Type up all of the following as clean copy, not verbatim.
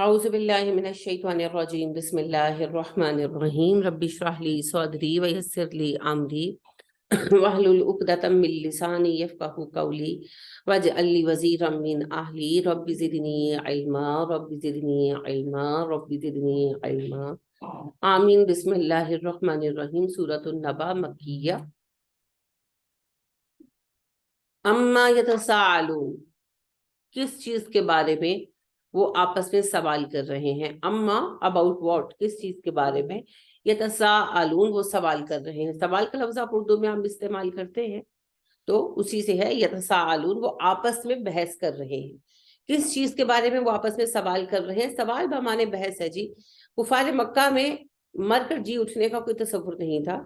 اعوذ باللہ من الشیطان الرجیم بسم اللہ الرحمن الرحیم رب اشرح لی صدری ویسر لی امری واحلل عقدۃ من لسانی یفقہوا قولی واجعل لی وزیرا من اہلی رب زدنی علما رب زدنی علما رب زدنی علما آمین۔ بسم اللہ الرحمن الرحیم۔ سورۃ النبا مکیہ۔ اما یتساءلون، کس چیز کے بارے میں وہ آپس میں سوال کر رہے ہیں۔ اما اباؤٹ واٹ، کس چیز کے بارے میں۔ یتساءلون، وہ سوال کر رہے ہیں۔ سوال کا لفظ آپ اردو میں ہم استعمال کرتے ہیں تو اسی سے ہے یتساءلون، وہ آپس میں بحث کر رہے ہیں۔ کس چیز کے بارے میں وہ آپس میں سوال کر رہے ہیں؟ سوال بمانے بحث ہے جی۔ کفار مکہ میں مر کر جی اٹھنے کا کوئی تصور نہیں تھا۔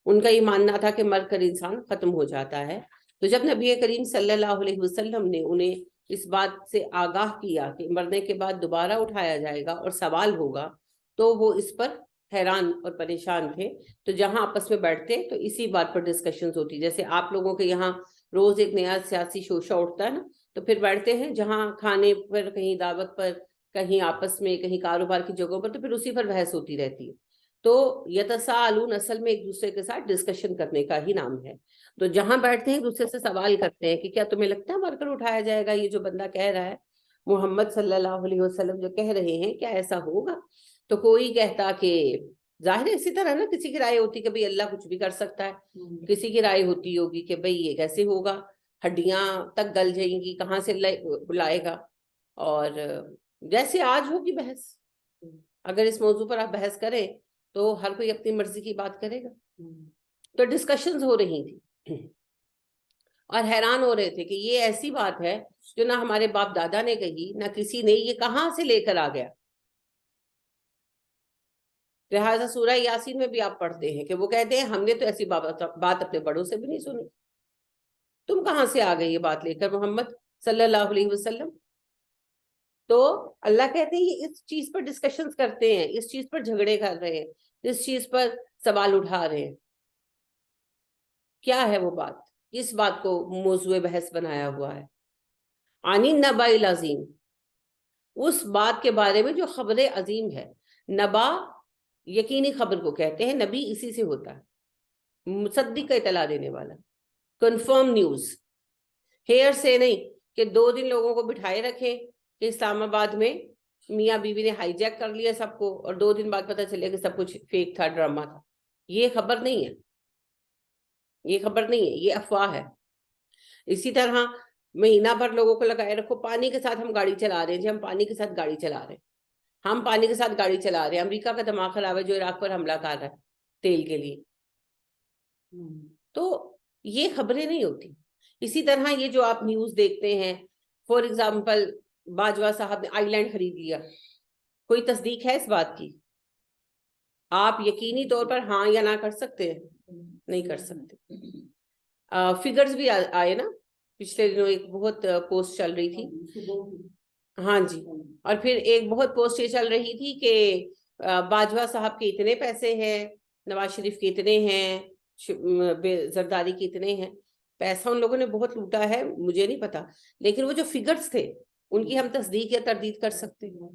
ان کا یہ ماننا تھا کہ مر کر انسان ختم ہو جاتا ہے۔ تو جب نبی کریم صلی اللہ علیہ وسلم نے انہیں اس بات سے آگاہ کیا کہ مرنے کے بعد دوبارہ اٹھایا جائے گا اور سوال ہوگا، تو وہ اس پر حیران اور پریشان تھے۔ تو جہاں آپس میں بیٹھتے تو اسی بات پر ڈسکشنز ہوتی، جیسے آپ لوگوں کے یہاں روز ایک نیا سیاسی شوشہ اٹھتا ہے نا، تو پھر بیٹھتے ہیں جہاں کھانے پر، کہیں دعوت پر، کہیں آپس میں، کہیں کاروبار کی جگہوں پر، تو پھر اسی پر بحث ہوتی رہتی ہے۔ تو یتساءلون اصل میں ایک دوسرے کے ساتھ ڈسکشن کرنے کا ہی نام ہے۔ تو جہاں بیٹھتے ہیں دوسرے سے سوال کرتے ہیں کہ کیا تمہیں لگتا ہے مر کر اٹھایا جائے گا؟ یہ جو بندہ کہہ رہا ہے، محمد صلی اللہ علیہ وسلم جو کہہ رہے ہیں، کیا ایسا ہوگا؟ تو کوئی کہتا کہ ظاہر ہے اسی طرح نا، کسی کی رائے ہوتی کہ بھئی اللہ کچھ بھی کر سکتا ہے، کسی کی رائے ہوتی ہوگی کہ بھئی یہ کیسے ہوگا، ہڈیاں تک گل جائیں گی، کہاں سے بلائے گا۔ اور جیسے آج ہوگی بحث، اگر اس موضوع پر آپ بحث کریں تو ہر کوئی اپنی مرضی کی بات کرے گا۔ تو ڈسکشنز ہو رہی تھی اور حیران ہو رہے تھے کہ یہ ایسی بات ہے جو نہ ہمارے باپ دادا نے کہی، نہ کسی نے، یہ کہاں سے لے کر آ گیا۔ لہٰذا سورہ یاسین میں بھی آپ پڑھتے ہیں کہ وہ کہتے ہیں ہم نے تو ایسی بات اپنے بڑوں سے بھی نہیں سنی، تم کہاں سے آ گئے یہ بات لے کر محمد صلی اللہ علیہ وسلم۔ تو اللہ کہتے ہیں یہ اس چیز پر ڈسکشنز کرتے ہیں، اس چیز پر جھگڑے کر رہے ہیں، اس چیز پر سوال اٹھا رہے ہیں۔ کیا ہے وہ بات؟ اس بات کو موضوع بحث بنایا ہوا ہے۔ عن النبأ العظیم، اس بات کے بارے میں جو خبر عظیم ہے۔ نبا یقینی خبر کو کہتے ہیں، نبی اسی سے ہوتا ہے، مصدق کا اطلاع دینے والا، کنفرم نیوز۔ ہیئر سے نہیں کہ 2 دن لوگوں کو بٹھائے رکھیں کہ اسلام آباد میں میاں بیوی نے ہائی جیک کر لیا سب کو، اور 2 دن بعد پتہ چلے کہ سب کچھ فیک تھا، ڈرامہ تھا۔ یہ خبر نہیں ہے، یہ خبر نہیں ہے، یہ افواہ ہے۔ اسی طرح مہینہ بھر لوگوں کو لگائے رکھو، پانی کے ساتھ ہم گاڑی چلا رہے ہیں جی، ہم پانی کے ساتھ گاڑی چلا رہے ہیں، ہم پانی کے ساتھ گاڑی چلا رہے ہیں۔ امریکہ کا دماغ خراب ہے جو عراق پر حملہ کر رہا ہے تیل کے لیے۔ تو یہ خبریں نہیں ہوتی۔ اسی طرح یہ جو آپ نیوز دیکھتے ہیں، فور ایگزامپل باجوہ صاحب نے آئی لینڈ خرید لیا، کوئی تصدیق ہے اس بات کی؟ آپ یقینی طور پر ہاں یا نہ کر سکتے ہیں؟ نہیں کر سکتے۔ فگرز بھی آئے نا، پچھلے دنوں ایک بہت پوسٹ چل رہی تھی، ہاں جی، اور پھر ایک بہت پوسٹ یہ چل رہی تھی کہ باجوہ صاحب کے اتنے پیسے ہیں، نواز شریف کے اتنے ہیں، زرداری کے اتنے ہیں۔ پیسہ ان لوگوں نے بہت لوٹا ہے، مجھے نہیں پتا، لیکن وہ جو فگرز تھے ان کی ہم تصدیق یا تردید کر سکتے ہیں؟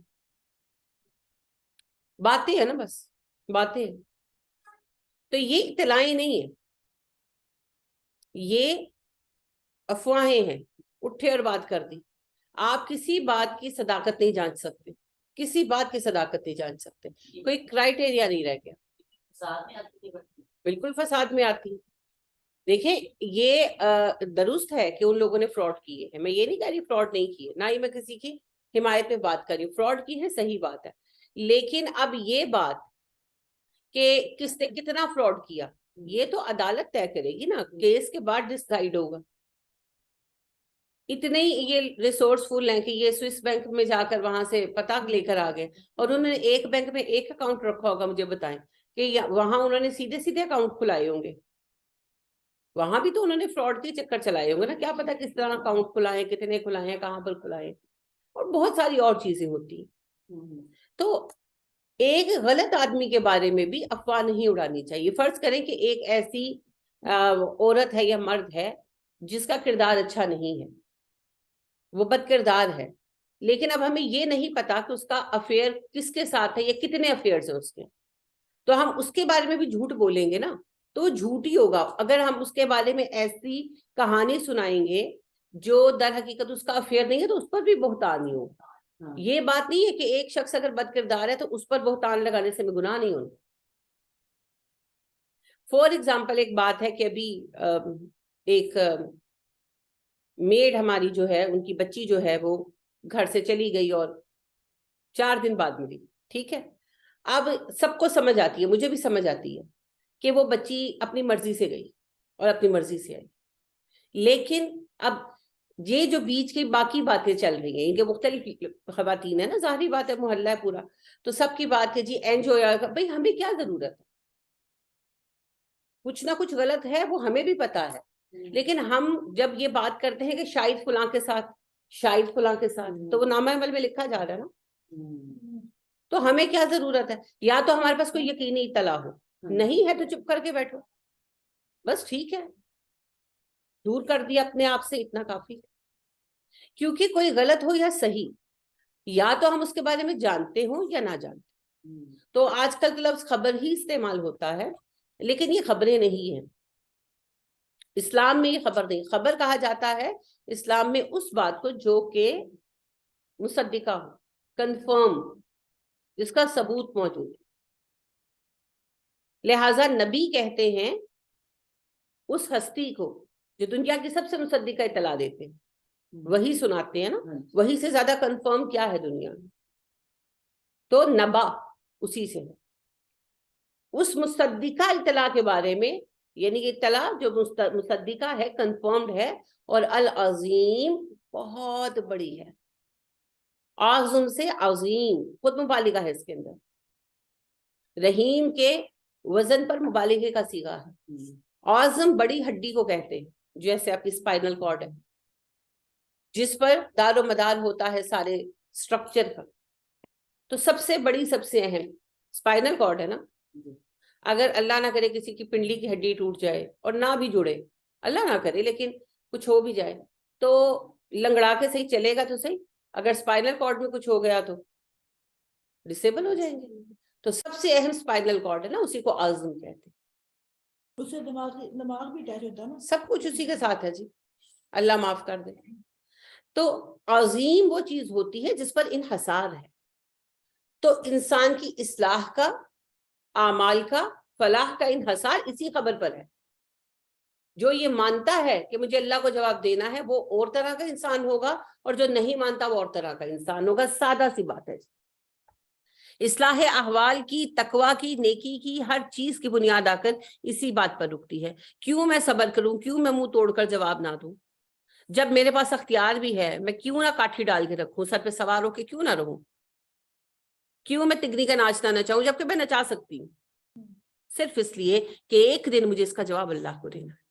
باتیں ہیں نا، بس باتیں۔ تو یہ اطلاعیں نہیں ہیں، یہ افواہیں ہیں، اٹھے اور بات کر دی۔ آپ کسی بات کی صداقت نہیں جانچ سکتے، کسی بات کی صداقت نہیں جانچ سکتے، کوئی کرائٹیریا نہیں رہ گیا۔ بالکل فساد میں آتی۔ دیکھیں یہ درست ہے کہ ان لوگوں نے فراڈ کیے ہیں، میں یہ نہیں کہہ رہی فراڈ نہیں کیے، نہ ہی میں کسی کی حمایت میں بات کر رہی ہوں، فراڈ کی ہے، صحیح بات ہے، لیکن اب یہ بات کہ کس نے کتنا فراڈ کیا یہ تو عدالت طے کرے گی نا، کیس کے بعد ڈسائیڈ ہوگا۔ اتنے ہی یہ ریسورس فل ہیں کہ یہ سوئس بینک میں جا کر وہاں سے پتہ لے کر آ گئے، اور انہوں نے ایک بینک میں ایک اکاؤنٹ رکھا ہوگا، مجھے بتائیں کہ وہاں انہوں نے سیدھے سیدھے اکاؤنٹ کھلائے ہوں گے، وہاں بھی تو انہوں نے فراڈ کے چکر چلائے ہوں گے نا، کیا پتا کس طرح اکاؤنٹ کھلائے، کتنے کھلائے، کہاں پر کھلائے، اور بہت ساری اور چیزیں ہوتی ہیں۔ تو ایک غلط آدمی کے بارے میں بھی افواہ نہیں اڑانی چاہیے۔ فرض کریں کہ ایک ایسی عورت ہے یا مرد ہے جس کا کردار اچھا نہیں ہے، وہ بد کردار ہے، لیکن اب ہمیں یہ نہیں پتا کہ اس کا افیئر کس کے ساتھ ہے یا کتنے افیئرز ہیں اس کے، تو ہم اس کے بارے میں بھی جھوٹ بولیں گے نا، تو جھوٹ ہی ہوگا۔ اگر ہم اس کے بارے میں ایسی کہانی سنائیں گے جو در حقیقت اس کا افیئر نہیں ہے تو اس پر بھی بہتان ہی ہوگا۔ یہ بات نہیں ہے کہ ایک شخص اگر بد کردار ہے تو اس پر بہتان لگانے سے میں گناہ نہیں ہونا۔ فور ایگزامپل ایک بات ہے کہ ابھی ایک میڈ ہماری جو ہے، ان کی بچی جو ہے وہ گھر سے چلی گئی اور 4 دن بعد ملی، ٹھیک ہے۔ اب سب کو سمجھ آتی ہے، مجھے بھی سمجھ آتی ہے کہ وہ بچی اپنی مرضی سے گئی اور اپنی مرضی سے آئی، لیکن اب یہ جو بیچ کی باقی باتیں چل رہی ہیں کہ مختلف خواتین ہیں نا، ظاہری بات ہے محلہ ہے پورا، تو سب کی بات ہے جی انجوائے، بھائی ہمیں کیا ضرورت ہے، کچھ نہ کچھ غلط ہے وہ ہمیں بھی پتا ہے، لیکن ہم جب یہ بات کرتے ہیں کہ شاید فلاں کے ساتھ، شاید فلاں کے ساتھ، تو وہ نامہ عمل میں لکھا جا رہا ہے نا، تو ہمیں کیا ضرورت ہے؟ یا تو ہمارے پاس کوئی یقینی اطلاع ہو، نہیں ہے تو چپ کر کے بیٹھو، بس ٹھیک ہے، دور کر دیا اپنے آپ سے، اتنا کافی۔ کیونکہ کوئی غلط ہو یا صحیح، یا تو ہم اس کے بارے میں جانتے ہوں یا نہ جانتے، تو آج کل تو لفظ خبر ہی استعمال ہوتا ہے، لیکن یہ خبریں نہیں ہیں، اسلام میں یہ خبر نہیں، خبر کہا جاتا ہے اسلام میں اس بات کو جو کہ مصدقہ ہو، کنفرم، جس کا ثبوت موجود ہے۔ لہٰذا نبی کہتے ہیں اس ہستی کو جو دنیا کی سب سے مصدقہ اطلاع دیتے ہیں، وہی سناتے ہیں نا، وہی سے زیادہ کنفرم کیا ہے دنیا میں؟ تو نبا اسی سے ہے، اس مصدقہ اطلاع کے بارے میں، یعنی کہ اطلاع جو مصدقہ ہے، کنفرمڈ ہے، اور العظیم بہت بڑی ہے، اعظم سے عظیم، خود مبالغہ ہے اس کے اندر، رحیم کے وزن پر مبالغے کا صیغہ ہے، اعظم بڑی ہڈی کو کہتے ہیں، جیسے آپ کی اسپائنل کارڈ ہے جس پر دار و مدار ہوتا ہے سارے سٹرکچر کا، تو سب سے بڑی سب سے اہم اسپائنل کارڈ ہے نا۔ اگر اللہ نہ کرے کسی کی پنڈلی کی ہڈی ٹوٹ جائے اور نہ بھی جڑے، اللہ نہ کرے لیکن کچھ ہو بھی جائے، تو لنگڑا کے صحیح چلے گا تو صحیح، اگر اسپائنل کارڈ میں کچھ ہو گیا تو ڈسیبل ہو جائیں گے۔ تو سب سے اہم اسپائنل کارڈ ہے نا، اسی کو اعظم کہتے ہیں، اس سے دماغ بھی اٹیچ ہوتا ہے نا، سب کچھ اسی کے ساتھ ہے جی، اللہ معاف کر دے۔ تو عظیم وہ چیز ہوتی ہے جس پر انحصار ہے، تو انسان کی اصلاح کا، اعمال کا، فلاح کا انحصار اسی خبر پر ہے۔ جو یہ مانتا ہے کہ مجھے اللہ کو جواب دینا ہے وہ اور طرح کا انسان ہوگا، اور جو نہیں مانتا وہ اور طرح کا انسان ہوگا، سادہ سی بات ہے۔ اصلاح احوال کی، تقوی کی، نیکی کی، ہر چیز کی بنیاد آ کر اسی بات پر رکتی ہے۔ کیوں میں صبر کروں، کیوں میں منہ توڑ کر جواب نہ دوں؟ جب میرے پاس اختیار بھی ہے، میں کیوں نہ کاٹھی ڈال کے رکھوں، سر پہ سوار ہو کے کیوں نہ رہوں؟ کیوں میں تگنی کا ناچنا نہ چاہوں جبکہ میں نچا سکتی ہوں؟ صرف اس لیے کہ ایک دن مجھے اس کا جواب اللہ کو دینا ہے۔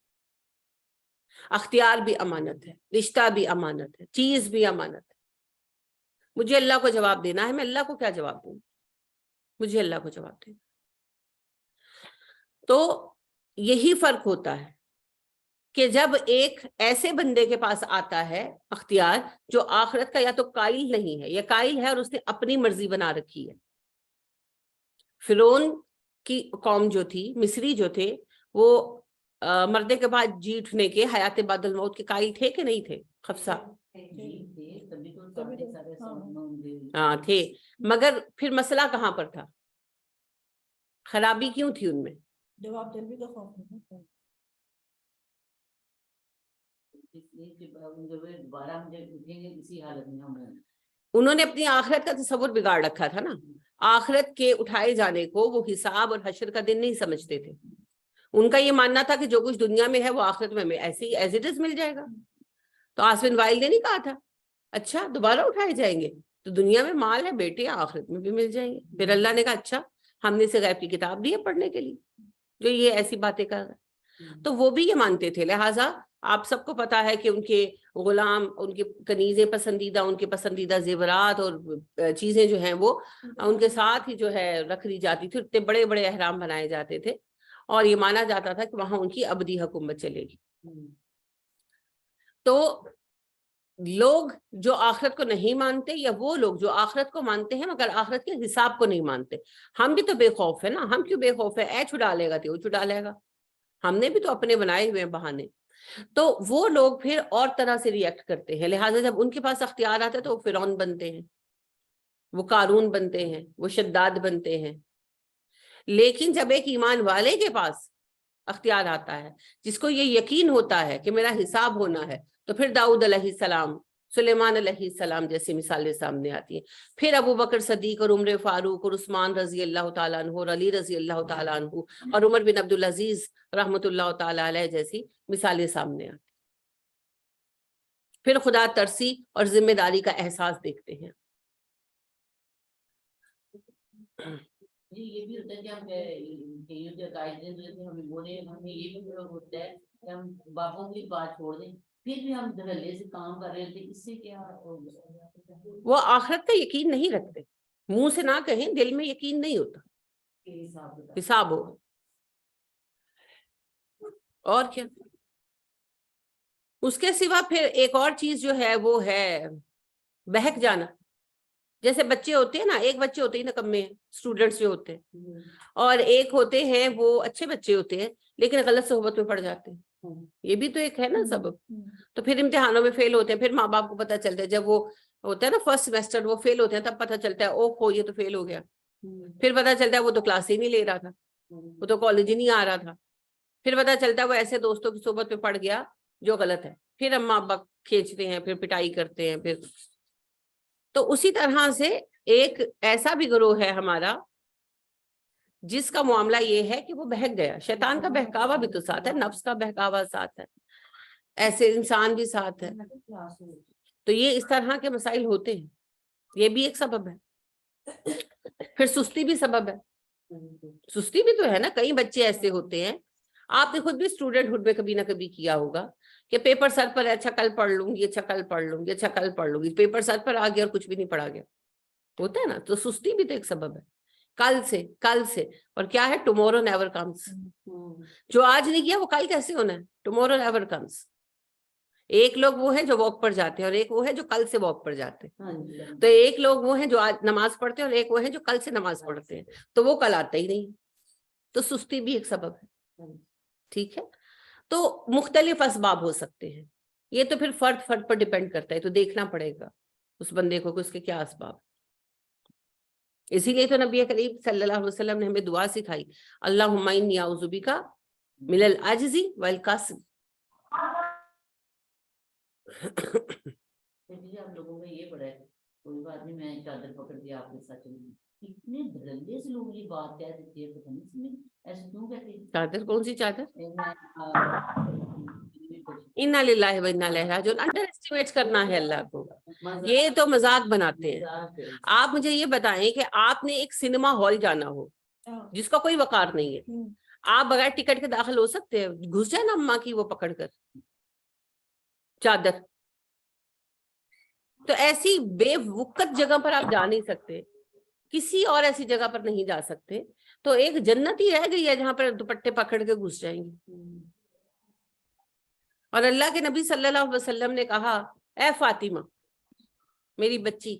اختیار بھی امانت ہے، رشتہ بھی امانت ہے، چیز بھی امانت ہے۔ مجھے اللہ کو جواب دینا ہے، میں اللہ کو کیا جواب دوں؟ مجھے اللہ کو جواب دینا۔ تو یہی فرق ہوتا ہے کہ جب ایک ایسے بندے کے پاس آتا ہے اختیار جو آخرت کا یا تو قائل نہیں ہے، یا قائل ہے اور اس نے اپنی مرضی بنا رکھی ہے۔ فرعون کی قوم جو تھی، مصری جو تھے، وہ مرنے کے بعد جی اٹھنے کے، حیات بعد الموت کے قائل تھے کہ نہیں تھے؟ خفصہ ہاں تھے، مگر پھر مسئلہ کہاں پر تھا؟ خرابی کیوں تھی ان میں؟ جواب طلبی کا خوف، انہوں نے اپنی آخرت کا تصور بگاڑ رکھا تھا نا، آخرت کے اٹھائے جانے کو وہ حساب اور حشر کا دن نہیں سمجھتے تھے۔ ان کا یہ ماننا تھا کہ جو کچھ دنیا میں ہے وہ آخرت میں ایسے ہی ایز اٹ از مل جائے گا۔ تو آسفن وائل نے نہیں کہا تھا اچھا دوبارہ اٹھائے جائیں گے تو دنیا میں مال ہے بیٹے، آخرت میں بھی مل جائیں گے۔ پھر اللہ نے کہا اچھا ہم نے اسے غیب کی کتاب دی ہے پڑھنے کے لیے جو یہ ایسی باتیں کر رہا ہے۔ تو وہ بھی یہ مانتے تھے، لہٰذا آپ سب کو پتا ہے کہ ان کے غلام، ان کے کنیزیں پسندیدہ، ان کے پسندیدہ زیورات اور چیزیں جو ہیں وہ ان کے ساتھ ہی جو ہے رکھ دی جاتی تھی، اتنے بڑے بڑے احرام بنائے جاتے تھے، اور یہ مانا جاتا تھا کہ وہاں ان کی ابدی حکومت چلے گی۔ تو لوگ جو آخرت کو نہیں مانتے یا وہ لوگ جو آخرت کو مانتے ہیں مگر آخرت کے حساب کو نہیں مانتے. ہم بھی تو بے خوف ہے نا, ہم کیوں بے خوف ہے؟ اے چھڑا لے گا تو وہ چھڑا لے گا, ہم نے بھی تو اپنے بنائے ہوئے ہیں بہانے. تو وہ لوگ پھر اور طرح سے ریئیکٹ کرتے ہیں, لہٰذا جب ان کے پاس اختیار آتا ہے تو وہ فرعون بنتے ہیں, وہ قارون بنتے ہیں, وہ شداد بنتے ہیں. لیکن جب ایک ایمان والے کے پاس اختیار آتا ہے, جس کو یہ یقین ہوتا ہے کہ میرا حساب ہونا ہے, تو پھر داؤد علیہ السلام, سلیمان علیہ السلام جیسی مثالیں سامنے آتی ہیں. پھر ابو بکر صدیق اور عمر فاروق اور عثمان رضی اللہ تعالیٰ عنہ اور علی رضی اللہ تعالیٰ عنہ اور عمر بن عبدالعزیز رحمۃ اللہ تعالیٰ علیہ جیسی مثالیں سامنے آتی. پھر خدا ترسی اور ذمہ داری کا احساس دیکھتے ہیں. جی یہ بھی ہوتا ہے کہ ہمیں یہ بھی ہوتا ہے کہ ہم باپوں کی بات چھوڑ دیں, پھر بھی ہم دھڑلے سے کام کر رہے ہوتے ہیں, اس سے کیا وہ آخرت کا یقین نہیں رکھتے, منہ سے نہ کہیں, دل میں یقین نہیں ہوتا, حساب ہو. اور کیا اس کے سوا پھر ایک اور چیز جو ہے وہ ہے بہک جانا. جیسے بچے ہوتے ہیں نا, ایک بچے ہوتے ہیں نکمے اسٹوڈنٹس جو ہوتے ہیں, اور ایک ہوتے ہیں وہ اچھے بچے ہوتے ہیں لیکن غلط صحبت میں پڑ جاتے ہیں. یہ بھی تو ایک ہے نا سبب. تو پھر امتحانوں میں فیل ہوتے ہیں, پھر ماں باپ کو پتہ چلتا ہے, جب وہ ہوتا ہے نا فرسٹ سیمسٹر وہ فیل ہوتے ہیں تب پتہ چلتا ہے او ہو یہ تو فیل ہو گیا. پھر پتہ چلتا ہے وہ تو کلاس ہی نہیں لے رہا تھا, وہ تو کالج ہی نہیں آ رہا تھا. پھر پتہ چلتا ہے وہ ایسے دوستوں کی صحبت میں پڑ گیا جو غلط ہے. پھر ہم ماں باپ کھینچتے ہیں, پھر پٹائی کرتے ہیں. پھر تو اسی طرح سے ایک ایسا بھی گروہ ہے ہمارا جس کا معاملہ یہ ہے کہ وہ بہک گیا. شیطان کا بہکاوا بھی تو ساتھ ہے, نفس کا بہکاوا ساتھ ہے, ایسے انسان بھی ساتھ ہے. تو یہ اس طرح کے مسائل ہوتے ہیں, یہ بھی ایک سبب ہے. پھر سستی بھی سبب ہے. سستی بھی تو ہے نا, کئی بچے ایسے ہوتے ہیں, آپ نے خود بھی اسٹوڈنٹ ہوڈ میں کبھی نہ کبھی کیا ہوگا کہ پیپر سر پر ہے, اچھا کل پڑھ لوں گی, اچھا کل پڑھ لوں گی, اچھا کل پڑھ لوں گی, پیپر سر پر آ گیا اور کچھ بھی نہیں پڑھا گیا. ہوتا ہے نا, تو سستی بھی تو ایک سبب ہے. کل سے اور کیا ہے, ٹمورو نیور کمز. جو آج نہیں کیا وہ کل کیسے ہونا ہے, ٹمورو نیور کمز. ایک لوگ وہ ہیں جو واک پر جاتے ہیں اور ایک وہ ہے جو کل سے واک پر جاتے ہیں. تو ایک لوگ وہ ہیں جو آج نماز پڑھتے ہیں اور ایک وہ ہیں جو کل سے نماز پڑھتے ہیں, تو وہ کل آتا ہی نہیں. تو سستی بھی ایک سبب ہے. ٹھیک ہے, تو مختلف اسباب ہو سکتے ہیں. یہ تو پھر فرد پر ڈیپینڈ کرتا ہے, تو دیکھنا پڑے گا اس بندے کو کہ اس کے کیا اسباب. اسی لیے تو نبی کریم صلی اللہ علیہ وسلم نے ہمیں دعا سکھائی, اللہم انی اعوذ بک من العجز والکسل. آپ لوگوں کا یہ بڑا ہے, کوئی بات نہیں میں چادر پکڑ کے آپ کے ساتھ چلوں گی. اتنے دھڑلے سے لوگ یہ بات کہہ دیتے ہیں, پتہ نہیں ایسے کیوں کہتے ہیں. چادر کون سی چادر؟ انا للہ و انا الیہ راجعون. انڈر اسٹیمیٹ کرنا ہے اللہ کو, یہ تو مذاق بناتے ہیں. آپ مجھے یہ بتائیں کہ آپ نے ایک سنیما ہال جانا ہو جس کا کوئی وقار نہیں ہے, آپ بغیر ٹکٹ کے داخل ہو سکتے ہیں؟ گھس جائے نا اماں کی وہ پکڑ کر چادر. تو ایسی بے وقت جگہ پر آپ جا نہیں سکتے, کسی اور ایسی جگہ پر نہیں جا سکتے. تو ایک جنت ہی رہ گئی ہے جہاں پر دوپٹے پکڑ کے گھس جائیں گے. اور اللہ کے نبی صلی اللہ علیہ وسلم نے کہا, اے فاطمہ میری بچی,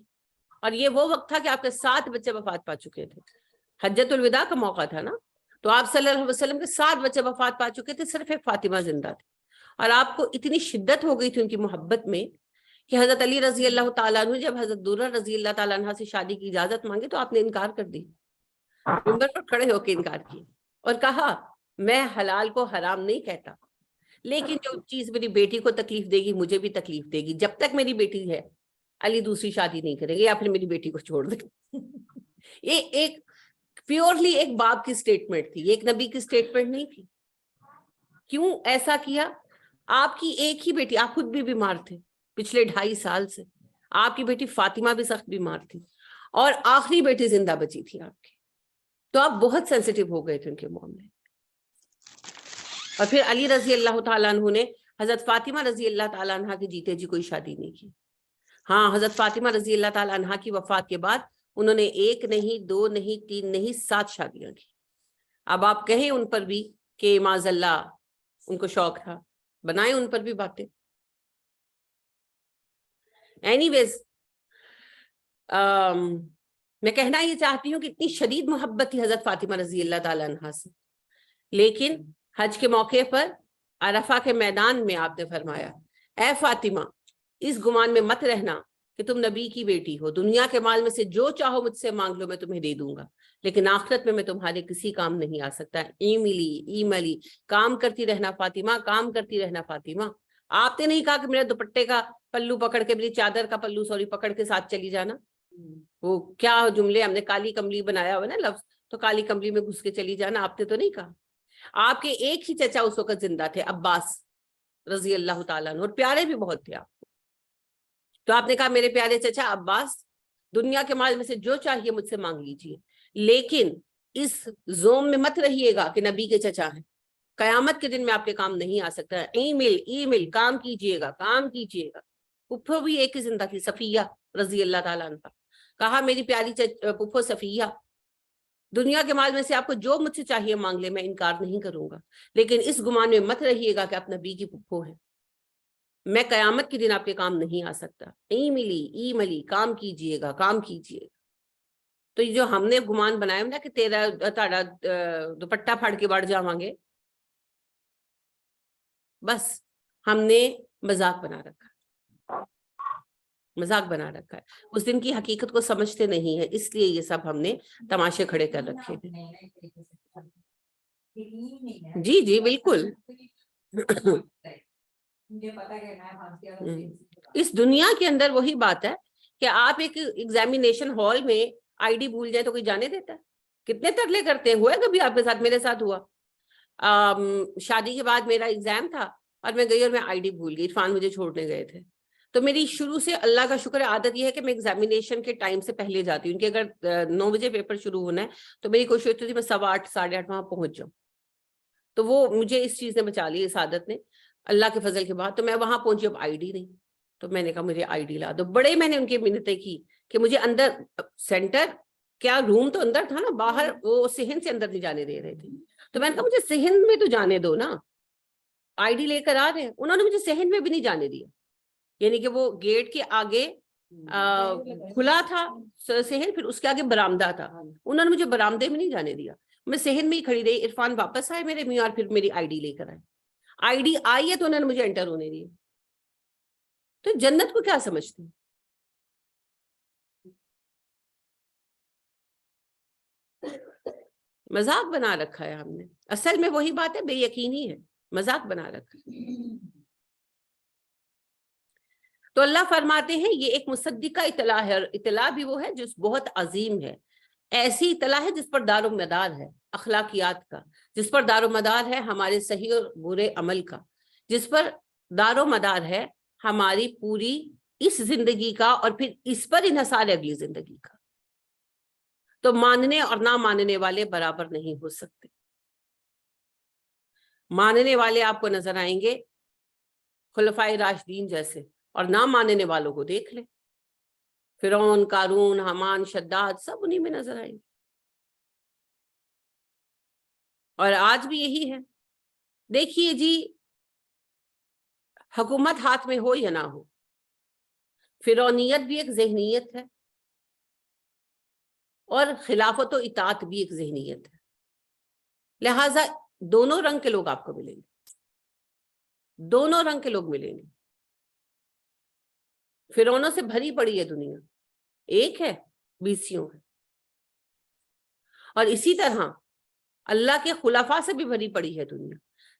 اور یہ وہ وقت تھا کہ آپ کے 7 بچے وفات پا چکے تھے, حجت الوداع کا موقع تھا نا, تو آپ صلی اللہ علیہ وسلم کے 7 بچے وفات پا چکے تھے, صرف ایک فاطمہ زندہ تھی. اور آپ کو اتنی شدت ہو گئی تھی ان کی محبت میں کہ حضرت علی رضی اللہ تعالیٰ عنہ جب حضرت درہ رضی اللہ تعالیٰ عنہ سے شادی کی اجازت مانگی تو آپ نے انکار کر دی, منبر پر کھڑے ہو کے انکار کی اور کہا میں حلال کو حرام نہیں کہتا, لیکن جو چیز میری بیٹی کو تکلیف دے گی مجھے بھی تکلیف دے گی. جب تک میری بیٹی ہے علی دوسری شادی نہیں کرے گی یا پھر میری بیٹی کو چھوڑ دے. یہ ایک پیورلی ایک باپ کی سٹیٹمنٹ تھی, یہ ایک نبی کی سٹیٹمنٹ نہیں تھی. کیوں ایسا کیا؟ آپ کی ایک ہی بیٹی, آپ خود بھی بیمار تھے پچھلے 2.5 سال سے, آپ کی بیٹی فاطمہ بھی سخت بیمار تھی اور آخری بیٹی زندہ بچی تھی آپ کی, تو آپ بہت سینسیٹیو ہو گئے تھے ان کے معاملے. اور پھر علی رضی اللہ تعالیٰ عنہ نے حضرت فاطمہ رضی اللہ تعالیٰ عنہ کے جیتے جی کوئی شادی نہیں کی. ہاں, حضرت فاطمہ رضی اللہ تعالیٰ عنہ کی وفات کے بعد انہوں نے 1 نہیں 2 نہیں 3 نہیں 7 شادیاں کی. اب آپ کہیں ان پر بھی کہ معاذ اللہ ان کو شوق تھا, بنائیں ان پر بھی باتیں. اینی ویز میں کہنا یہ چاہتی ہوں کہ اتنی شدید محبت تھی حضرت فاطمہ رضی اللہ تعالیٰ عنہا سے، لیکن حج کے موقع پر عرفہ کے میدان میں آپ نے فرمایا اے فاطمہ اس گمان میں مت رہنا کہ تم نبی کی بیٹی ہو، دنیا کے مال میں سے جو چاہو مجھ سے مانگ لو میں تمہیں دے دوں گا، لیکن آخرت میں تمہارے کسی کام نہیں آ سکتا۔ ایملی کام کرتی رہنا فاطمہ، کام کرتی رہنا فاطمہ۔ آپ نے نہیں کہا کہ میرے دوپٹے کا پلو پکڑ کے، میری چادر کا پلو پکڑ کے ساتھ چلی جانا، وہ کیا جملے ہم نے کالی کملی بنایا ہوا نا لفظ، تو کالی کملی میں گھس کے چلی جانا آپ نے تو نہیں کہا۔ آپ کے ایک ہی چچا اس وقت زندہ تھے، عباس رضی اللہ تعالیٰ عنہ، اور پیارے بھی بہت تھے آپ کو، تو آپ نے کہا میرے پیارے چچا عباس دنیا کے مال میں سے جو چاہیے مجھ سے مانگ لیجیے، لیکن اس زوم میں مت رہیے گا کہ نبی کے چچا ہیں، قیامت کے دن میں آپ کے کام نہیں آ سکتا۔ ایمیل کام کیجئے گا، کام کیجئے گا۔ پھپھو بھی ایک ہی زندہ تھی، صفیہ رضی اللہ تعالیٰ عنہ، کہا میری پیاری پھپھو صفیہ دنیا کے مال میں سے آپ کو جو مجھ سے چاہیے مانگ لے، میں انکار نہیں کروں گا، لیکن اس گمان میں مت رہیے گا کہ آپ نبی کی پھپھو ہیں، میں قیامت کے دن آپ کے کام نہیں آ سکتا۔ ایملی کام کیجئے گا، کام کیجئے گا۔ تو یہ جو ہم نے گمان بنایا نا کہ تیرا تاڑا دوپٹہ پھاڑ کے بڑھ جاواں گے، بس ہم نے مذاق بنا رکھا، مذاق بنا رکھا ہے، اس دن کی حقیقت کو سمجھتے نہیں ہیں، اس لیے یہ سب ہم نے تماشے کھڑے کر رکھے ہیں۔ جی جی بالکل اس دنیا کے اندر وہی بات ہے کہ آپ ایک ایگزامینیشن ہال میں آئی ڈی بھول جائے تو کوئی جانے دیتا ہے؟ کتنے ترلے کرتے ہیں، ہوا ہے کبھی آپ کے ساتھ؟ میرے ساتھ ہوا، شادی کے بعد میرا ایگزام تھا اور میں گئی اور میں آئی ڈی بھول گئی، عرفان مجھے چھوڑنے گئے تھے، تو میری شروع سے اللہ کا شکر ہے عادت یہ ہے کہ میں ایگزامینیشن کے ٹائم سے پہلے جاتی ہوں، کہ اگر 9 بجے پیپر شروع ہونا ہے تو میری کوشش ہوتی تھی میں 8:15 8:30 وہاں پہنچ جاؤں، تو وہ مجھے اس چیز نے بچا لی، اس عادت نے اللہ کے فضل کے بعد۔ تو میں وہاں پہنچی، اب آئی ڈی نہیں، تو میں نے کہا مجھے آئی ڈی لا دو، بڑے میں نے ان کی منتیں کی کہ مجھے اندر سینٹر کیا روم تو اندر تھا نا، باہر وہ صحن سے اندر نہیں جانے دے رہے تھے، تو میں نے کہا مجھے صحن میں تو جانے دو نا، آئی ڈی لے کر آ رہے ہیں، انہوں نے مجھے صحن میں بھی نہیں جانے دیا، یعنی کہ وہ گیٹ کے آگے کھلا تھا صحن، پھر اس کے آگے برآمدہ تھا، انہوں نے مجھے برآمدے میں نہیں جانے دیا، میں صحن میں ہی کھڑی رہی۔ عرفان واپس آئے میرے میاں اور پھر میری آئی ڈی لے کر آئے، آئی ڈی آئی ہے تو انہوں نے مجھے انٹر ہونے دیا۔ تو جنت کو کیا سمجھتے ہیں؟ مذاق بنا رکھا ہے ہم نے، اصل میں وہی بات ہے، بے یقینی ہے، مذاق بنا رکھا ہے۔ تو اللہ فرماتے ہیں یہ ایک مصدقہ اطلاع ہے، اور اطلاع بھی وہ ہے جو بہت عظیم ہے، ایسی اطلاع ہے جس پر دار و مدار ہے اخلاقیات کا، جس پر دار و مدار ہے ہمارے صحیح اور برے عمل کا، جس پر دار و مدار ہے ہماری پوری اس زندگی کا، اور پھر اس پر انحصار ہے اگلی زندگی کا۔ تو ماننے اور نہ ماننے والے برابر نہیں ہو سکتے۔ ماننے والے آپ کو نظر آئیں گے خلفائے راشدین جیسے، اور نہ ماننے والوں کو دیکھ لیں، فرعون، قارون، حامان، شداد، سب انہی میں نظر آئیں گے۔ اور آج بھی یہی ہے، دیکھیے جی، حکومت ہاتھ میں ہو یا نہ ہو، فرعونیت بھی ایک ذہنیت ہے اور خلافت و اطاعت بھی ایک ذہنیت ہے، لہٰذا دونوں رنگ کے لوگ آپ کو ملیں گے، دونوں رنگ کے لوگ ملیں گے۔ فرعونوں سے بھری پڑی ہے دنیا، ایک ہے 20 ہے، اور اسی طرح اللہ کے خلفاء سے بھی بھری پڑی ہے دنیا،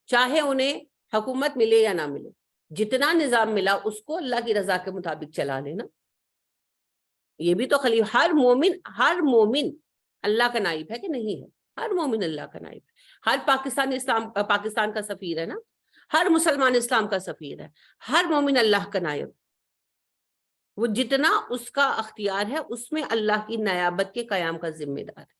چاہے انہیں حکومت ملے یا نہ ملے، جتنا نظام ملا اس کو اللہ کی رضا کے مطابق چلا لینا۔ یہ بھی تو ہر مومن اللہ کا نائب ہے کہ نہیں ہے؟ ہر مومن اللہ کا نائب ہے، ہر پاکستان کا سفیر ہے نا، ہر مسلمان اسلام کا سفیر ہے، ہر مومن اللہ کا نائب، وہ جتنا اس کا اختیار ہے اس میں اللہ کی نیابت کے قیام کا ذمہ دار ہے۔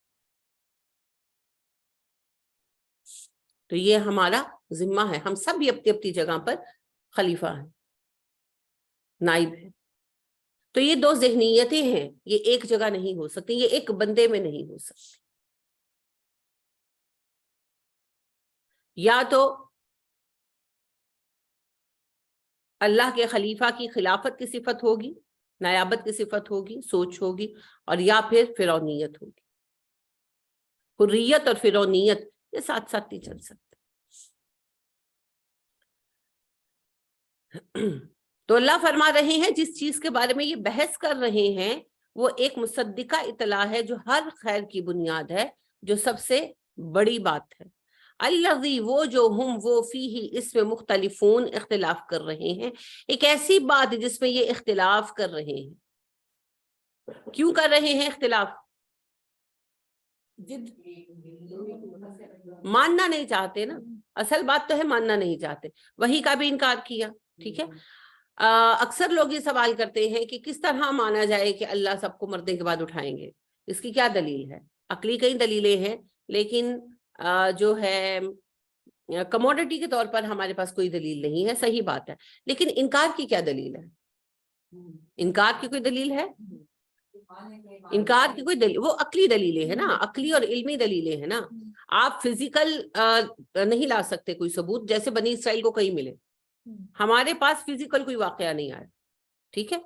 تو یہ ہمارا ذمہ ہے، ہم سب بھی اپنی اپنی جگہ پر خلیفہ ہیں، نائب ہیں۔ تو یہ دو ذہنیتیں ہیں، یہ ایک جگہ نہیں ہو سکتی، یہ ایک بندے میں نہیں ہو سکتی۔ یا تو اللہ کے خلیفہ کی خلافت کی صفت ہوگی، نایابت کی صفت ہوگی، سوچ ہوگی، اور یا پھر فرعونیت ہوگی. حریت اور فرعونیت یہ ساتھ ساتھ نہیں چل سکتے. تو اللہ فرما رہے ہیں جس چیز کے بارے میں یہ بحث کر رہے ہیں وہ ایک مصدقہ اطلاع ہے جو ہر خیر کی بنیاد ہے، جو سب سے بڑی بات ہے. الذی وہ جو ہم وہ فیہ اس میں مختلفون اختلاف کر رہے ہیں. ایک ایسی بات جس میں یہ اختلاف کر رہے ہیں. کیوں کر رہے ہیں اختلاف؟ ماننا نہیں چاہتے نا. اصل بات تو ہے ماننا نہیں چاہتے. وحی کا بھی انکار کیا. ٹھیک ہے. اکثر لوگ یہ سوال کرتے ہیں کہ کس طرح مانا جائے کہ اللہ سب کو مرنے کے بعد اٹھائیں گے. اس کی کیا دلیل ہے؟ عقلی کئی دلیلیں ہیں، لیکن جو ہے کموڈٹی کے طور پر ہمارے پاس کوئی دلیل نہیں ہے. صحیح بات ہے، لیکن انکار کی کیا دلیل ہے؟ انکار کی کوئی دلیل ہے؟ انکار کی کوئی دلیل، وہ عقلی دلیلیں ہیں نا، عقلی اور علمی دلیلیں ہیں نا. آپ فزیکل نہیں لا سکتے کوئی ثبوت، جیسے بنی اسرائیل کو کہیں ملے. ہمارے پاس فزیکل کوئی واقعہ نہیں آیا. ٹھیک ہے،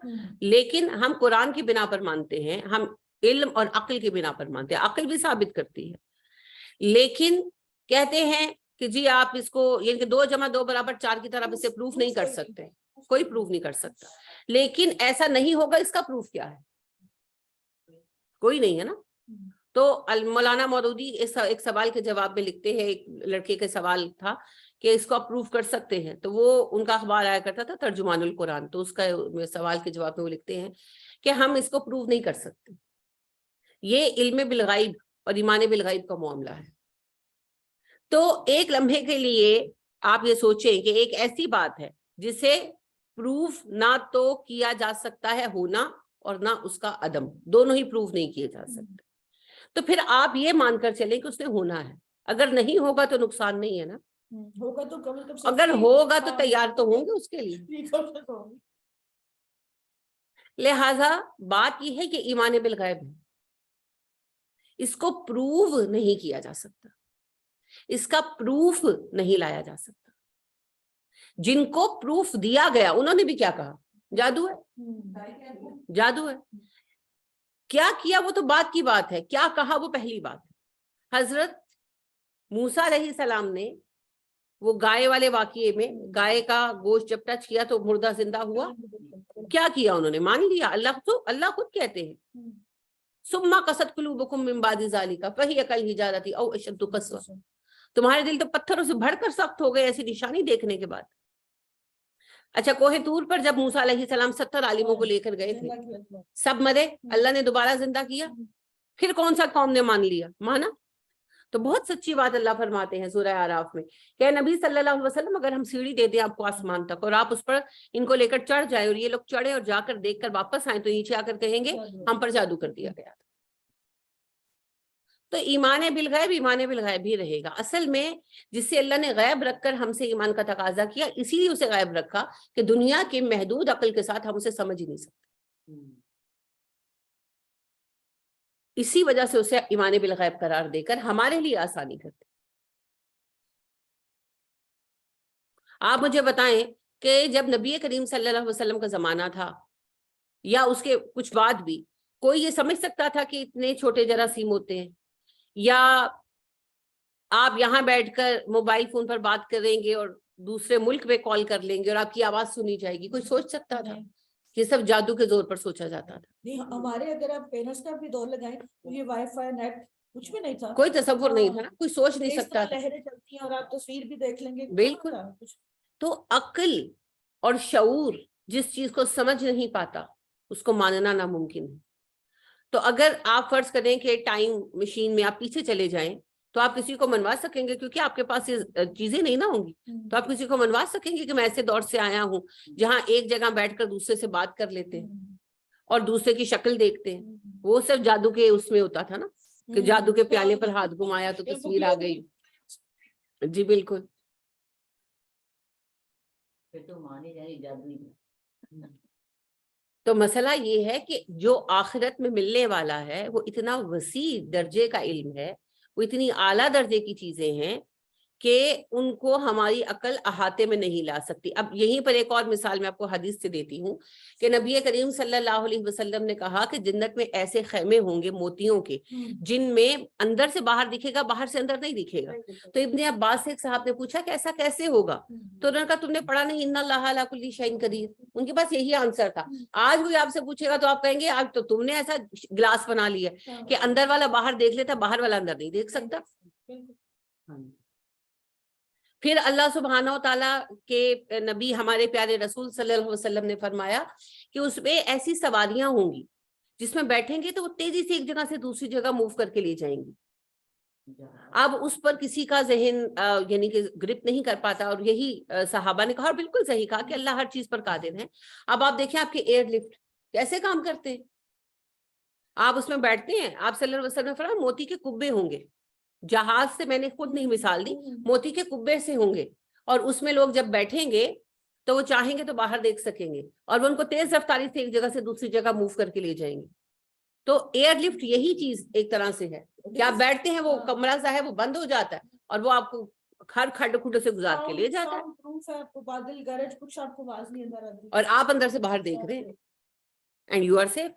لیکن ہم قرآن کی بنا پر مانتے ہیں، ہم علم اور عقل کی بنا پر مانتے ہیں. عقل بھی ثابت کرتی ہے، لیکن کہتے ہیں کہ جی آپ اس کو یعنی کہ 2 + 2 = 4 کی طرح اسے پروف نہیں کر سکتے. کوئی پروف نہیں کر سکتا. لیکن ایسا نہیں ہوگا، اس کا پروف کیا ہے؟ کوئی نہیں ہے نا. تو مولانا مودودی ایک سوال کے جواب میں لکھتے ہیں، ایک لڑکے کا سوال تھا کہ اس کو آپ پروف کر سکتے ہیں، تو وہ ان کا اخبار آیا کرتا تھا ترجمان القرآن، تو اس کا سوال کے جواب میں وہ لکھتے ہیں کہ ہم اس کو پروف نہیں کر سکتے. یہ علم بالغیب اور ایمان بالغیب کا معاملہ ہے. تو ایک لمحے کے لیے آپ یہ سوچیں کہ ایک ایسی بات ہے جسے پروف نہ تو کیا جا سکتا ہے ہونا، اور نہ اس کا عدم، دونوں ہی پروف نہیں کیے جا سکتے. تو پھر آپ یہ مان کر چلیں کہ اس نے ہونا ہے. اگر نہیں ہوگا تو نقصان نہیں ہے نا. ہوگا تو کم از کم اگر ہوگا تو تیار تو ہوں گے اس کے لیے. لہذا بات یہ ہے کہ ایمان بالغیب ہے، اس کو پروو نہیں کیا جا سکتا، اس کا پروف نہیں لایا جا سکتا. جن کو پروف دیا گیا انہوں نے بھی کیا کہا؟ جادو ہے. جادو ہے. کیا کیا وہ تو بات کی بات ہے، کیا کہا وہ پہلی بات ہے. حضرت موسیٰ علیہ السلام نے وہ گائے والے واقعے میں گائے کا گوشت جب ٹچ کیا تو مردہ زندہ ہوا. کیا کیا انہوں نے؟ مان لیا. اللہ خود کہتے ہیں ثم قست قلوبکم من بعد ذلک فہی کالحجارۃ او اشد قسوۃ. تمہارے دل تو پتھروں سے بڑھ کر سخت ہو گئے ایسی نشانی دیکھنے کے بعد. اچھا، کوہ طور پر جب موسیٰ علیہ السلام 70 عالموں کو لے کر گئے تھے، سب مرے، اللہ نے دوبارہ زندہ کیا. پھر کون سا قوم نے مان لیا؟ مانا. تو بہت سچی بات اللہ فرماتے ہیں سورہ اعراف میں کہ نبی صلی اللہ علیہ وسلم اگر ہم سیڑھی دے دیں آپ کو آسمان تک اور آپ اس پر ان کو لے کر چڑھ جائیں اور یہ لوگ چڑھے اور جا کر دیکھ کر واپس آئیں تو نیچے آ کر کہیں گے ہم پر جادو کر دیا گیا. تو ایمان بالغیب ہی رہے گا. اصل میں جس سے اللہ نے غیب رکھ کر ہم سے ایمان کا تقاضا کیا، اسی لیے اسے غیب رکھا کہ دنیا کے محدود عقل کے ساتھ ہم اسے سمجھ ہی نہیں سکتے. اسی وجہ سے اسے ایمان بالغیب قرار دے کر ہمارے لیے آسانی کرتے. آپ مجھے بتائیں کہ جب نبی کریم صلی اللہ علیہ وسلم کا زمانہ تھا یا اس کے کچھ بعد بھی، کوئی یہ سمجھ سکتا تھا کہ اتنے چھوٹے جراثیم ہوتے ہیں؟ یا آپ یہاں بیٹھ کر موبائل فون پر بات کریں گے اور دوسرے ملک میں کال کر لیں گے اور آپ کی آواز سنی جائے گی؟ کوئی سوچ سکتا تھا؟ یہ سب جادو کے زور پر سوچا جاتا تھا. نہیں، ہمارے اگر آپ پیرنٹس کا بھی دور لگائیں تو یہ وائی فائی نیٹ کچھ بھی نہیں تھا، کوئی تصور نہیں تھا نا، کوئی سوچ نہیں سکتا تھا. لہریں چلتی ہیں اور آپ تصویر بھی دیکھ لیں گے. بالکل. تو عقل اور شعور جس چیز کو سمجھ نہیں پاتا اس کو ماننا ناممکن ہے. تو اگر آپ فرض کریں کہ ٹائم مشین میں آپ پیچھے چلے جائیں تو آپ کسی کو منوا سکیں گے، کیونکہ آپ کے پاس یہ چیزیں نہیں نہ ہوں گی. تو آپ کسی کو منوا سکیں گے کہ میں ایسے دور سے آیا ہوں جہاں ایک جگہ بیٹھ کر دوسرے سے بات کر لیتے ہیں اور دوسرے کی شکل دیکھتے ہیں. وہ صرف جادو کے اس میں ہوتا تھا نا کہ جادو کے پیالے پر ہاتھ گھمایا تو تصویر آ گئی. جی بالکل. تو مسئلہ یہ ہے کہ جو آخرت میں ملنے والا ہے وہ اتنا وسیع درجے کا علم ہے، وہ اتنی اعلیٰ درجے کی چیزیں ہیں کہ ان کو ہماری عقل احاطے میں نہیں لا سکتی. اب یہیں پر ایک اور مثال میں آپ کو حدیث سے دیتی ہوں کہ نبی کریم صلی اللہ علیہ وسلم نے کہا کہ جنت میں ایسے خیمے ہوں گے موتیوں کے جن میں اندر سے باہر دکھے گا, باہر سے اندر نہیں دکھے گا. تو ابن عباس سے ایک صاحب نے پوچھا کہ ایسا کیسے ہوگا؟ تو انہوں نے کہا تم نے پڑھا نہیں ان اللہ علی کل شیء قدیر. ان کے پاس یہی آنسر تھا. آج کوئی آپ سے پوچھے گا تو آپ کہیں گے آج تو تم نے ایسا گلاس بنا لیا کہ اندر والا باہر دیکھ لیتا, باہر والا اندر نہیں دیکھ سکتا. پھر اللہ سبحانہ و تعالیٰ کے نبی ہمارے پیارے رسول صلی اللہ علیہ وسلم نے فرمایا کہ اس میں ایسی سواریاں ہوں گی جس میں بیٹھیں گے تو وہ تیزی سے ایک جگہ سے دوسری جگہ موو کر کے لے جائیں گی. اب اس پر کسی کا ذہن یعنی کہ گرپ نہیں کر پاتا, اور یہی صحابہ نے کہا اور بالکل صحیح کہا کہ اللہ ہر چیز پر قادر ہے. اب آپ دیکھیں آپ کے ایئر لفٹ کیسے کام کرتے ہیں. آپ اس میں بیٹھتے ہیں, آپ صلی اللہ علیہ وسلم نے فرمایا موتی کے کبے ہوں گے, جہاز سے میں نے خود نہیں مثال دی, موتی کے کبے سے ہوں گے, اور اس میں لوگ جب بیٹھیں گے تو وہ چاہیں گے تو باہر دیکھ سکیں گے, اور وہ ان کو تیز رفتاری سے ایک جگہ سے دوسری جگہ موو کر کے لے جائیں گے. تو ایئر لفٹ یہی چیز ایک طرح سے ہے کہ آپ بیٹھتے ہیں, وہ کمرہ سا ہے وہ بند ہو جاتا ہے اور وہ آپ کو ہر کھڈ کھڈ سے گزار کے لے جاتا ہے, بادل گرج کچھ آپ کو آواز نہیں اندر آتی اور آپ اندر سے باہر دیکھ رہے ہیں اینڈ یو آر سیف.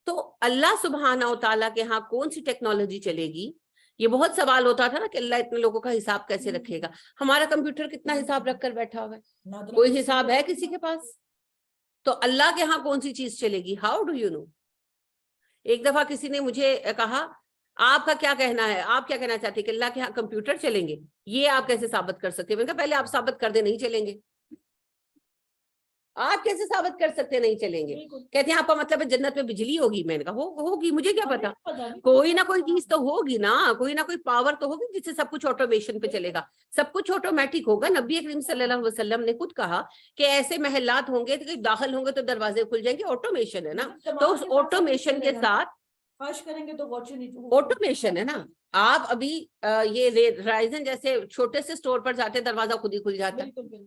تو اللہ سبحانہ و تعالیٰ کے ہاں کون سی ٹیکنالوجی چلے گی؟ یہ بہت سوال ہوتا تھا نا کہ اللہ اتنے لوگوں کا حساب کیسے رکھے گا. ہمارا کمپیوٹر کتنا حساب رکھ کر بیٹھا ہوا ہے, کوئی حساب ہے کسی کے پاس؟ تو اللہ کے ہاں کون سی چیز چلے گی؟ How do you know. ایک دفعہ کسی نے مجھے کہا آپ کا کیا کہنا ہے, آپ کیا کہنا چاہتے ہیں کہ اللہ کے ہاں کمپیوٹر چلیں گے, یہ آپ کیسے ثابت کر سکتے ہیں؟ میں نے کہا پہلے آپ ثابت کر دیں نہیں چلیں گے. آپ کیسے ثابت کر سکتے نہیں چلیں گے؟ کہتے ہیں آپ کا مطلب ہے جنت میں بجلی ہوگی. میں نے کہا ہوگی, مجھے کیا پتا, کوئی نہ کوئی چیز تو ہوگی نا, کوئی نہ کوئی پاور تو ہوگی جس سے سب کچھ آٹومیشن پہ چلے گا, سب کچھ آٹومیٹک ہوگا. نبی کریم صلی اللہ علیہ وسلم نے خود کہا کہ ایسے محلات ہوں گے کہ داخل ہوں گے تو دروازے کھل جائیں گے, آٹومیشن ہے نا. تو اس آٹومیشن کے ساتھ کریں گے تو آٹومیشن ہے نا. آپ ابھی یہ رائزن جیسے چھوٹے سے اسٹور پر جاتے دروازہ خود ہی کھل جاتا ہے,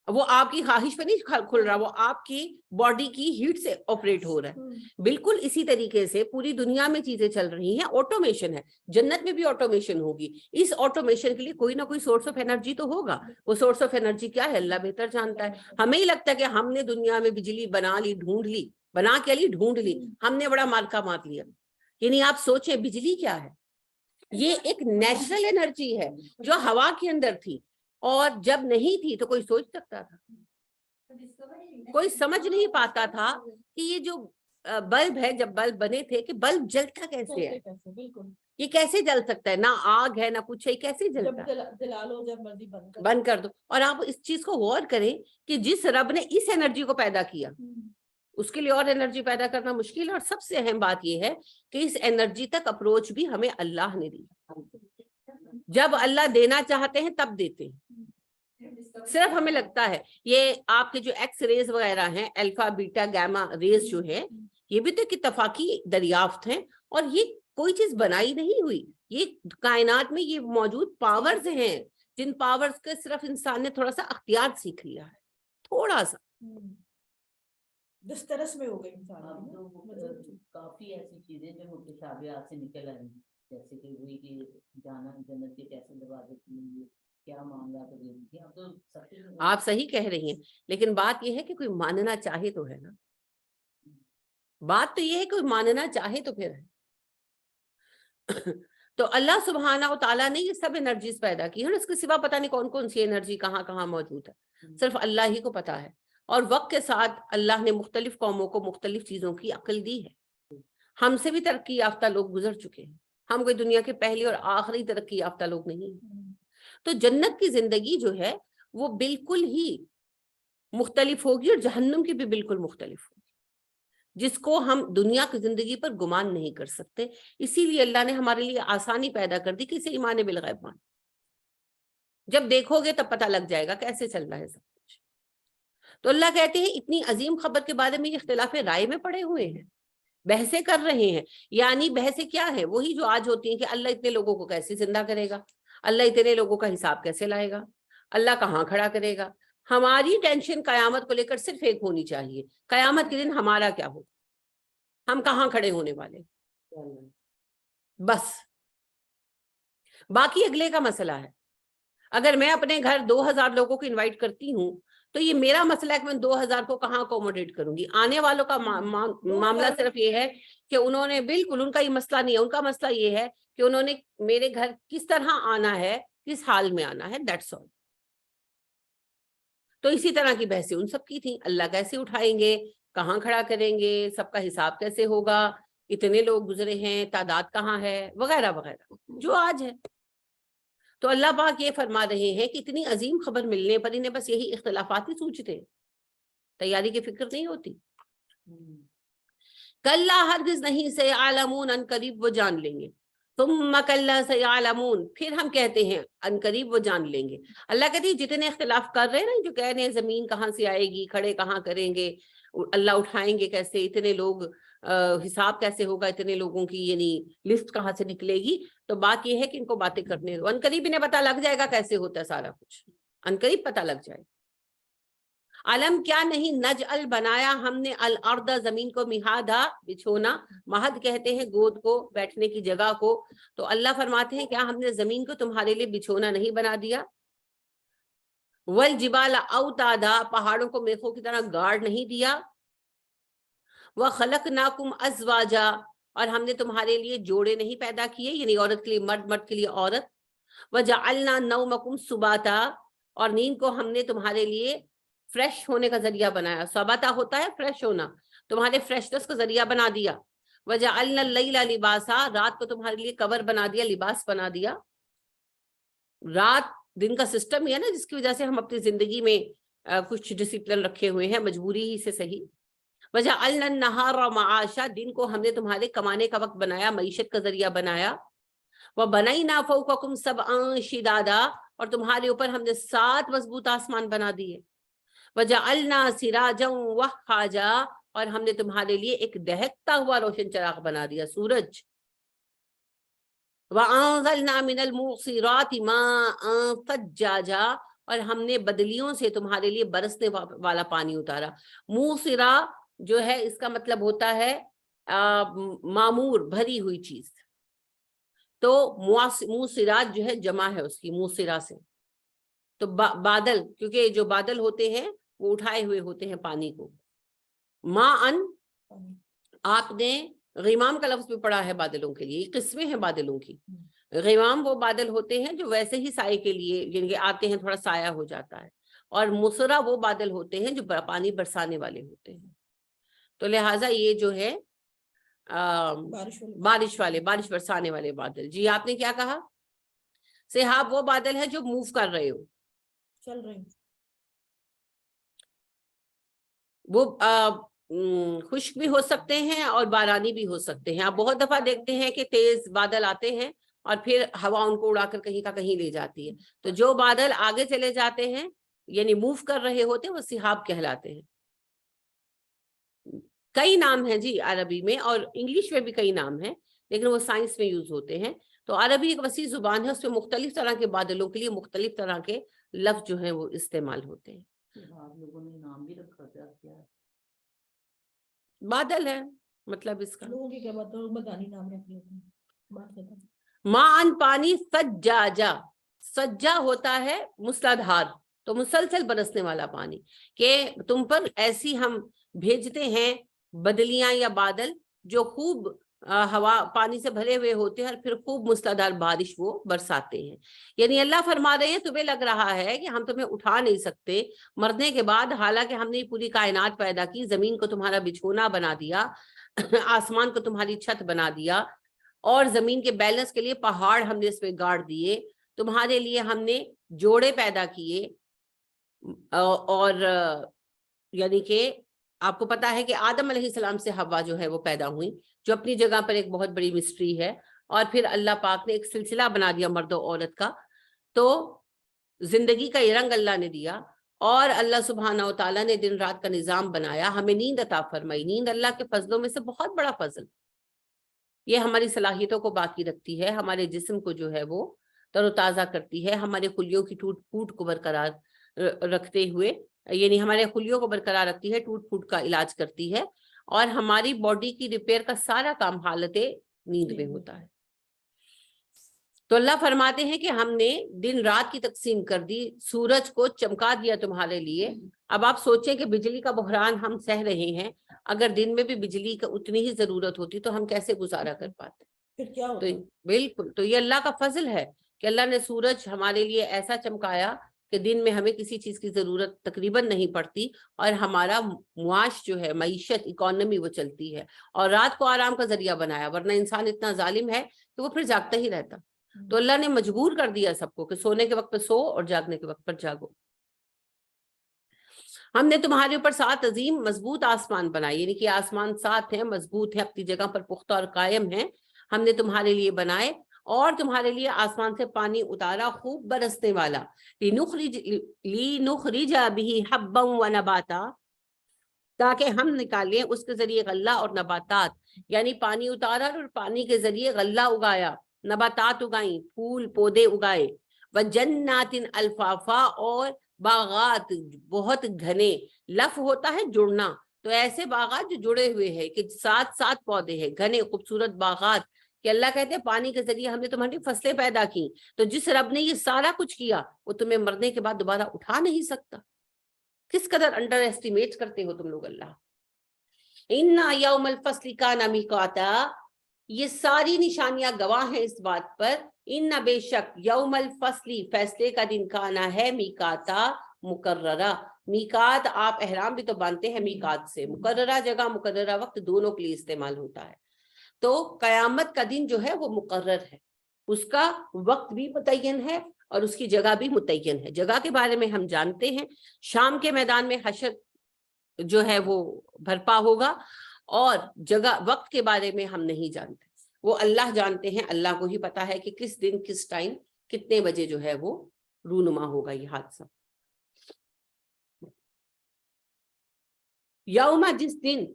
وہ آپ کی خواہش پہ نہیں کھل رہا, وہ آپ کی باڈی کی ہیٹ سے آپریٹ ہو رہا ہے. بالکل اسی طریقے سے پوری دنیا میں چیزیں چل رہی ہیں, آٹومیشن ہے. جنت میں بھی آٹومیشن ہوگی. اس آٹومیشن کے لیے کوئی نہ کوئی سورس آف انرجی تو ہوگا. وہ سورس آف انرجی کیا ہے اللہ بہتر جانتا ہے. ہمیں ہی لگتا ہے کہ ہم نے دنیا میں بجلی بنا لی, ڈھونڈ لی, بنا کے لی ڈھونڈ لی, ہم نے بڑا مالکا مات لیا. یعنی آپ سوچیں بجلی کیا ہے, یہ ایک نیچرل انرجی ہے جو ہوا کے اندر تھی, اور جب نہیں تھی تو کوئی سوچ سکتا تھا؟ کوئی سمجھ نہیں پاتا تھا کہ یہ جو بلب ہے, جب بلب بنے تھے کہ بلب جلتا کیسے ہے, یہ کیسے جل سکتا ہے, نہ آگ ہے نہ کچھ ہے, کیسے جلتا ہے؟ بند کر دو. اور آپ اس چیز کو غور کریں کہ جس رب نے اس انرجی کو پیدا کیا اس کے لیے اور انرجی پیدا کرنا مشکل ہے. اور سب سے اہم بات یہ ہے کہ اس انرجی تک اپروچ بھی ہمیں اللہ نے دی. جب اللہ دینا چاہتے ہیں تب دیتے ہیں. صرف ہمیں لگتا ہے یہ آپ کے جو ایکس ریز وغیرہ ہیں, الفا بیٹا گاما ریز جو ہے, یہ بھی تو ایک اتفاقی دریافت ہیں, اور یہ کوئی چیز بنائی نہیں ہوئی. یہ کائنات میں یہ موجود پاورز ہیں جن پاورز کے صرف انسان نے تھوڑا سا اختیار سیکھ لیا ہے, تھوڑا سا دسترس میں ہو گئی انسان. کافی ایسی چیزیں جو متشابہات سے نکل آئی, جیسے کہ وہی کہ جانا جنت کے کیسے دروازے کھلیں گے, کیا معاملات. آپ صحیح کہہ رہی ہیں, لیکن بات یہ ہے کہ کوئی ماننا چاہے تو ہے نا. بات تو یہ ہے کہ کوئی ماننا چاہے تو پھر ہے. تو اللہ سبحانہ و تعالیٰ نے یہ سب انرجیز پیدا کی ہیں, اس کے سوا پتہ نہیں کون کون سی انرجی کہاں کہاں موجود ہے, صرف اللہ ہی کو پتا ہے. اور وقت کے ساتھ اللہ نے مختلف قوموں کو مختلف چیزوں کی عقل دی ہے. ہم سے بھی ترقی یافتہ لوگ گزر چکے ہیں, ہم کوئی دنیا کے پہلے اور آخری ترقی یافتہ لوگ نہیں ہیں. تو جنت کی زندگی جو ہے وہ بالکل ہی مختلف ہوگی, اور جہنم کی بھی بالکل مختلف ہوگی, جس کو ہم دنیا کی زندگی پر گمان نہیں کر سکتے. اسی لیے اللہ نے ہمارے لیے آسانی پیدا کر دی کہ اسے ایمان بالغیب مان. جب دیکھو گے تب پتہ لگ جائے گا کیسے چل رہا ہے سب کچھ. تو اللہ کہتے ہیں اتنی عظیم خبر کے بارے میں اختلاف رائے میں پڑے ہوئے ہیں, بحثیں کر رہے ہیں. یعنی بحثیں کیا ہے؟ وہی جو آج ہوتی ہیں کہ اللہ اتنے لوگوں کو کیسے زندہ کرے گا, اللہ اتنے لوگوں کا حساب کیسے لائے گا, اللہ کہاں کھڑا کرے گا. ہماری ٹینشن قیامت کو لے کر صرف ایک ہونی چاہیے, قیامت کے دن ہمارا کیا ہوگا, ہم کہاں کھڑے ہونے والے, بس. باقی اگلے کا مسئلہ ہے. اگر میں اپنے گھر 2000 لوگوں کو انوائٹ کرتی ہوں تو یہ میرا مسئلہ ہے کہ میں 2000 کو کہاں اکوموڈیٹ کروں گی. آنے والوں کا معاملہ صرف یہ ہے کہ انہوں نے بالکل, ان کا یہ مسئلہ نہیں ہے, ان کا مسئلہ یہ ہے کہ انہوں نے میرے گھر کس طرح آنا ہے, کس حال میں آنا ہے, دیٹس آل. تو اسی طرح کی بحثیں ان سب کی تھیں. اللہ کیسے اٹھائیں گے, کہاں کھڑا کریں گے, سب کا حساب کیسے ہوگا, اتنے لوگ گزرے ہیں, تعداد کہاں ہے, وغیرہ وغیرہ جو آج ہے. تو اللہ پاک یہ فرما رہے ہیں کہ اتنی عظیم خبر ملنے پر انہیں بس یہی اختلافات ہی سوچتے, تیاری کی فکر نہیں ہوتی. کلا ہرگز نہیں, سیعلمون ان قریب وہ جان لیں گے, ثم کلا سیعلمون پھر ہم کہتے ہیں ان قریب وہ جان لیں گے. اللہ کہتی ہے جتنے اختلاف کر رہے ہیں نا, جو کہہ رہے ہیں زمین کہاں سے آئے گی, کھڑے کہاں کریں گے, اللہ اٹھائیں گے کیسے, اتنے لوگ حساب کیسے ہوگا, اتنے لوگوں کی یعنی لسٹ کہاں سے نکلے گی, تو بات یہ ہے کہ ان کو باتیں کرنے دو. ان قریب انہیں پتہ لگ جائے گا کیسے ہوتا ہے سارا کچھ, ان قریب پتہ لگ جائے گا. علم کیا نہیں, نجعل بنایا ہم نے, الارض زمین کو, مہادا بچھونا, مہد کہتے ہیں گود کو, بیٹھنے کی جگہ کو. تو اللہ فرماتے ہیں کیا ہم نے زمین کو تمہارے لیے بچھونا نہیں بنا دیا, والجبال اوتادا پہاڑوں کو میخوں کی طرح گاڑ نہیں دیا, وخلقناکم ازواجا اور ہم نے تمہارے لیے جوڑے نہیں پیدا کیے, یعنی عورت کے لیے مرد, مرد کے لیے عورت, وجعلنا نومکم سباتا اور نیند کو ہم نے تمہارے لیے فریش ہونے کا ذریعہ بنایا. سباتا ہوتا ہے فریش ہونا, تمہارے فریشنس کا ذریعہ بنا دیا. وجعلنا اللیل لباسا رات کو تمہارے لیے کور بنا دیا, لباس بنا دیا. رات دن کا سسٹم ہی ہے نا جس کی وجہ سے ہم اپنی زندگی میں کچھ ڈسپلن رکھے ہوئے ہیں, مجبوری ہی سے صحیح. وجعلنا النہار معاشا دن کو ہم نے تمہارے کمانے کا وقت بنایا, معیشت کا ذریعہ بنایا. وبنینا فوقکم سبعا شدادا اور تمہارے اوپر ہم نے 7 مضبوط آسمان بنا دیے. وجعلنا سراجا وہاجا اور ہم نے تمہارے لیے ایک دہکتا ہوا روشن چراغ بنا دیا, سورج. وانزلنا من المعصرات ماء ثجاجا اور ہم نے بدلیوں سے تمہارے لیے برسنے والا پانی اتارا. موسرا جو ہے اس کا مطلب ہوتا ہے معمور, بھری ہوئی چیز. تو موسرات جو ہے جمع ہے اس کی, موسرا سے. تو بادل, کیونکہ جو بادل ہوتے ہیں وہ اٹھائے ہوئے ہوتے ہیں پانی کو. ماءن آپ نے غمام کا لفظ بھی پڑھا ہے بادلوں کے لیے, قسمیں ہیں بادلوں کی. غمام وہ بادل ہوتے ہیں جو ویسے ہی سائے کے لیے یعنی کہ آتے ہیں, تھوڑا سایہ ہو جاتا ہے. اور مسرا وہ بادل ہوتے ہیں جو پانی برسانے والے ہوتے ہیں. تو لہٰذا یہ جو ہے بارش والے, بارش برسانے والے بادل. جی آپ نے کیا کہا, سحاب وہ بادل ہے جو موو کر رہے ہو, چل رہے ہیں. وہ خشک بھی ہو سکتے ہیں اور بارانی بھی ہو سکتے ہیں. آپ بہت دفعہ دیکھتے ہیں کہ تیز بادل آتے ہیں اور پھر ہوا ان کو اڑا کر کہیں کا کہیں لے جاتی ہے. تو جو بادل آگے چلے جاتے ہیں یعنی موو کر رہے ہوتے ہیں وہ سحاب کہلاتے ہیں. کئی نام ہیں جی عربی میں, اور انگلش میں بھی کئی نام ہیں, لیکن وہ سائنس میں یوز ہوتے ہیں. تو عربی ایک وسیع زبان ہے, اس میں مختلف طرح کے بادلوں کے لیے مختلف طرح کے لفظ جو ہیں وہ استعمال ہوتے ہیں. آپ لوگوں نے نام بھی رکھا کیا بادل ہے مطلب اس کا. لوگوں کی کیا بات ہے, مدانی نام رکھ لیتے ہیں, بات ختم. مان پانی, سجاجا, سجا ہوتا ہے مسلادھار, تو مسلسل برسنے والا پانی. کہ تم پر ایسی ہم بھیجتے ہیں بدلیاں یا بادل جو خوب ہوا پانی سے بھرے ہوئے ہوتے ہیں اور پھر خوب مسلادھار بارش وہ برساتے ہیں. یعنی اللہ فرما رہے ہیں تمہیں لگ رہا ہے کہ ہم تمہیں اٹھا نہیں سکتے مرنے کے بعد, حالانکہ ہم نے پوری کائنات پیدا کی, زمین کو تمہارا بچھونا بنا دیا, آسمان کو تمہاری چھت بنا دیا, اور زمین کے بیلنس کے لیے پہاڑ ہم نے اس پہ گاڑ دیے, تمہارے لیے ہم نے جوڑے پیدا کیے. اور یعنی کہ آپ کو پتا ہے کہ آدم علیہ السلام سے حوا جو ہے وہ پیدا ہوئی, جو اپنی جگہ پر ایک بہت بڑی مسٹری ہے. اور پھر اللہ پاک نے ایک سلسلہ بنا دیا مرد و عورت کا. تو زندگی کا یہ رنگ اللہ نے دیا, اور اللہ سبحانہ و تعالیٰ نے دن رات کا نظام بنایا, ہمیں نیند عطا فرمائی. نیند اللہ کے فضلوں میں سے بہت بڑا فضل. یہ ہماری صلاحیتوں کو باقی رکھتی ہے, ہمارے جسم کو جو ہے وہ تر و تازہ کرتی ہے, ہمارے خلیوں کی ٹوٹ پھوٹ کو برقرار رکھتے ہوئے, یعنی ہمارے خلیوں کو برقرار رکھتی ہے, ٹوٹ پھوٹ کا علاج کرتی ہے, اور ہماری باڈی کی ریپیئر کا سارا کام حالت نیند میں ہوتا ہے. تو اللہ فرماتے ہیں کہ ہم نے دن رات کی تقسیم کر دی، سورج کو چمکا دیا تمہارے لیے۔ اب آپ سوچیں کہ بجلی کا بحران ہم سہ رہے ہیں، اگر دن میں بھی بجلی کا اتنی ہی ضرورت ہوتی تو ہم کیسے گزارا کر پاتے؟ پھر کیا تو ہوتا؟ بالکل، تو یہ اللہ کا فضل ہے کہ اللہ نے سورج ہمارے لیے ایسا چمکایا کہ دن میں ہمیں کسی چیز کی ضرورت تقریباً نہیں پڑتی، اور ہمارا معاش جو ہے، معیشت، اکانومی وہ چلتی ہے، اور رات کو آرام کا ذریعہ بنایا، ورنہ انسان اتنا ظالم ہے کہ وہ پھر جاگتا ہی رہتا۔ تو اللہ نے مجبور کر دیا سب کو کہ سونے کے وقت پہ سو اور جاگنے کے وقت پر جاگو۔ ہم نے تمہارے اوپر 7 عظیم مضبوط آسمان بنائے، یعنی کہ آسمان 7 ہیں، مضبوط ہیں، اپنی جگہ پر پختہ اور قائم ہیں، ہم نے تمہارے لیے بنائے، اور تمہارے لیے آسمان سے پانی اتارا خوب برسنے والا، لِنُخْرِجَ بِهِ حَبًّا وَنَبَاتًا، تاکہ ہم نکالیں اس کے ذریعے غلہ اور نباتات، یعنی پانی اتارا اور پانی کے ذریعے غلہ اگایا، نباتات اگائیں، پھول پودے اگائے، وَجَنَّاتٍ الْفَافًا، اور باغات بہت گھنے، لف ہوتا ہے جڑنا، تو ایسے باغات جو جڑے ہوئے ہیں کہ 7 پودے ہیں، گھنے خوبصورت باغات، کہ اللہ کہتے ہیں پانی کے ذریعے ہم نے تمہاری فصلیں پیدا کی۔ تو جس رب نے یہ سارا کچھ کیا وہ تمہیں مرنے کے بعد دوبارہ اٹھا نہیں سکتا۔ کس قدر انڈر ایسٹیمیٹ کرتے ہو تم لوگ اللہ۔ اِنَّ یوم الفصل کان میقاتا، یہ ساری نشانیاں گواہ ہیں اس بات پر، ان بے شک یوم الفصل، فیصلے کا دن، کانا ہے، میقاتا، مقررہ۔ میقات آپ احرام بھی تو باندھتے ہیں میقات سے، مقررہ جگہ مقررہ وقت دونوں کے لیے استعمال ہوتا ہے۔ تو قیامت کا دن جو ہے وہ مقرر ہے، اس کا وقت بھی متعین ہے اور اس کی جگہ بھی متعین ہے۔ جگہ کے بارے میں ہم جانتے ہیں، شام کے میدان میں حشر جو ہے وہ بھرپا ہوگا، اور جگہ وقت کے بارے میں ہم نہیں جانتے، وہ اللہ جانتے ہیں، اللہ کو ہی پتا ہے کہ کس دن کس ٹائم کتنے بجے جو ہے وہ رونما ہوگا یہ حادثہ۔ یوم، جس دن،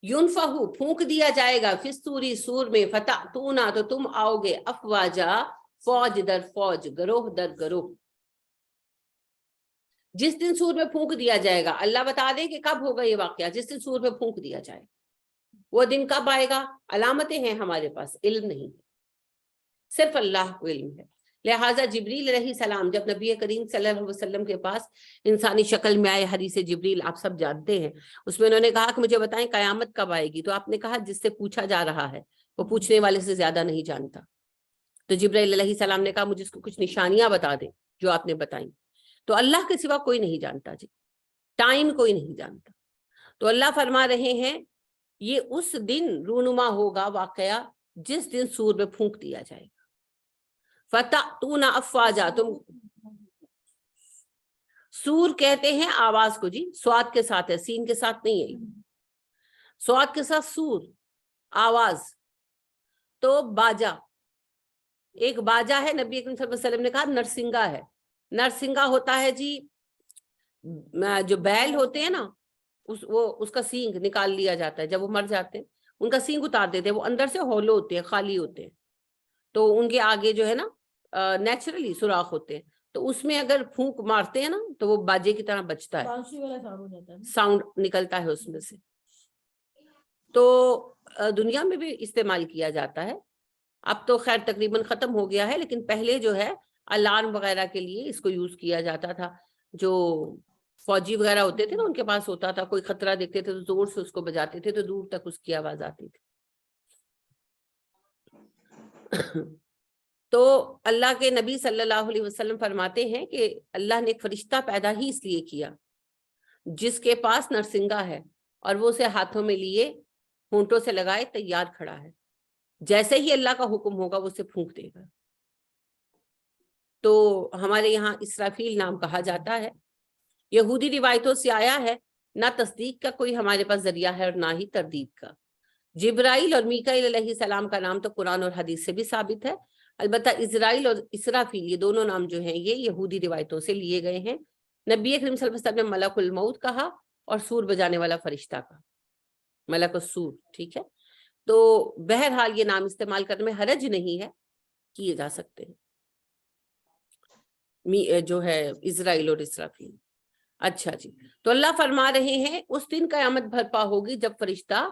ینفخ، پھونک دیا جائے گا، فی الصور، سور میں، فتأتون، تو تم آؤ گے، افواجا، فوج در فوج، گروہ در گروہ۔ جس دن سور میں پھونک دیا جائے گا، اللہ بتا دے کہ کب ہوگا یہ واقعہ، جس دن سور میں پھونک دیا جائے گا، وہ دن کب آئے گا؟ علامتیں ہیں ہمارے پاس، علم نہیں ہے، صرف اللہ کو علم ہے۔ لہٰذا جبریل علیہ السلام جب نبی کریم صلی اللہ علیہ وسلم کے پاس انسانی شکل میں آئے، حدیث جبریل آپ سب جانتے ہیں، اس میں انہوں نے کہا کہ مجھے بتائیں قیامت کب آئے گی، تو آپ نے کہا جس سے پوچھا جا رہا ہے وہ پوچھنے والے سے زیادہ نہیں جانتا۔ تو جبریل علیہ السلام نے کہا مجھے اس کو کچھ نشانیاں بتا دیں جو آپ نے بتائیں۔ تو اللہ کے سوا کوئی نہیں جانتا جی، ٹائم کوئی نہیں جانتا۔ تو اللہ فرما رہے ہیں یہ اس دن رونما ہوگا واقعہ جس دن سور میں پھونک دیا جائے گا۔ فتأتون افواجا، تم، سور کہتے ہیں آواز کو جی، سواد کے ساتھ ہے، سین کے ساتھ نہیں ہے، سواد کے ساتھ سور، آواز۔ تو باجا، ایک باجا ہے، نبی اکرم صلی اللہ علیہ وسلم نے کہا نرسنگا ہے۔ نرسنگا ہوتا ہے جی جو بیل ہوتے ہیں نا، اس کا سینگ نکال لیا جاتا ہے، جب وہ مر جاتے ہیں ان کا سینگ اتار دیتے ہیں، وہ اندر سے ہولو ہوتے ہیں، خالی ہوتے ہیں، تو ان کے آگے جو ہے نا نیچرلی سوراخ ہوتے ہیں، تو اس میں اگر پھونک مارتے ہیں نا تو وہ باجے کی طرح بجتا ہے، بانسری والا ساؤنڈ ہو جاتا ہے، ساؤنڈ نکلتا ہے اس میں سے۔ تو دنیا میں بھی استعمال کیا جاتا ہے، اب تو خیر تقریباً ختم ہو گیا ہے، لیکن پہلے جو ہے الارم وغیرہ کے لیے اس کو یوز کیا جاتا تھا۔ جو فوجی وغیرہ ہوتے تھے نا ان کے پاس ہوتا تھا، کوئی خطرہ دیکھتے تھے تو زور سے اس کو بجاتے تھے تو دور تک اس کی آواز آتی تھی۔ تو اللہ کے نبی صلی اللہ علیہ وسلم فرماتے ہیں کہ اللہ نے ایک فرشتہ پیدا ہی اس لیے کیا جس کے پاس نرسنگا ہے، اور وہ اسے ہاتھوں میں لیے ہونٹوں سے لگائے تیار کھڑا ہے، جیسے ہی اللہ کا حکم ہوگا وہ اسے پھونک دے گا۔ تو ہمارے یہاں اسرافیل نام کہا جاتا ہے، یہودی روایتوں سے آیا ہے، نہ تصدیق کا کوئی ہمارے پاس ذریعہ ہے اور نہ ہی تردید کا۔ جبرائیل اور میکائیل علیہ السلام کا نام تو قرآن اور حدیث سے بھی ثابت ہے، البتہ اسرائیل اور اسرافیل یہ دونوں نام جو ہیں یہ یہودی روایتوں سے لیے گئے ہیں۔ نبی اکرم صلی اللہ علیہ وسلم نے ملک الموت کہا اور سور بجانے والا فرشتہ کہا، ملک السور، ٹھیک ہے۔ تو بہرحال یہ نام استعمال کرنے میں حرج نہیں ہے، کیے جا سکتے ہیں جو ہے اسرائیل اور اسرافیل۔ اچھا جی، تو اللہ فرما رہے ہیں اس دن قیامت بھرپا ہوگی جب فرشتہ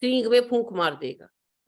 سینگ میں پھونک مار دے گا،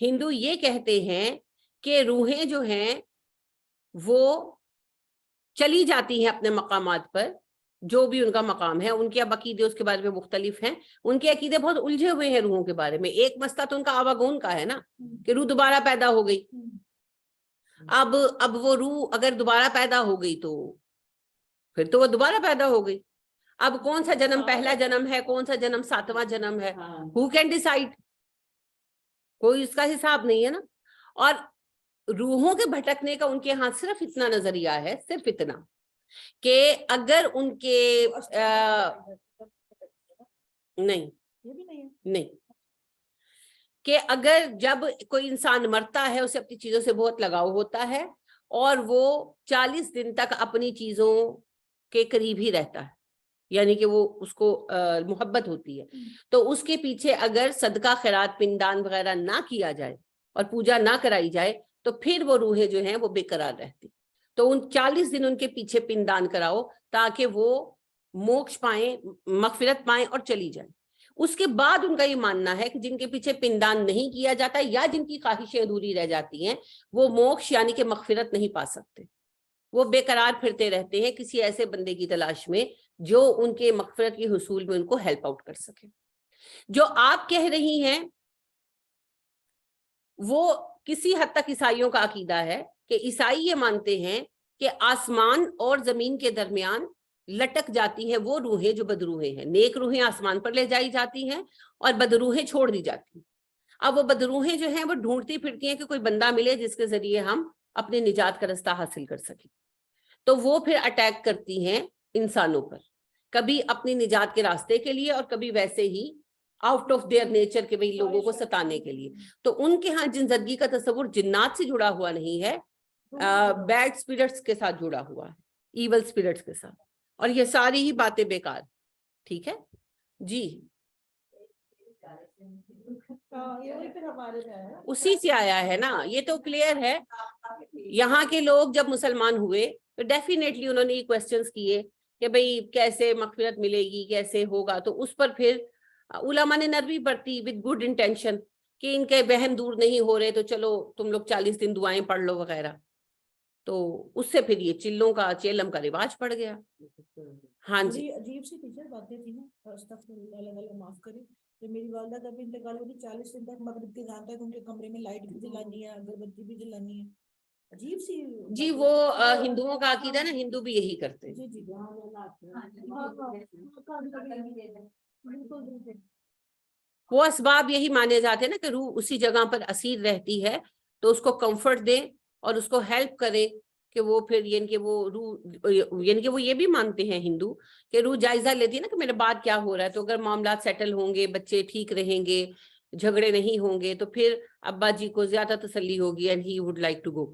ہندو یہ کہتے ہیں کہ روحیں جو ہیں وہ چلی جاتی ہیں اپنے مقامات پر، جو بھی ان کا مقام ہے. ان کے اب عقیدے اس کے بارے میں مختلف ہیں، ان کے عقیدے بہت الجھے ہوئے ہیں روحوں کے بارے میں. ایک مسئلہ تو ان کا آواگون کا ہے نا کہ روح دوبارہ پیدا ہو گئی. اب وہ روح اگر دوبارہ پیدا ہو گئی تو پھر تو وہ دوبارہ پیدا ہو گئی. اب کون سا جنم پہلا جنم ہے، کون سا جنم 7واں جنم ہے، who can decide؟ کوئی اس کا حساب نہیں ہے نا. اور روحوں کے بھٹکنے کا ان کے ہاں صرف اتنا نظریہ ہے، صرف اتنا کہ اگر ان کے نہیں کہ اگر جب کوئی انسان مرتا ہے اسے اپنی چیزوں سے بہت لگاؤ ہوتا ہے اور وہ 40 دن تک اپنی چیزوں کے قریب ہی رہتا ہے، یعنی کہ وہ اس کو محبت ہوتی ہے. تو اس کے پیچھے اگر صدقہ خیرات پنڈان وغیرہ نہ کیا جائے اور پوجا نہ کرائی جائے تو پھر وہ روحیں جو ہیں وہ بے قرار رہتی. تو ان 40 دن ان کے پیچھے پنڈان کراؤ تاکہ وہ موکش پائیں، مغفرت پائیں اور چلی جائیں. اس کے بعد ان کا یہ ماننا ہے کہ جن کے پیچھے پنڈان نہیں کیا جاتا یا جن کی خواہشیں ادھوری رہ جاتی ہیں وہ موکش یعنی کہ مغفرت نہیں پا سکتے. وہ بے قرار پھرتے رہتے ہیں کسی ایسے بندے کی تلاش میں جو ان کے مغفرت کے حصول میں ان کو ہیلپ آؤٹ کر سکے. جو آپ کہہ رہی ہیں وہ کسی حد تک عیسائیوں کا عقیدہ ہے کہ عیسائی یہ مانتے ہیں کہ آسمان اور زمین کے درمیان لٹک جاتی ہیں وہ روحیں جو بدروحیں ہیں. نیک روحیں آسمان پر لے جائی جاتی ہیں اور بدروحیں چھوڑ دی جاتی ہیں. اب وہ بدروحیں جو ہیں وہ ڈھونڈتی پھرتی ہیں کہ کوئی بندہ ملے جس کے ذریعے ہم اپنے نجات کا رستہ حاصل کر سکیں. تو وہ پھر اٹیک کرتی ہیں انسانوں پر، کبھی اپنی نجات کے راستے کے لیے اور کبھی ویسے ہی آؤٹ آف دیئر نیچر کے وہی لوگوں کو ستانے کے لیے. تو ان کے ہاں جن زندگی کا تصور جنات سے جڑا ہوا نہیں ہے، بیڈ اسپرٹس کے ساتھ جڑا ہوا ہے، ایول اسپرٹس کے ساتھ. اور یہ ساری ہی باتیں بیکار. ٹھیک ہے جی، اسی سے آیا ہے نا، یہ تو کلیئر ہے. یہاں کے لوگ جب مسلمان ہوئے تو ڈیفینیٹلی انہوں نے یہ کوسچنز کیے کہ بھئی کیسے مغفرت ملے گی، کیسے ہوگا. تو اس پر پھر علماء نے نرمی برتی وتھ گڈ انٹینشن کہ ان کے بہن دور نہیں ہو رہے تو چلو تم لوگ 40 دن دعائیں پڑھ لو وغیرہ. تو اس سے پھر یہ چلوں کا چیلم کا رواج پڑ گیا. ہاں جی، عجیب سی ٹیچر باتیں تھی نا، استغفر اللہ معاف کرے. جب میری والدہ کا بھی انتقال ہوئی 40 دن تک مغرب کے جان تک ان کے کمرے میں لائٹ بھی جلانی ہے، اگربتی بھی جلانی ہے. عجیب سی جی وہ ہندوؤں کا عقیدہ نا، ہندو بھی یہی کرتے ہیں. جی جی وہ اسباب یہی مانے جاتے ہیں نا کہ روح اسی جگہ پر اسیر رہتی ہے تو اس کو کمفرٹ دے اور اس کو ہیلپ کرے کہ وہ پھر یعنی کہ وہ روح، یعنی کہ وہ یہ بھی مانتے ہیں ہندو کہ روح جائزہ لیتی ہے نا کہ میرے بعد کیا ہو رہا ہے. تو اگر معاملات سیٹل ہوں گے، بچے ٹھیک رہیں گے، جھگڑے نہیں ہوں گے تو پھر ابا جی کو زیادہ تسلی ہوگی and he would like to go.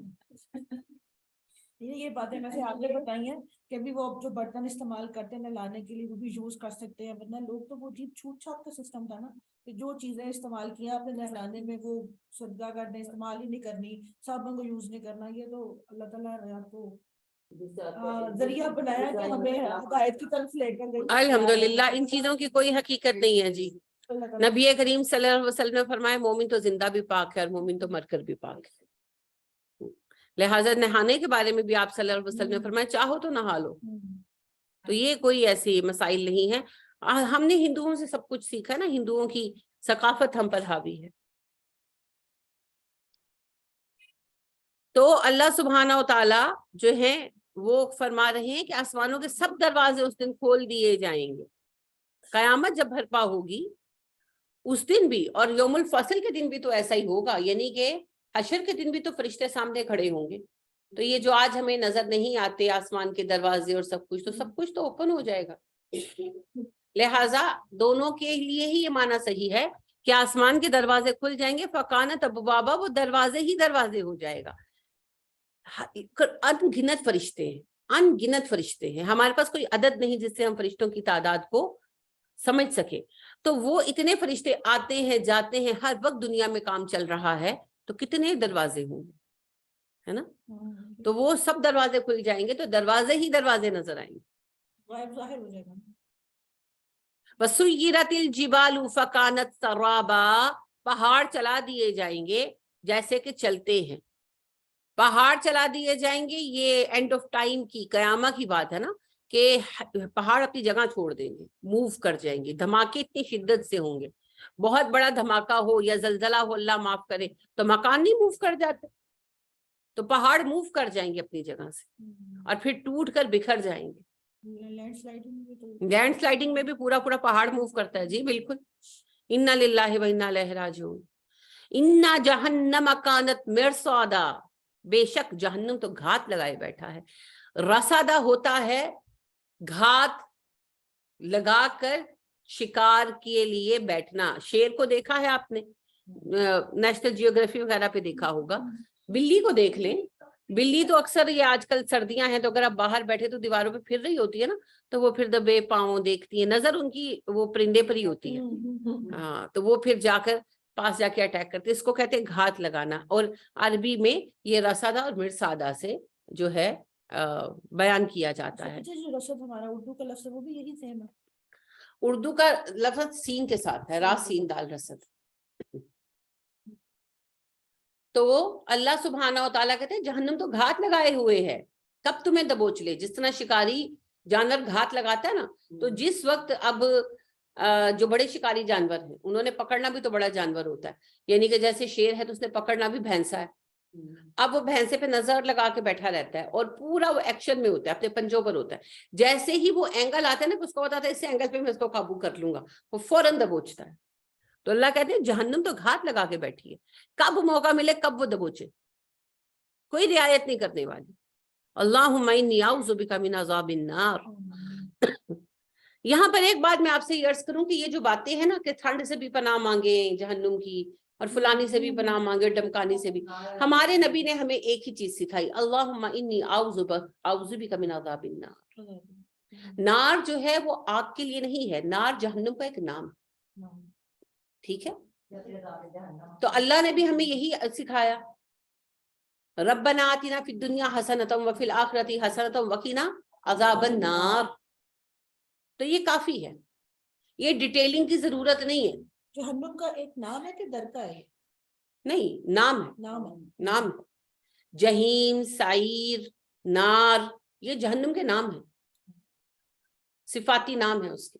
یہ باتیں ویسے آپ نے بتائی ہیں کہ ابھی وہ جو برتن استعمال کرتے ہیں نہلانے کے لیے وہ بھی یوز کر سکتے ہیں، ورنہ لوگ تو وہ عجیب چھوٹ چھاٹ کا سسٹم تھا نا کہ جو چیزیں استعمال کی آپ نے نہلانے میں وہ صدقہ کرنے استعمال ہی نہیں کرنی، صابن کو یوز نہیں کرنا. یہ تو اللہ تعالیٰ نے آپ کو ذریعہ بنایا کہ ہمیں ہدایت کی طرف لے کر گئی. الحمدللہ ان چیزوں کی کوئی حقیقت نہیں ہے. جی نبی کریم صلی اللہ علیہ وسلم نے فرمایا مومن تو زندہ بھی پاک ہے اور مومن تو مر کر بھی پاک ہے. لہٰذا نہانے کے بارے میں بھی آپ صلی اللہ علیہ وسلم نے فرمایا چاہو تو نہا لو. تو یہ کوئی ایسی مسائل نہیں ہے. ہم نے ہندوؤں سے سب کچھ سیکھا نا، ہندوؤں کی ثقافت ہم پر حاوی ہے. تو اللہ سبحانہ و تعالی جو ہے وہ فرما رہے ہیں کہ آسمانوں کے سب دروازے اس دن کھول دیے جائیں گے. قیامت جب برپا ہوگی اس دن بھی، اور یوم الفصل کے دن بھی تو ایسا ہی ہوگا، یعنی کہ حشر کے دن بھی تو فرشتے سامنے کھڑے ہوں گے. تو یہ جو آج ہمیں نظر نہیں آتے آسمان کے دروازے اور سب کچھ، تو سب کچھ تو اوپن ہو جائے گا. لہٰذا دونوں کے لیے ہی یہ معنی صحیح ہے کہ آسمان کے دروازے کھل جائیں گے، فکانت ابوابا، وہ دروازے ہی دروازے ہو جائے گا. ان گنت فرشتے ہیں، ان گنت فرشتے ہیں. ہمارے پاس کوئی عدد نہیں جس سے ہم فرشتوں کی تعداد کو سمجھ سکے. تو وہ اتنے فرشتے آتے ہیں جاتے ہیں، ہر وقت دنیا میں کام چل رہا ہے، تو کتنے دروازے ہوں گے، ہے نا. تو وہ سب دروازے کھل جائیں گے تو دروازے ہی دروازے نظر آئیں گے. غائب ظاہر ہو جائے گا. وَسُيِّرَتِ الْجِبَالُ فَكَانَتْ سَرَابًا، پہاڑ چلا دیے جائیں گے جیسے کہ چلتے ہیں. پہاڑ چلا دیے جائیں گے, یہ اینڈ آف ٹائم کی, قیامت کی بات ہے نا, کہ پہاڑ اپنی جگہ چھوڑ دیں گے, موو کر جائیں گے. دھماکے اتنی شدت سے ہوں گے, بہت بڑا دھماکہ ہو یا زلزلہ ہو, اللہ معاف کرے, تو مکان نہیں موو کر جاتے, تو پہاڑ موو کر جائیں گے اپنی جگہ سے اور پھر ٹوٹ کر بکھر جائیں گے. لینڈ سلائڈنگ میں بھی پورا پورا پہاڑ موو کرتا ہے. جی بالکل. انا للہ و انا الیہ راجعون. انا جہنم کانت مرصادا, بے شک جہنم تو گھات لگائے بیٹھا ہے. رسادہ ہوتا ہے گھات لگا کر شکار کے لیے بیٹھنا. شیر کو دیکھا ہے آپ نے, نیشنل جیوگرافی وغیرہ پہ دیکھا ہوگا. بلی کو دیکھ لیں, بلی تو اکثر, یہ آج کل سردیاں ہیں تو اگر آپ باہر بیٹھے تو دیواروں پہ پھر رہی ہوتی ہے نا, تو وہ پھر دبے پاؤں دیکھتی ہے, نظر ان کی وہ پرندے پر ہی ہوتی ہے. ہاں, تو وہ پھر جا کر پاس جا کے اٹیک کرتے. اس کو کہتے ہیں گھات لگانا, اور عربی میں یہ رسادہ اور مرصادہ سے جو ہے بیان کیا جاتا ہے. جو رسد ہمارا اردو کا لفظ ہے وہ بھی یہی سیم ہے. اردو کا لفظ سین کے ساتھ ہے, را سین دال رسد. تو اللہ سبحانہ و تعالیٰ کہتے ہیں جہنم تو گھات لگائے ہوئے ہے, کب تمہیں دبوچ لے. جس طرح شکاری جانور گھات لگاتا ہے نا, تو جس وقت اب جو بڑے شکاری جانور ہیں انہوں نے پکڑنا بھی تو بڑا جانور ہوتا ہے, یعنی کہ جیسے شیر ہے تو اس نے پکڑنا بھی بھینسا ہے. اب وہ بھینسے پہ نظر لگا کے بیٹھا رہتا ہے اور پورا وہ ایکشن میں ہوتا ہے, اپنے پنجوں پر ہوتا ہے. جیسے ہی وہ اینگل آتا ہے نا, اس کو بتاتا ہے اس اینگل پہ میں اس کو قابو کر لوں گا, وہ فوراً دبوچتا ہے. تو اللہ کہتے ہیں جہنم تو گھات لگا کے بیٹھی ہے, کب موقع ملے کب وہ دبوچے, کوئی رعایت نہیں کرنے والی. اللہم انی اعوذ بک من عذاب النار. یہاں پر ایک بات میں آپ سے عرض کروں کہ یہ جو باتیں ہیں نا کہ ٹھنڈ سے بھی پناہ مانگیں جہنم کی, اور فلانی سے بھی پناہ مانگے, ڈمکانی سے بھی, ہمارے نبی نے ہمیں ایک ہی چیز سکھائی, اللہم انی اعوذ بک من عذاب النار. نار جو ہے وہ آگ کے لیے نہیں ہے, نار جہنم کا ایک نام. ٹھیک ہے, تو اللہ نے بھی ہمیں یہی سکھایا, ربنا آتنا فی الدنیا حسنۃ وفی الآخرۃ حسنۃ وقنا عذاب النار. تو یہ کافی ہے, یہ ڈیٹیلنگ کی ضرورت نہیں ہے. جہنم کا ایک نام ہے کہ در کا ہے؟ نہیں, نام ہے, نام ہے. نام ہے. جہیم, سعیر, نار, یہ جہنم کے نام ہیں, صفاتی نام ہے اس کے.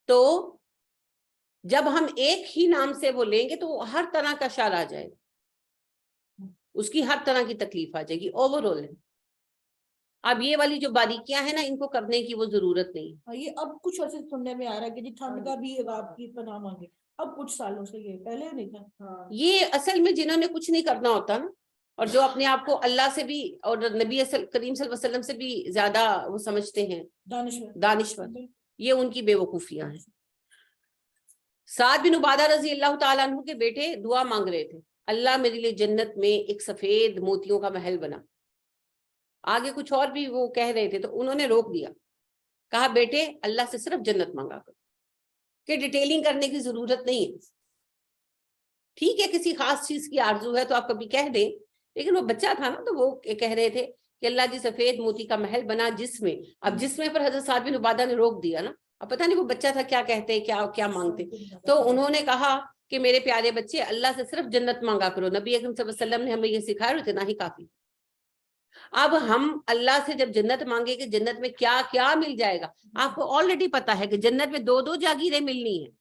تو جب ہم ایک ہی نام سے وہ لیں گے تو ہر طرح کا شر آ جائے گا, اس کی ہر طرح کی تکلیف آ جائے گی. اوور آل ہے. اب یہ والی جو باریکیاں ہیں نا, ان کو کرنے کی وہ ضرورت نہیں. یہ اب کچھ ایسے سننے میں آ رہا ہے کہ جی ٹھنڈ کا بھی آپ کی پناہ مانگے, اب کچھ سالوں سے, یہ پہلے نہیں تھا. یہ اصل میں جنہوں نے کچھ نہیں کرنا ہوتا نا, اور جو اپنے آپ کو اللہ سے بھی اور نبی کریم صلی اللہ علیہ وسلم سے بھی زیادہ وہ سمجھتے ہیں دانشور, یہ ان کی بے وقوفیاں ہیں. سعد بن عبادہ رضی اللہ تعالیٰ عنہ کے بیٹے دعا مانگ رہے تھے, اللہ میرے لیے جنت میں ایک سفید موتیوں کا محل بنا. آگے کچھ اور بھی وہ کہہ رہے تھے, تو انہوں نے روک دیا, کہا بیٹے اللہ سے صرف جنت مانگا کرو, کہ ڈیٹیلنگ کرنے کی ضرورت نہیں ہے. ٹھیک ہے کسی خاص چیز کی آرزو ہے تو آپ کبھی کہہ دیں, لیکن وہ بچہ تھا نا, تو وہ کہہ رہے تھے کہ اللہ جی سفید موتی کا محل بنا جس میں, اب جس میں پر حضرت سعد بن عبادہ نے روک دیا نا, اب پتہ نہیں وہ بچہ تھا کیا کہتے, کیا مانگتے. تو انہوں نے کہا کہ میرے پیارے بچے اللہ سے صرف جنت مانگا کرو, نبی اکرم صلی اللہ علیہ وسلم نے ہمیں یہ سکھایا, اور اتنا ہی کافی. اب ہم اللہ سے جب جنت مانگے کہ جنت میں کیا کیا مل جائے گا, آپ کو آلریڈی پتا ہے کہ جنت میں 2 جاگیریں ملنی ہیں,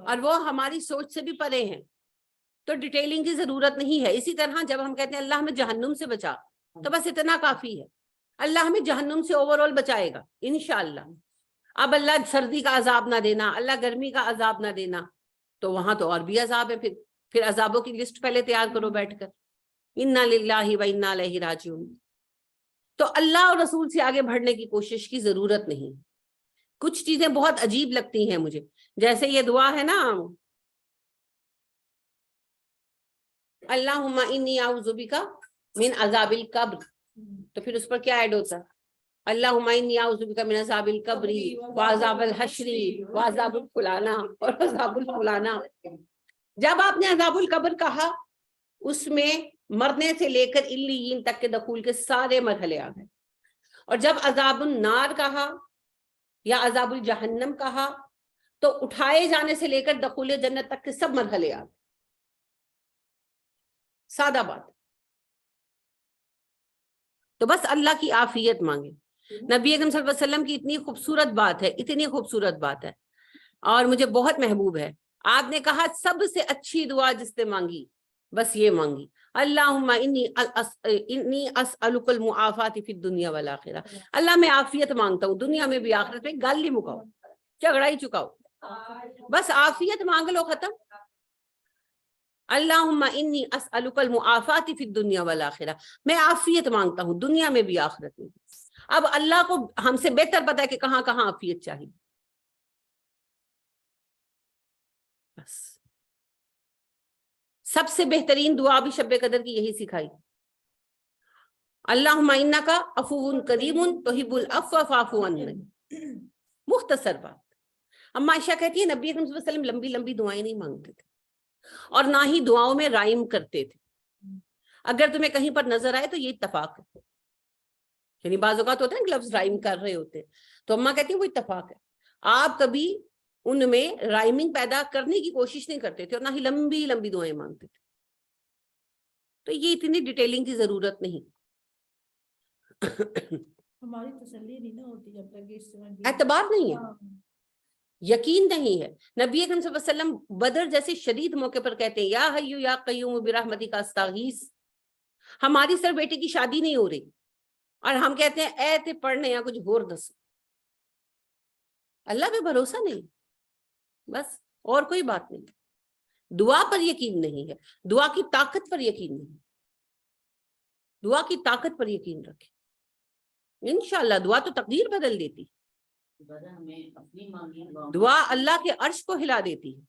اور وہ ہماری سوچ سے بھی پرے ہیں, تو ڈیٹیلنگ کی ضرورت نہیں ہے. اسی طرح جب ہم کہتے ہیں اللہ ہمیں جہنم سے بچا, تو بس اتنا کافی ہے, اللہ ہمیں جہنم سے اوور آل بچائے گا انشاءاللہ. اب اللہ سردی کا عذاب نہ دینا, اللہ گرمی کا عذاب نہ دینا, تو وہاں تو اور بھی عذاب ہے. پھر عذابوں کی لسٹ پہلے تیار کرو بیٹھ کر, انا للہ و انا الیہ راجعون. تو اللہ اور رسول سے آگے بڑھنے کی کوشش کی ضرورت نہیں. کچھ چیزیں بہت عجیب لگتی ہیں مجھے, جیسے یہ دعا ہے نا, اللہم انی اعوذ بک من عذاب القبر, تو پھر اس پر کیا ایڈ ہوتا ہے, اللہم انی اعوذ بک من عذاب القبر وعذاب الحشر وعذاب الفلانا اور عذاب الفلانا. جب آپ نے عذاب القبر کہا, اس میں مرنے سے لے کر علیین تک کے دخول کے سارے مرحلے آ گئے. اور جب عذاب النار کہا یا عذاب الجہنم کہا, تو اٹھائے جانے سے لے کر دخول جنت تک کے سب مرحلے آ گئے. سادہ بات. تو بس اللہ کی عافیت مانگے. نبی اکرم صلی اللہ علیہ وسلم کی اتنی خوبصورت بات ہے, اتنی خوبصورت بات ہے, اور مجھے بہت محبوب ہے. آپ نے کہا سب سے اچھی دعا جس نے مانگی بس یہ مانگی, اللہم انی اسألک المعافات فی الدنیا والآخرہ. اللہ میں عافیت مانگتا ہوں دنیا میں بھی آخرت میں. گل نہیں مکاؤ, جھگڑا ہی چکاؤ, بس عافیت مانگ لو, ختم. اللہم انی اسألک المعافات فی الدنیا والآخرہ, میں عافیت مانگتا ہوں دنیا میں بھی آخرت میں بھی. اب اللہ کو ہم سے بہتر پتا ہے کہ کہاں کہاں عافیت چاہیے. بس سب سے بہترین دعا بھی شب قدر کی یہی سکھائی, اللہم انک عفو کریم تحب العفو فاعف عنی. مختصر بات. اما عائشہ کہتی ہے نبی اکرم صلی اللہ علیہ وسلم لمبی لمبی دعائیں نہیں مانگتے تھے, اور نہ ہی دعاؤں میں رائم کرتے تھے. اگر تمہیں کہیں پر نظر آئے تو یہ اتفاق ہے, یعنی بعض اوقات ہوتا ہے نا لفظ رائم کر رہے ہوتے, تو اماں کہتی ہیں وہ اتفاق ہے. آپ کبھی ان میں رائمنگ پیدا کرنے کی کوشش نہیں کرتے تھے, اور نہ ہی لمبی لمبی دعائیں مانگتے تھے. تو یہ اتنی ڈیٹیلنگ کی ضرورت نہیں. ہماری تسلی نہیں نہ ہوتی جب تک اس طرح اعتبار نہیں ہے, یقین نہیں ہے. نبی اکرم صلی اللہ علیہ وسلم بدر جیسے شدید موقع پر کہتے ہیں یا حیو یا قیوم برحمتک استغیث. ہماری سر بیٹے کی شادی نہیں ہو رہی اور ہم کہتے ہیں اے تے پڑھنے یا کچھ اور دس. اللہ پہ بھروسہ نہیں, بس اور کوئی بات نہیں. دعا پر یقین نہیں ہے, دعا کی طاقت پر یقین نہیں. دعا کی طاقت پر یقین رکھیں, انشاءاللہ دعا تو تقدیر بدل دیتی. دعا اللہ کے عرش کو ہلا دیتی ہے.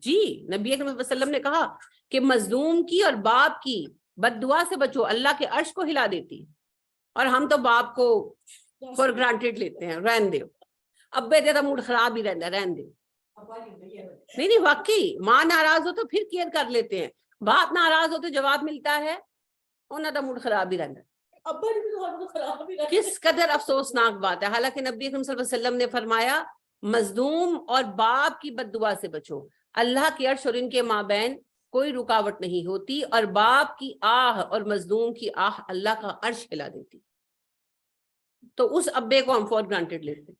جی نبی اکرم صلی اللہ علیہ وسلم نے کہا کہ مظلوم کی اور باپ کی بد دعا سے بچو, اللہ کے عرش کو ہلا دیتی. اور ہم تو باپ کو فور گرانٹیڈ لیتے ہیں, رہن دو ابے تیرا موڈ خراب ہی رہتا, رہن دو. نہیں واقعی ماں ناراض ہو تو پھر کیئر کر لیتے ہیں, باپ ناراض ہو تو جواب ملتا ہے انہوں کا موڈ خراب ہی رہتا. کس قدر افسوسناک بات ہے. حالانکہ نبی اکرم صلی اللہ علیہ وسلم نے فرمایا مظلوم اور باپ کی بد دعا سے بچو, اللہ کے عرش اور ان کے مابین کوئی رکاوٹ نہیں ہوتی, اور باپ کی آہ اور مظلوم کی آہ اللہ کا عرش ہلا دیتی. تو اس ابے کو ہم فور گرانٹیڈ لیتے.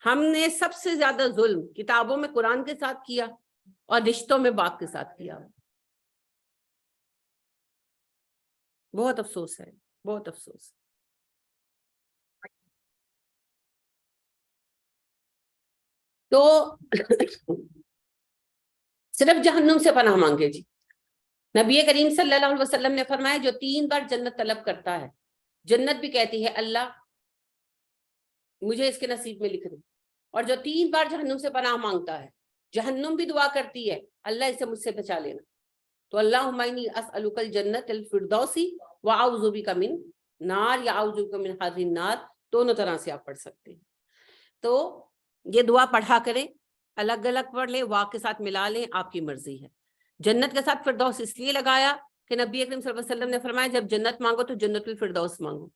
ہم نے سب سے زیادہ ظلم کتابوں میں قرآن کے ساتھ کیا اور رشتوں میں باپ کے ساتھ کیا. بہت افسوس ہے, بہت افسوس. تو صرف جہنم سے پناہ مانگے. جی نبی کریم صلی اللہ علیہ وسلم نے فرمایا جو 3 بار جنت طلب کرتا ہے, جنت بھی کہتی ہے اللہ مجھے اس کے نصیب میں لکھ دے. اور جو 3 بار جہنم سے پناہ مانگتا ہے, جہنم بھی دعا کرتی ہے اللہ اسے مجھ سے بچا لینا. تو اللہم انی اسألک الجنت الفردوسی واعوذ بک من نار یا اعوذ بک من حر النار. دونوں طرح سے آپ پڑھ سکتے ہیں. تو یہ دعا پڑھا کریں, الگ الگ پڑھ لیں, واو کے ساتھ ملا لیں, آپ کی مرضی ہے. جنت کے ساتھ فردوس اس لیے لگایا کہ نبی اکرم صلی اللہ علیہ وسلم نے فرمایا جب جنت مانگو تو جنت الفردوس مانگو.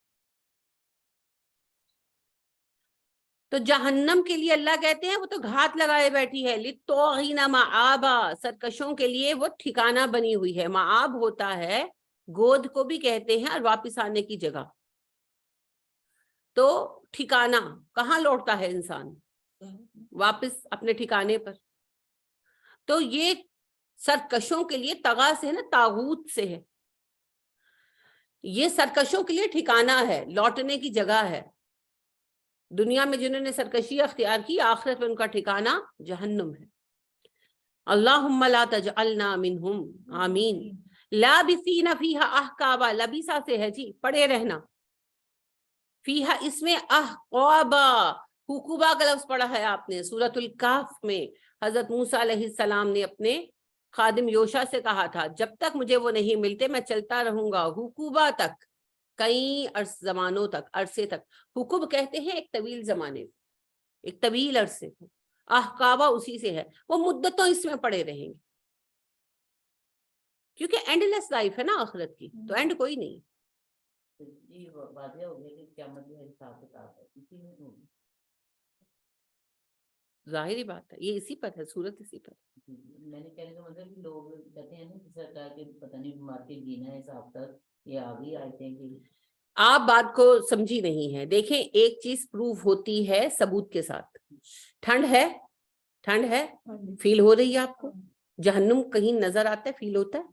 تو جہنم کے لیے اللہ کہتے ہیں وہ تو گھات لگائے بیٹھی ہے, للطاغین مآبا, سرکشوں کے لیے وہ ٹھکانہ بنی ہوئی ہے. مآب ہوتا ہے گود کو بھی کہتے ہیں اور واپس آنے کی جگہ. تو ٹھکانہ کہاں لوٹتا ہے انسان, واپس اپنے ٹھکانے پر. تو یہ سرکشوں کے لیے طغا سے ہے نا, طاغوت سے ہے. یہ سرکشوں کے لیے ٹھکانہ ہے, لوٹنے کی جگہ ہے. دنیا میں جنہوں نے سرکشی اختیار کی آخرت میں ان کا ٹھکانہ جہنم ہے. اللہم لا تجعلنا منہم, آمین. لابثین فیہا احقابا, لبیسا سے ہے جی پڑے رہنا, فیہا اس میں احقابا, حقوبہ کا لفظ پڑھا ہے آپ نے سورۃ الکہف میں. حضرت موسیٰ علیہ السلام نے اپنے خادم یوشع سے کہا تھا جب تک مجھے وہ نہیں ملتے میں چلتا رہوں گا حقوبہ تک, کئی زمانوں تک, عرصے تک. حقوب کہتے ہیں ایک طویل زمانے, ایک طویل عرصے کو. احقابہ اسی سے ہے, وہ مدتوں اس میں پڑے رہیں گے کیونکہ اینڈ لیس لائف ہے نا آخرت کی, تو اینڈ کوئی نہیں. واضح ہو گیا کہ قیامت میں حساب کتاب ہے, اسی میں ہوگی. ظاہری بات ہے, یہ اسی پر ہے, صورت اسی پر. میں نے کہنے کا مطلب کہ لوگ کہتے ہیں نا کہ سرکار کے پتہ نہیں مارکیٹ جینا ہے صاحب تک یہ آ گئی آئی تھنک کہ آپ بات کو سمجھی نہیں ہے. دیکھیں ایک چیز پروف ہوتی ہے ثبوت کے ساتھ. ٹھنڈ ہے, ٹھنڈ ہے, فیل ہو رہی ہے آپ کو. جہنم کہیں نظر آتا ہے, فیل ہوتا ہے.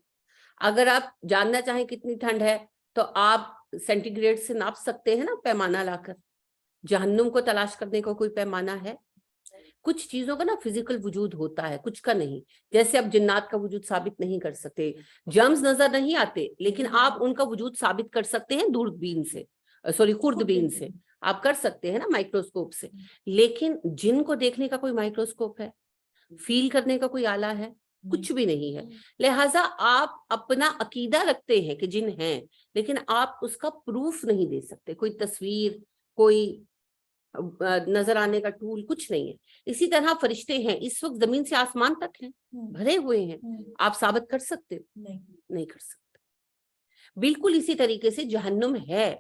اگر آپ جاننا چاہیں کتنی ٹھنڈ ہے تو آپ سینٹی گریڈ سے ناپ سکتے ہیں نا پیمانہ لا کر. جہنم کو تلاش کرنے کا کوئی پیمانہ ہے؟ کچھ چیزوں کا نا فزیکل وجود ہوتا ہے, کچھ کا نہیں. جیسے آپ جنات کا وجود ثابت نہیں کر سکتے, جرمز نظر نہیں آتے, لیکن آپ ان کا وجود ثابت کر سکتے ہیں دوربین سے, سوری خوردبین سے. آپ کر سکتے ہیں نا مائکروسکوپ سے. لیکن جن کو دیکھنے کا کوئی مائکروسکوپ ہے, فیل کرنے کا کوئی آلہ ہے؟ کچھ بھی نہیں ہے. لہٰذا آپ اپنا عقیدہ رکھتے ہیں کہ جن ہیں, لیکن آپ اس کا پروف نہیں دے سکتے. کوئی تصویر, کوئی نظر آنے کا ٹول کچھ نہیں ہے. اسی طرح فرشتے ہیں, اس وقت زمین سے آسمان تک ہیں, بھرے ہوئے ہیں. آپ ثابت کر سکتے ہو؟ نہیں کر سکتے. بالکل اسی طریقے سے جہنم ہے,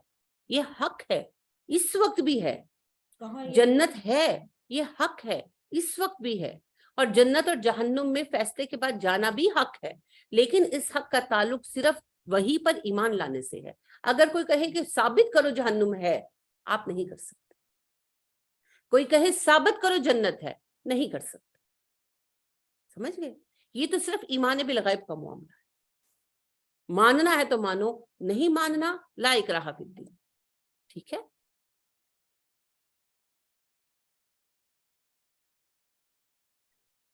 یہ حق ہے, اس وقت بھی ہے. جنت ہے, یہ حق ہے, اس وقت بھی ہے. اور جنت اور جہنم میں فیصلے کے بعد جانا بھی حق ہے. لیکن اس حق کا تعلق صرف وہی پر ایمان لانے سے ہے. اگر کوئی کہے کہ ثابت کرو جہنم ہے, آپ نہیں کر سکتے. کوئی کہے ثابت کرو جنت ہے, نہیں کر سکتے. سمجھ گئے؟ یہ تو صرف ایمان بالغیب کا معاملہ ہے. ماننا ہے تو مانو, نہیں ماننا لا اکراہ فی الدین. ٹھیک ہے.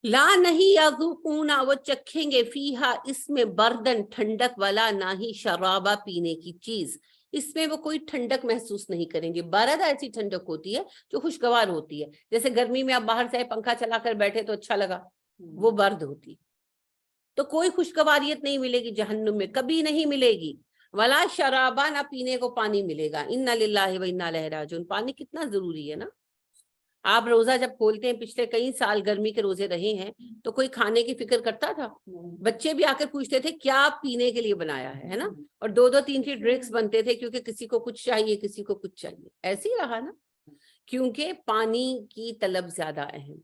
لا نہیں یذوقون, وہ چکھیں گے, فیہا اس میں, بردن ٹھنڈک, والا نہ ہی شرابہ پینے کی چیز, اس میں وہ کوئی ٹھنڈک محسوس نہیں کریں گے. برد ایسی ٹھنڈک ہوتی ہے جو خوشگوار ہوتی ہے. جیسے گرمی میں آپ باہر سے پنکھا چلا کر بیٹھے تو اچھا لگا, وہ برد ہوتی. تو کوئی خوشگواریت نہیں ملے گی جہنم میں, کبھی نہیں ملے گی. ولا شرابہ, نہ پینے کو پانی ملے گا. انا للہ و انا الیہ راجعون. پانی کتنا ضروری ہے نا. آپ روزہ جب کھولتے ہیں, پچھلے کئی سال گرمی کے روزے رہے ہیں, تو کوئی کھانے کی فکر کرتا تھا؟ بچے بھی آ کر پوچھتے تھے کیا پینے کے لیے بنایا ہے نا. اور 2-2 3 ڈرنکس بنتے تھے, کیونکہ کسی کو کچھ چاہیے, کسی کو کچھ چاہیے. ایسے ہی رہا نا, کیونکہ پانی کی طلب زیادہ اہم,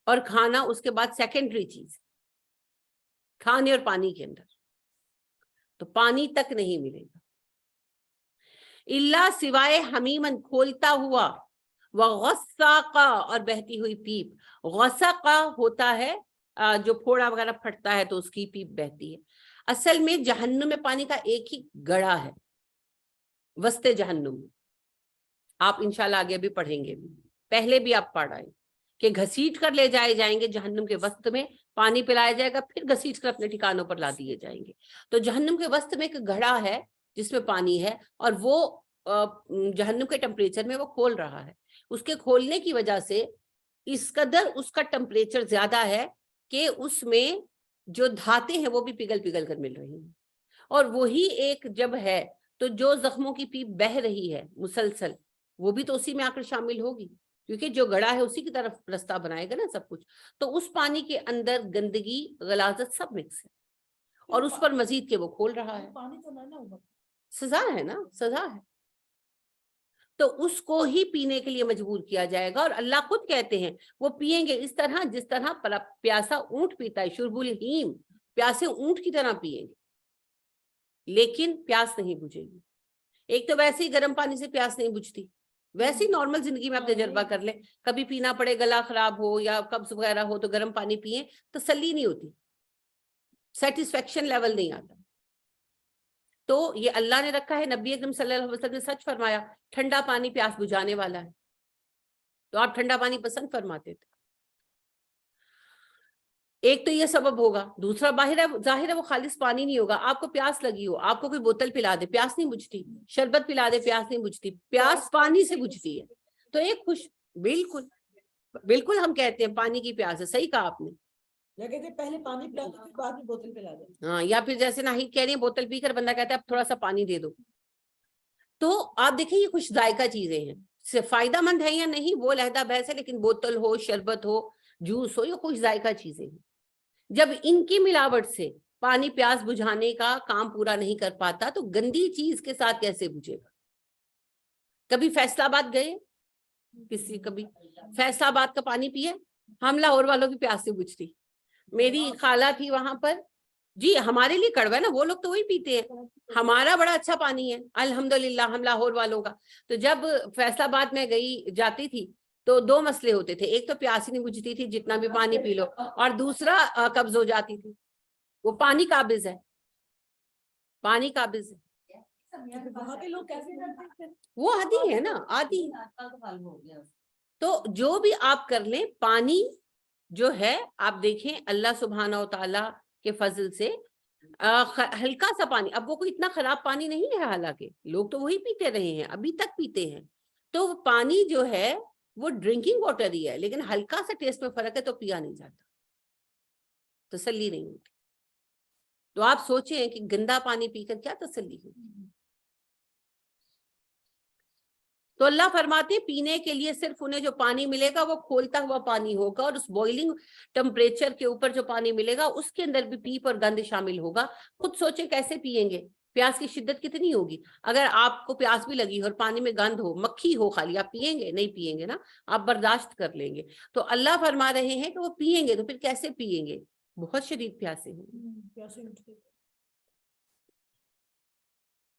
اور کھانا اس کے بعد سیکنڈری چیز. کھانے اور پانی کے اندر تو پانی تک نہیں ملے گا. اللہ سوائے حمیمن, کھولتا ہوا, وغساقا, اور بہتی ہوئی پیپ. غسقا ہوتا ہے جو پھوڑا وغیرہ پھٹتا ہے تو اس کی پیپ بہتی ہے. اصل میں جہنم میں پانی کا ایک ہی گڑھا ہے, وسط جہنم میں. آپ انشاءاللہ آگے بھی پڑھیں گے, پہلے بھی آپ پڑھ آئے کہ گھسیٹ کر لے جائے جائیں گے جہنم کے وسط میں, پانی پلایا جائے گا, پھر گھسیٹ کر اپنے ٹھکانوں پر لا دیے جائیں گے. تو جہنم کے وسط میں ایک گڑھا ہے جس میں پانی ہے, اور وہ جہنم کے ٹمپریچر میں وہ کھول رہا ہے. اس کے کھولنے کی وجہ سے اس قدر اس کا ٹمپریچر زیادہ ہے کہ اس میں جو دھاتیں ہیں وہ بھی پگھل پگھل کر مل رہی ہیں. اور وہی ایک جب ہے تو جو زخموں کی پیپ بہ رہی ہے مسلسل, وہ بھی تو اسی میں آ کر شامل ہوگی, کیونکہ جو گڑھا ہے اسی کی طرف رستہ بنائے گا نا سب کچھ. تو اس پانی کے اندر گندگی, غلاظت سب مکس ہے, اور اس پر مزید کے وہ کھول رہا ہے. پانی تو نہ ہوگا, سزا ہے نا, سزا ہے. تو اس کو ہی پینے کے لیے مجبور کیا جائے گا. اور اللہ خود کہتے ہیں وہ پیئیں گے اس طرح جس طرح پیاسا اونٹ پیتا ہے, شرب الہیم, پیاسے اونٹ کی طرح پیئیں گے, لیکن پیاس نہیں بجھے گی. ایک تو ویسے ہی گرم پانی سے پیاس نہیں بجھتی, ویسے ہی نارمل زندگی میں آپ تجربہ کر لیں, کبھی پینا پڑے, گلا خراب ہو یا قبض وغیرہ ہو تو گرم پانی پیئیں, تسلی نہیں ہوتی, سیٹسفیکشن لیول نہیں آتا. تو یہ اللہ نے رکھا ہے, نبی اکرم صلی اللہ علیہ وسلم نے سچ فرمایا, ٹھنڈا پانی پیاس بجھانے والا ہے. تو آپ ٹھنڈا پانی پسند فرماتے تھے. ایک تو یہ سبب ہوگا. دوسرا ظاہر ہے وہ خالص پانی نہیں ہوگا. آپ کو پیاس لگی ہو, آپ کو کوئی بوتل پلا دے, پیاس نہیں بجھتی. شربت پلا دے, پیاس نہیں بجھتی. پیاس پانی سے بجھتی ہے. تو ایک بالکل بالکل ہم کہتے ہیں پانی کی پیاس ہے, صحیح کہا آپ نے. یا کہتے ہیں پہلے پانی پلا دو, بعد میں بوتل پلا دو. ہاں, یا پھر جیسے ناہید کہہ رہے ہیں بوتل پی کر بندہ کہتا ہے اب تھوڑا سا پانی دے دو. تو آپ دیکھیں یہ خوش ذائقہ چیزیں ہیں, فائدہ مند ہے یا نہیں وہ علیحدہ بحث ہے, لیکن بوتل ہو, شربت ہو, جوس ہو, یہ خوش ذائقہ چیزیں ہیں. جب ان کی ملاوٹ سے پانی پیاس بجھانے کا کام پورا نہیں کر پاتا تو گندی چیز کے ساتھ کیسے بجھے گا. کبھی فیصل آباد گئے, کسی کبھی فیصل آباد کا پانی پیے؟ ہم لاہور والوں کی پیاس سے بجھتی. میری خالہ تھی وہاں پر, جی ہمارے لیے کڑوا ہے نا, وہ لوگ تو وہی پیتے ہیں, ہمارا بڑا اچھا پانی ہے الحمدللہ ہم لاہور والوں کا. تو جب فیصل آباد میں جاتی تھی تو دو مسئلے ہوتے تھے, ایک تو پیاس ہی نہیں بجھتی تھی جتنا بھی پانی پی لو, اور دوسرا قبض ہو جاتی تھی. وہ پانی قابض ہے, پانی قابض ہے. وہاں کے لوگ کیسے کرتے ہیں؟ وہ عادی ہے نا, عادی. ہو گیا. تو جو بھی آپ کر لیں, پانی جو ہے آپ دیکھیں اللہ سبحانہ و تعالی کے فضل سے ہلکا سا پانی, اب وہ کوئی اتنا خراب پانی نہیں ہے, حالانکہ لوگ تو وہی پیتے رہے ہیں, ابھی تک پیتے ہیں. تو پانی جو ہے وہ ڈرنکنگ واٹر ہی ہے, لیکن ہلکا سا ٹیسٹ میں فرق ہے تو پیا نہیں جاتا, تسلی نہیں ہوتی. تو آپ سوچیں کہ گندا پانی پی کر کیا تسلی ہوگی. تو اللہ فرماتے ہیں پینے کے لیے صرف انہیں جو پانی ملے گا وہ کھولتا ہوا پانی ہوگا, اور اس بوائلنگ ٹمپریچر کے اوپر جو پانی ملے گا اس کے اندر بھی پیپ اور گند شامل ہوگا. خود سوچیں کیسے پیئیں گے, پیاس کی شدت کتنی ہوگی. اگر آپ کو پیاس بھی لگی اور پانی میں گند ہو, مکھی ہو خالی, آپ پیئیں گے؟ نہیں پیئیں گے نا, آپ برداشت کر لیں گے. تو اللہ فرما رہے ہیں کہ وہ پیئیں گے, تو پھر کیسے پیئیں گے؟ بہت شدید پیاسے ہوں.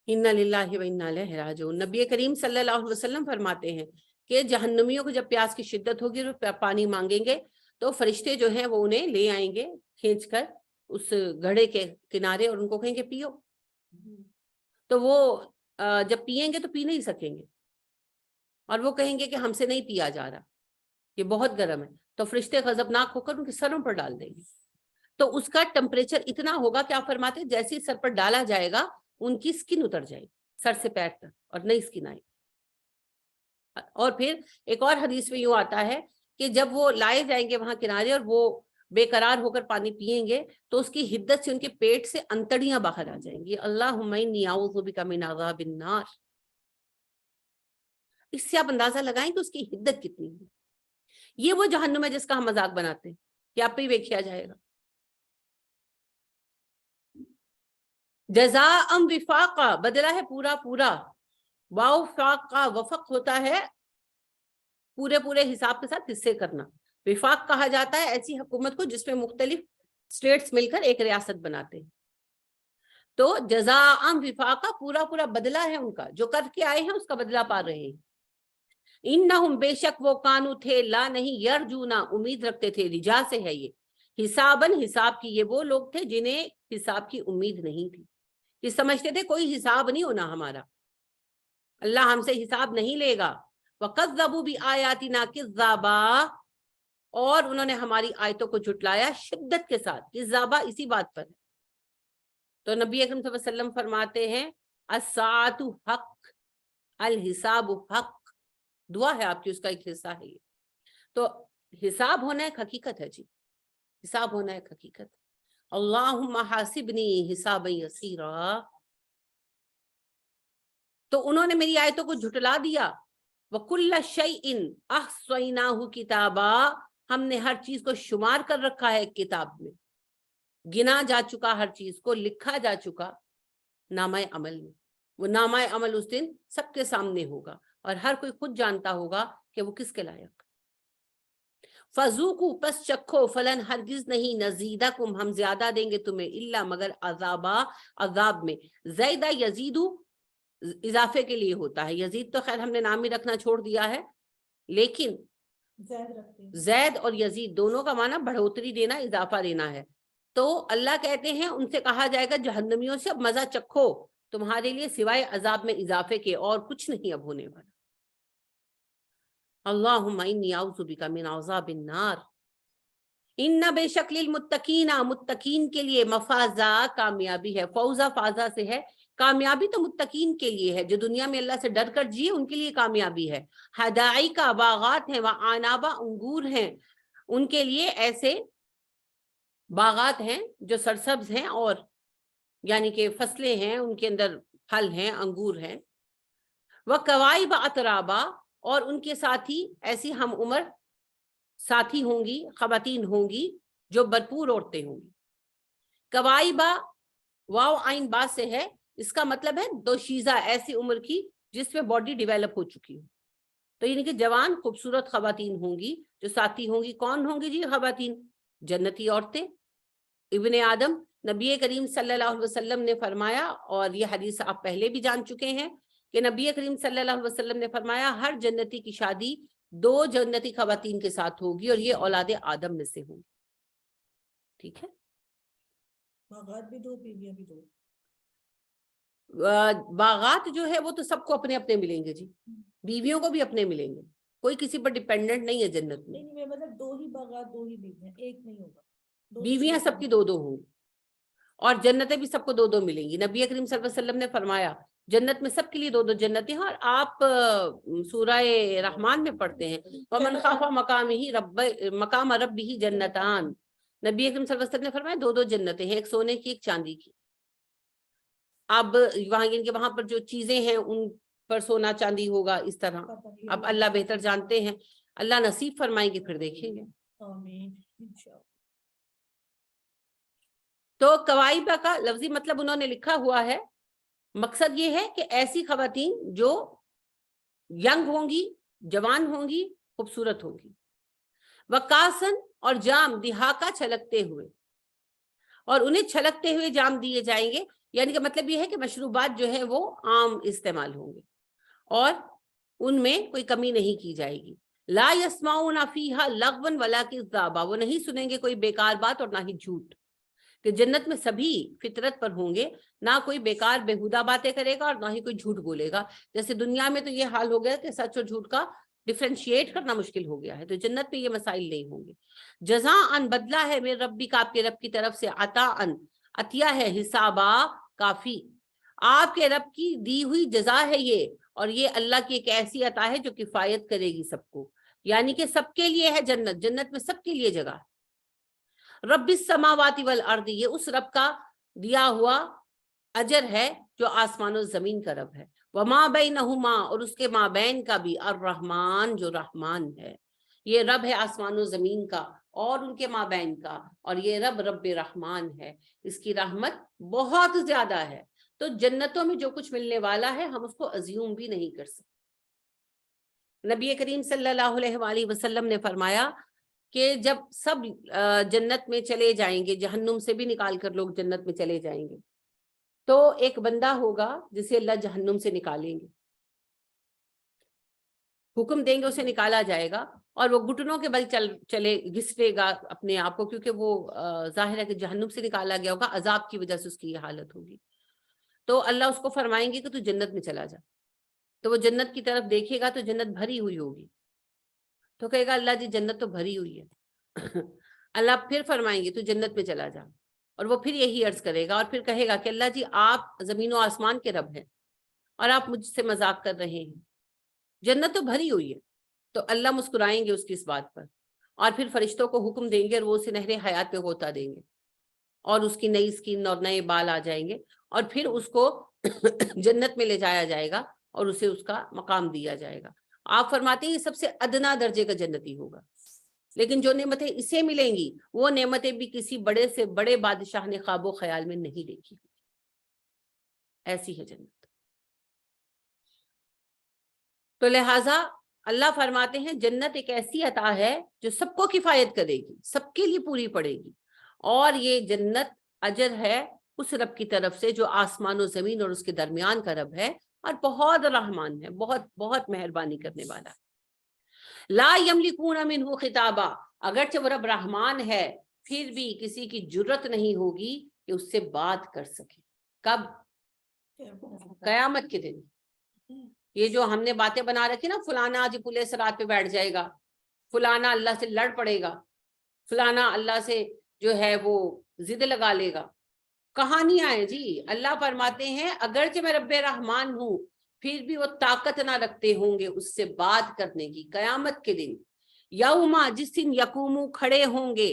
اِنَّا لِلَّهِ وَإِنَّا إِلَيْهِ راجعون. نبی کریم صلی اللہ علیہ وسلم فرماتے ہیں کہ جہنمیوں کو جب پیاس کی شدت ہوگی اور پانی مانگیں گے تو فرشتے جو ہیں وہ انہیں لے آئیں گے کھینچ کر اس گڑھے کے کنارے, اور ان کو کہیں گے پیو. تو وہ جب پیئیں گے تو پی نہیں سکیں گے, اور وہ کہیں گے کہ ہم سے نہیں پیا جا رہا, یہ بہت گرم ہے. تو فرشتے غضبناک ہو کر ان کے سروں پر ڈال دیں گے. تو اس کا ٹمپریچر اتنا ہوگا کہ آپ فرماتے ہیں جیسے ہی سر پر ڈالا جائے گا ان کی سکن اتر جائے گی, سر سے پیر تک, اور نئی سکن آئے گی. اور پھر ایک اور حدیث میں یوں آتا ہے کہ جب وہ لائے جائیں گے وہاں کنارے اور وہ بے قرار ہو کر پانی پیئیں گے تو اس کی حدت سے ان کے پیٹ سے انتڑیاں باہر آ جائیں گی. اللہم انی اعوذ بک من عذاب النار. اس سے آپ اندازہ لگائیں کہ اس کی حدت کتنی ہے. یہ وہ جہنم ہے جس کا ہم مذاق بناتے ہیں کہ آپ پہ ہی دیکھا جائے گا. جزاء وفاقا, بدلہ ہے پورا پورا. واو فاق کا وفق ہوتا ہے پورے پورے حساب کے ساتھ حصے کرنا. وفاق کہا جاتا ہے ایسی حکومت کو جس میں مختلف اسٹیٹس مل کر ایک ریاست بناتے ہیں. تو جزاء وفاقا, پورا پورا بدلہ ہے ان کا, جو کر کے آئے ہیں اس کا بدلہ پا رہے ہیں. انہم, بے شک وہ, کانو تھے, لا نہیں, یرجونا, امید رکھتے تھے, رجا سے ہے یہ, حساباً, حساب کی. یہ وہ لوگ تھے جنہیں حساب کی امید نہیں تھی, یہ سمجھتے تھے کوئی حساب نہیں ہونا ہمارا, اللہ ہم سے حساب نہیں لے گا. وَقَذَّبُوا بِآيَاتِنَا كِذَّابًا, اور انہوں نے ہماری آیتوں کو جھٹلایا شدت کے ساتھ. کذابا اسی بات پر. تو نبی اکرم صلی اللہ علیہ وسلم فرماتے ہیں الساعۃ حق, الحساب حق. دعا ہے آپ کی, اس کا ایک حصہ ہے یہ. تو حساب ہونا ایک حقیقت ہے جی, حساب ہونا ایک حقیقت. اللہم حاسبنی حسابا یسیرا. تو انہوں نے میری آیتوں کو جھٹلا دیا. وَكُلَّ شَيْءٍ أَحْصَيْنَاهُ كِتَابًا, ہم نے ہر چیز کو شمار کر رکھا ہے ایک کتاب میں, گنا جا چکا, ہر چیز کو لکھا جا چکا نامہ عمل میں. وہ نامہ عمل اس دن سب کے سامنے ہوگا اور ہر کوئی خود جانتا ہوگا کہ وہ کس کے لائق. فَذُوقُوا, پس چکھو, فلن, ہرگز نہیں, نزیدکم, ہم زیادہ دیں گے تمہیں, الا, مگر, عذابا, عذاب میں. زیدہ یزیدو اضافے کے لیے ہوتا ہے, یزید تو خیر ہم نے نام ہی رکھنا چھوڑ دیا ہے, لیکن زید اور یزید دونوں کا معنی بڑھوتری دینا, اضافہ دینا ہے. تو اللہ کہتے ہیں ان سے کہا جائے گا جہنمیوں سے اب مزہ چکھو, تمہارے لیے سوائے عذاب میں اضافے کے اور کچھ نہیں اب ہونے والا. اللہم انی اعوذ بک من عذاب النار. ان بے شک للمتقین, متقین کے لیے, مفازہ, کامیابی ہے. فوزہ, فازہ سے ہے, کامیابی تو متقین کے لیے ہے جو دنیا میں اللہ سے ڈر کر جیے, ان کے لیے کامیابی ہے. حدائقہ, باغات ہیں, وعنابا, انگور ہیں, ان کے لیے ایسے باغات ہیں جو سرسبز ہیں, اور یعنی کہ فصلیں ہیں, ان کے اندر پھل ہیں, انگور ہیں. وکوائب اترابا, اور ان کے ساتھی ایسی ہم عمر ساتھی ہوں گی, خواتین ہوں گی جو بھرپور عورتیں ہوں گی. کوائبا, واو عین با سے ہے, اس کا مطلب ہے دوشیزہ, ایسی عمر کی جس میں باڈی ڈیویلپ ہو چکی ہو. تو یعنی کہ جوان خوبصورت خواتین ہوں گی جو ساتھی ہوں گی. کون ہوں گی جی خواتین؟ جنتی عورتیں. ابن آدم نبی کریم صلی اللہ علیہ وسلم نے فرمایا, اور یہ حدیث آپ پہلے بھی جان چکے ہیں, کہ نبی کریم صلی اللہ علیہ وسلم نے فرمایا ہر جنتی کی شادی 2 جنتی خواتین کے ساتھ ہوگی, اور یہ اولاد آدم میں سے ہوگی. ٹھیک ہے, باغات بھی 2 بیویاں بھی 2. باغات جو ہے وہ تو سب کو اپنے اپنے ملیں گے جی, بیویوں کو بھی اپنے ملیں گے, کوئی کسی پر ڈیپینڈنٹ نہیں ہے جنت میں. نہیں مطلب 2 ہی باغات 2 ہی بیویاں, ایک نہیں ہوگا. بیویاں سب کی 2 ہوں گی, اور جنتیں بھی سب کو 2 ملیں گی. نبی کریم صلی اللہ علیہ وسلم نے فرمایا جنت میں سب کے لیے 2 جنتیں ہیں. اور آپ سورہ رحمان میں پڑھتے ہیں وَمَنْ خَافَ مَقَامَ رَبِّهِ جَنَّتَانِ. نبی کریم صلی اللہ علیہ وسلم نے فرمایا 2 جنتیں ہیں, ایک سونے کی ایک چاندی کی. اب وہاں پر جو چیزیں ہیں ان پر سونا چاندی ہوگا اس طرح. اب اللہ بہتر جانتے ہیں, اللہ نصیب فرمائیں گے پھر دیکھیں گے. آمین انشاءاللہ. تو کوائبہ کا لفظی مطلب انہوں نے لکھا ہوا ہے. مقصد یہ ہے کہ ایسی خواتین جو ینگ ہوں گی, جوان ہوں گی, خوبصورت ہوں گی. وقاسن اور جام دہاکا چھلکتے ہوئے, اور انہیں چھلکتے ہوئے جام دیے جائیں گے. یعنی کہ مطلب یہ ہے کہ مشروبات جو ہے وہ عام استعمال ہوں گے اور ان میں کوئی کمی نہیں کی جائے گی. لا یسمعون فیہا لغوا ولا کذابا, وہ نہیں سنیں گے کوئی بیکار بات اور نہ ہی جھوٹ. کہ جنت میں سبھی فطرت پر ہوں گے, نہ کوئی بیکار بےہودہ باتیں کرے گا اور نہ ہی کوئی جھوٹ بولے گا. جیسے دنیا میں تو یہ حال ہو گیا کہ سچ اور جھوٹ کا ڈیفرینشیٹ کرنا مشکل ہو گیا ہے, تو جنت میں یہ مسائل نہیں ہوں گے. جزاءً بدلہ ہے میرے ربی کا, آپ کے رب کی طرف سے, عطاءً عطیہ ہے, حسابا کافی, آپ کے رب کی دی ہوئی جزا ہے یہ. اور یہ اللہ کی ایک ایسی عطا ہے جو کفایت کرے گی سب کو, یعنی کہ سب کے لیے ہے جنت. جنت میں سب کے لیے جگہ ہے. رب السماوات والارض, یہ اس رب کا دیا ہوا اجر ہے جو آسمان و زمین کا رب ہے. وما بینہما, اور اس کے مابین کا بھی, الرحمن جو رحمان ہے. یہ رب ہے آسمان و زمین کا اور ان کے مابین کا, اور یہ رب رب رحمان ہے, اس کی رحمت بہت زیادہ ہے. تو جنتوں میں جو کچھ ملنے والا ہے ہم اس کو ازیوم بھی نہیں کر سکتے. نبی کریم صلی اللہ علیہ وآلہ وسلم نے فرمایا کہ جب سب جنت میں چلے جائیں گے, جہنم سے بھی نکال کر لوگ جنت میں چلے جائیں گے, تو ایک بندہ ہوگا جسے اللہ جہنم سے نکالیں گے, حکم دیں گے, اسے نکالا جائے گا, اور وہ گھٹنوں کے بل چلے گھسٹے گا اپنے آپ کو, کیونکہ وہ ظاہر ہے کہ جہنم سے نکالا گیا ہوگا, عذاب کی وجہ سے اس کی یہ حالت ہوگی. تو اللہ اس کو فرمائیں گے کہ تو جنت میں چلا جا. تو وہ جنت کی طرف دیکھے گا تو جنت بھری ہوئی ہوگی, تو کہے گا اللہ جی جنت تو بھری ہوئی ہے. اللہ پھر فرمائیں گے تو جنت میں چلا جا, اور وہ پھر یہی عرض کرے گا, اور پھر کہے گا کہ اللہ جی آپ زمین و آسمان کے رب ہیں اور آپ مجھ سے مذاق کر رہے ہیں, جنت تو بھری ہوئی ہے. تو اللہ مسکرائیں گے اس کی اس بات پر, اور پھر فرشتوں کو حکم دیں گے اور وہ اسے نہر حیات میں غوطہ دیں گے, اور اس کی نئی اسکن اور نئے بال آ جائیں گے, اور پھر اس کو جنت میں لے جایا جائے گا اور اسے اس کا مقام دیا جائے گا. آپ فرماتے ہیں یہ سب سے ادنا درجے کا جنتی ہوگا, لیکن جو نعمتیں اسے ملیں گی وہ نعمتیں بھی کسی بڑے سے بڑے بادشاہ نے خواب و خیال میں نہیں دیکھی. ایسی ہے جنت. تو لہٰذا اللہ فرماتے ہیں جنت ایک ایسی عطا ہے جو سب کو کفایت کرے گی, سب کے لیے پوری پڑے گی, اور یہ جنت اجر ہے اس رب کی طرف سے جو آسمان و زمین اور اس کے درمیان کا رب ہے, اور بہت رحمان ہے, بہت بہت مہربانی کرنے والا. لا یملکون منہ خطابا, اگرچہ وہ رب رحمان ہے پھر بھی کسی کی جرت نہیں ہوگی کہ اس سے بات کر سکے. کب؟ قیامت کے دن. یہ جو ہم نے باتیں بنا رکھی نا, فلانا آج پولیس رات پہ بیٹھ جائے گا, فلانا اللہ سے لڑ پڑے گا, فلانا اللہ سے جو ہے وہ ضد لگا لے گا, کہانیاں ہیں جی. اللہ فرماتے ہیں اگرچہ میں رب رحمان ہوں پھر بھی وہ طاقت نہ رکھتے ہوں گے اس سے بات کرنے کی قیامت کے دن. یوما, جس دن یقومو کھڑے ہوں گے,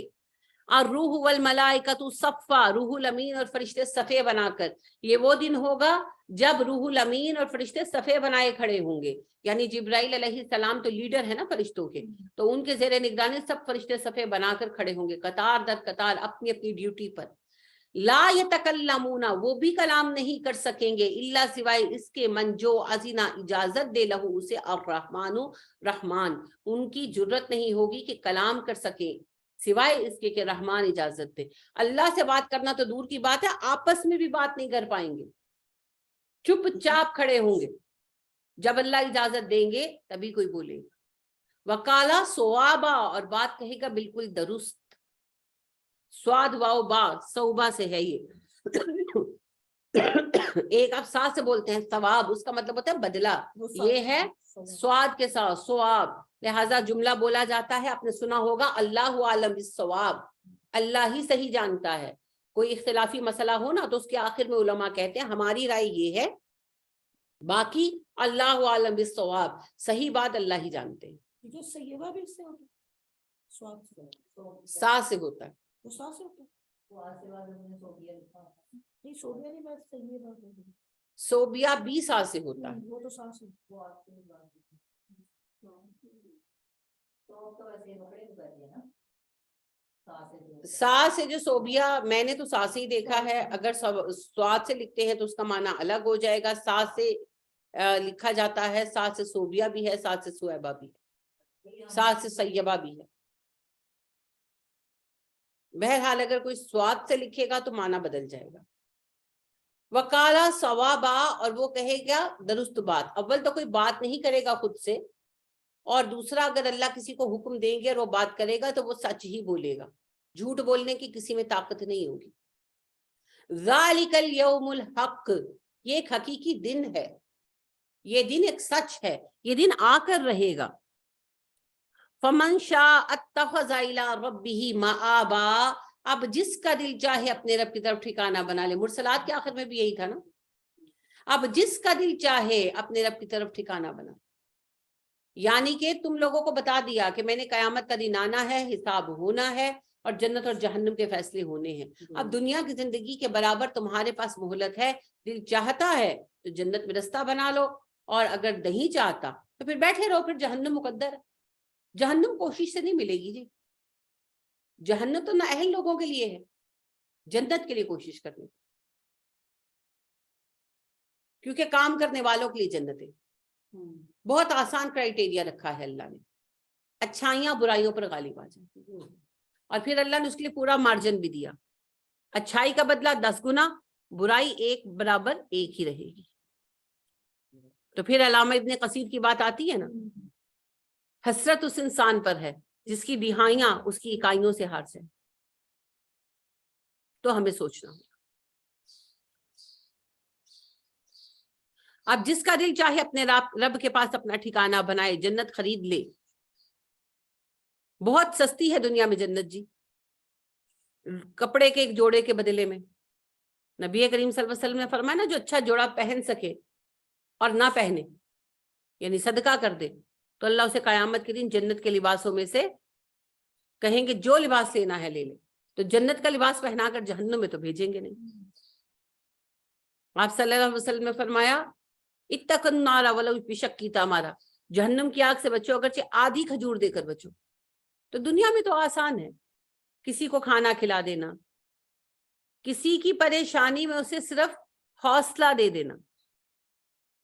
اور روح والملائکۃ صفا, روح الامین اور فرشتے صفے بنا کر. یہ وہ دن ہوگا جب روح الامین اور فرشتے صفے بنائے کھڑے ہوں گے, یعنی جبرائیل علیہ السلام تو لیڈر ہے نا فرشتوں کے, تو ان کے زیر نگرانی سب فرشتے صفے بنا کر کھڑے ہوں گے, قطار در قطار اپنی اپنی ڈیوٹی پر. لا یتکلمون وہ بھی کلام نہیں کر سکیں گے الا سوائے اس کے من جو اذنا اجازت دے لہو اسے الرحمن رحمان، ان کی جرت نہیں ہوگی کہ کلام کر سکیں سوائے اس کے کہ رحمان اجازت دے۔ اللہ سے بات کرنا تو دور کی بات ہے، آپس میں بھی بات نہیں کر پائیں گے، چپ چاپ کھڑے ہوں گے، جب اللہ اجازت دیں گے تبھی کوئی بولے گا۔ وقالا صوابا اور بات کہے گا بالکل درست، سواد واو با صوبہ سے ہے یہ ایک آپ ساتھ سے بولتے ہیں ثواب، اس کا مطلب ہوتا ہے بدلہ، یہ ہے سواد کے ساتھ ثواب، لہذا جملہ بولا جاتا ہے، آپ نے سنا ہوگا اللہ عالم بالصواب، اللہ ہی صحیح جانتا ہے۔ کوئی اختلافی مسئلہ ہو نا تو اس کے آخر میں علماء کہتے ہیں ہماری رائے یہ ہے، باقی اللہ عالم بالصواب، صحیح بات اللہ ہی جانتے ہیں۔ جو سیبہ بھی اس سے ہوتا ہے، سواد سے، سا سے ہوتا ہے، وہ سا سے ہوتا ہے، سواد سے بعد انہوں نے صوبیہ لکھا۔ نہیں صوبیہ نہیں، بس سیبہ ہوتا ہے۔ صوبیہ بھی سا سے ہوتا ہے۔ وہ تو سا سے، سواد سے بعد تو ایسے کپڑے کو کر دیا نا، سا سے جو صوبیہ، میں نے تو سا سے ہی دیکھا ہے، اگر سواد سے لکھتے ہیں تو اس کا معنی الگ ہو جائے گا، سا سے لکھا جاتا ہے، سا سے صوبیہ بھی ہے، سا سے سویبہ بھی ہے، سا سے سیبہ بھی ہے۔ بہرحال اگر کوئی سواد سے لکھے گا تو معنی بدل جائے گا۔ وقالا صوابا اور وہ کہے گا درست بات، اول تو کوئی بات نہیں کرے گا خود سے، اور دوسرا اگر اللہ کسی کو حکم دیں گے اور وہ بات کرے گا تو وہ سچ ہی بولے گا، جھوٹ بولنے کی کسی میں طاقت نہیں ہوگی۔ ذالک الیوم الحق، یہ ایک حقیقی دن ہے، یہ دن ایک سچ ہے، یہ دن آ کر رہے گا۔ فمن شاء اتخذ الی ربہ مآبا، اب جس کا دل چاہے اپنے رب کی طرف ٹھکانہ بنا لے، مرسلات کے آخر میں بھی یہی تھا نا، اب جس کا دل چاہے اپنے رب کی طرف ٹھکانہ بنا، یعنی کہ تم لوگوں کو بتا دیا کہ میں نے قیامت کا دن آنا ہے، حساب ہونا ہے، اور جنت اور جہنم کے فیصلے ہونے ہیں۔ اب دنیا کی زندگی کے برابر تمہارے پاس مہلت ہے، دل چاہتا ہے تو جنت میں رستہ بنا لو، اور اگر نہیں چاہتا تو پھر بیٹھے رہو، پھر جہنم مقدر ہے۔ جہنم کوشش سے نہیں ملے گی جی، جہنم تو نااہل لوگوں کے لیے ہے، جنت کے لیے کوشش کرنی، کیونکہ کام کرنے والوں کے لیے جنت ہے۔ بہت آسان کرائٹیریا رکھا ہے اللہ نے، اچھائیاں برائیوں پر غالب آ جائیں، اور پھر اللہ نے اس کے لیے پورا مارجن بھی دیا، اچھائی کا بدلہ 10 گنا، برائی 1 برابر 1 ہی رہے گی۔ تو پھر علامہ ابن قصیر کی بات آتی ہے نا، حسرت اس انسان پر ہے جس کی دہائیاں اس کی اکائیوں سے ہار جائیں۔ تو ہمیں سوچنا ہوگا، اب جس کا دل چاہے اپنے رب کے پاس اپنا ٹھکانہ بنائے، جنت خرید لے، بہت سستی ہے دنیا میں جنت جی، کپڑے کے ایک جوڑے کے بدلے میں۔ نبی کریم صلی اللہ علیہ وسلم نے فرمایا نا، جو اچھا جوڑا پہن سکے اور نہ پہنے، یعنی صدقہ کر دے، تو اللہ اسے قیامت کے دن جنت کے لباسوں میں سے کہیں گے جو لباس لینا ہے لے لے، تو جنت کا لباس پہنا کر جہنم میں تو بھیجیں گے نہیں۔ آپ صلی اللہ علیہ وسلم نے فرمایا اتقوا النار ولو بشق تمرہ، جہنم کی آگ سے بچو اگرچہ آدھی کھجور دے کر بچو۔ تو دنیا میں تو آسان ہے، کسی کو کھانا کھلا دینا، کسی کی پریشانی میں اسے صرف حوصلہ دے دینا۔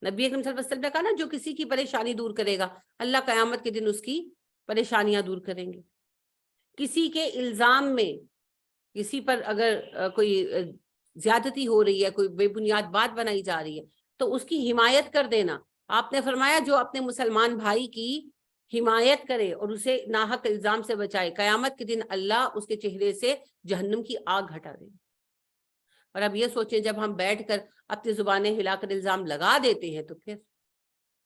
نبی اکرم صلی اللہ علیہ وسلم نے کہا نا، جو کسی کی پریشانی دور کرے گا اللہ قیامت کے دن اس کی پریشانیاں دور کریں گے۔ کسی کے الزام میں، کسی پر اگر کوئی زیادتی ہو رہی ہے، کوئی بے بنیاد بات بنائی جا رہی ہے، تو اس کی حمایت کر دینا۔ آپ نے فرمایا جو اپنے مسلمان بھائی کی حمایت کرے اور اسے ناحق الزام سے بچائے، قیامت کے دن اللہ اس کے چہرے سے جہنم کی آگ ہٹا دے۔ اور اب یہ سوچیں، جب ہم بیٹھ کر اپنی زبانیں ہلا کر الزام لگا دیتے ہیں تو پھر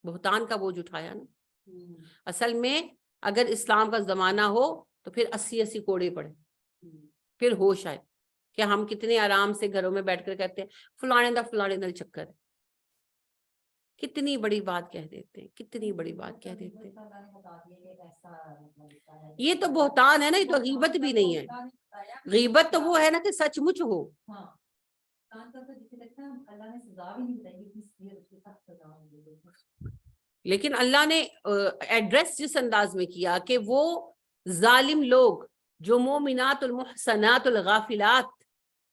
بہتان کا بوجھ اٹھایا نا۔ اصل میں اگر اسلام کا زمانہ ہو تو پھر 80 کوڑے پڑے، پھر ہوش آئے کہ ہم کتنے آرام سے گھروں میں بیٹھ کر کہتے ہیں فلانے نل چکر ہے۔ کتنی بڑی بات کہہ دیتے ہیں، کتنی بڑی بات کہہ دیتے ہیں۔ یہ تو بہتان ہے نا، یہ تو غیبت بھی نہیں ہے۔ غیبت تو وہ ہے نا کہ سچ مچ ہو۔ لیکن اللہ نے ایڈریس جس انداز میں کیا کہ وہ ظالم لوگ جو مومنات المحسنات الغافلات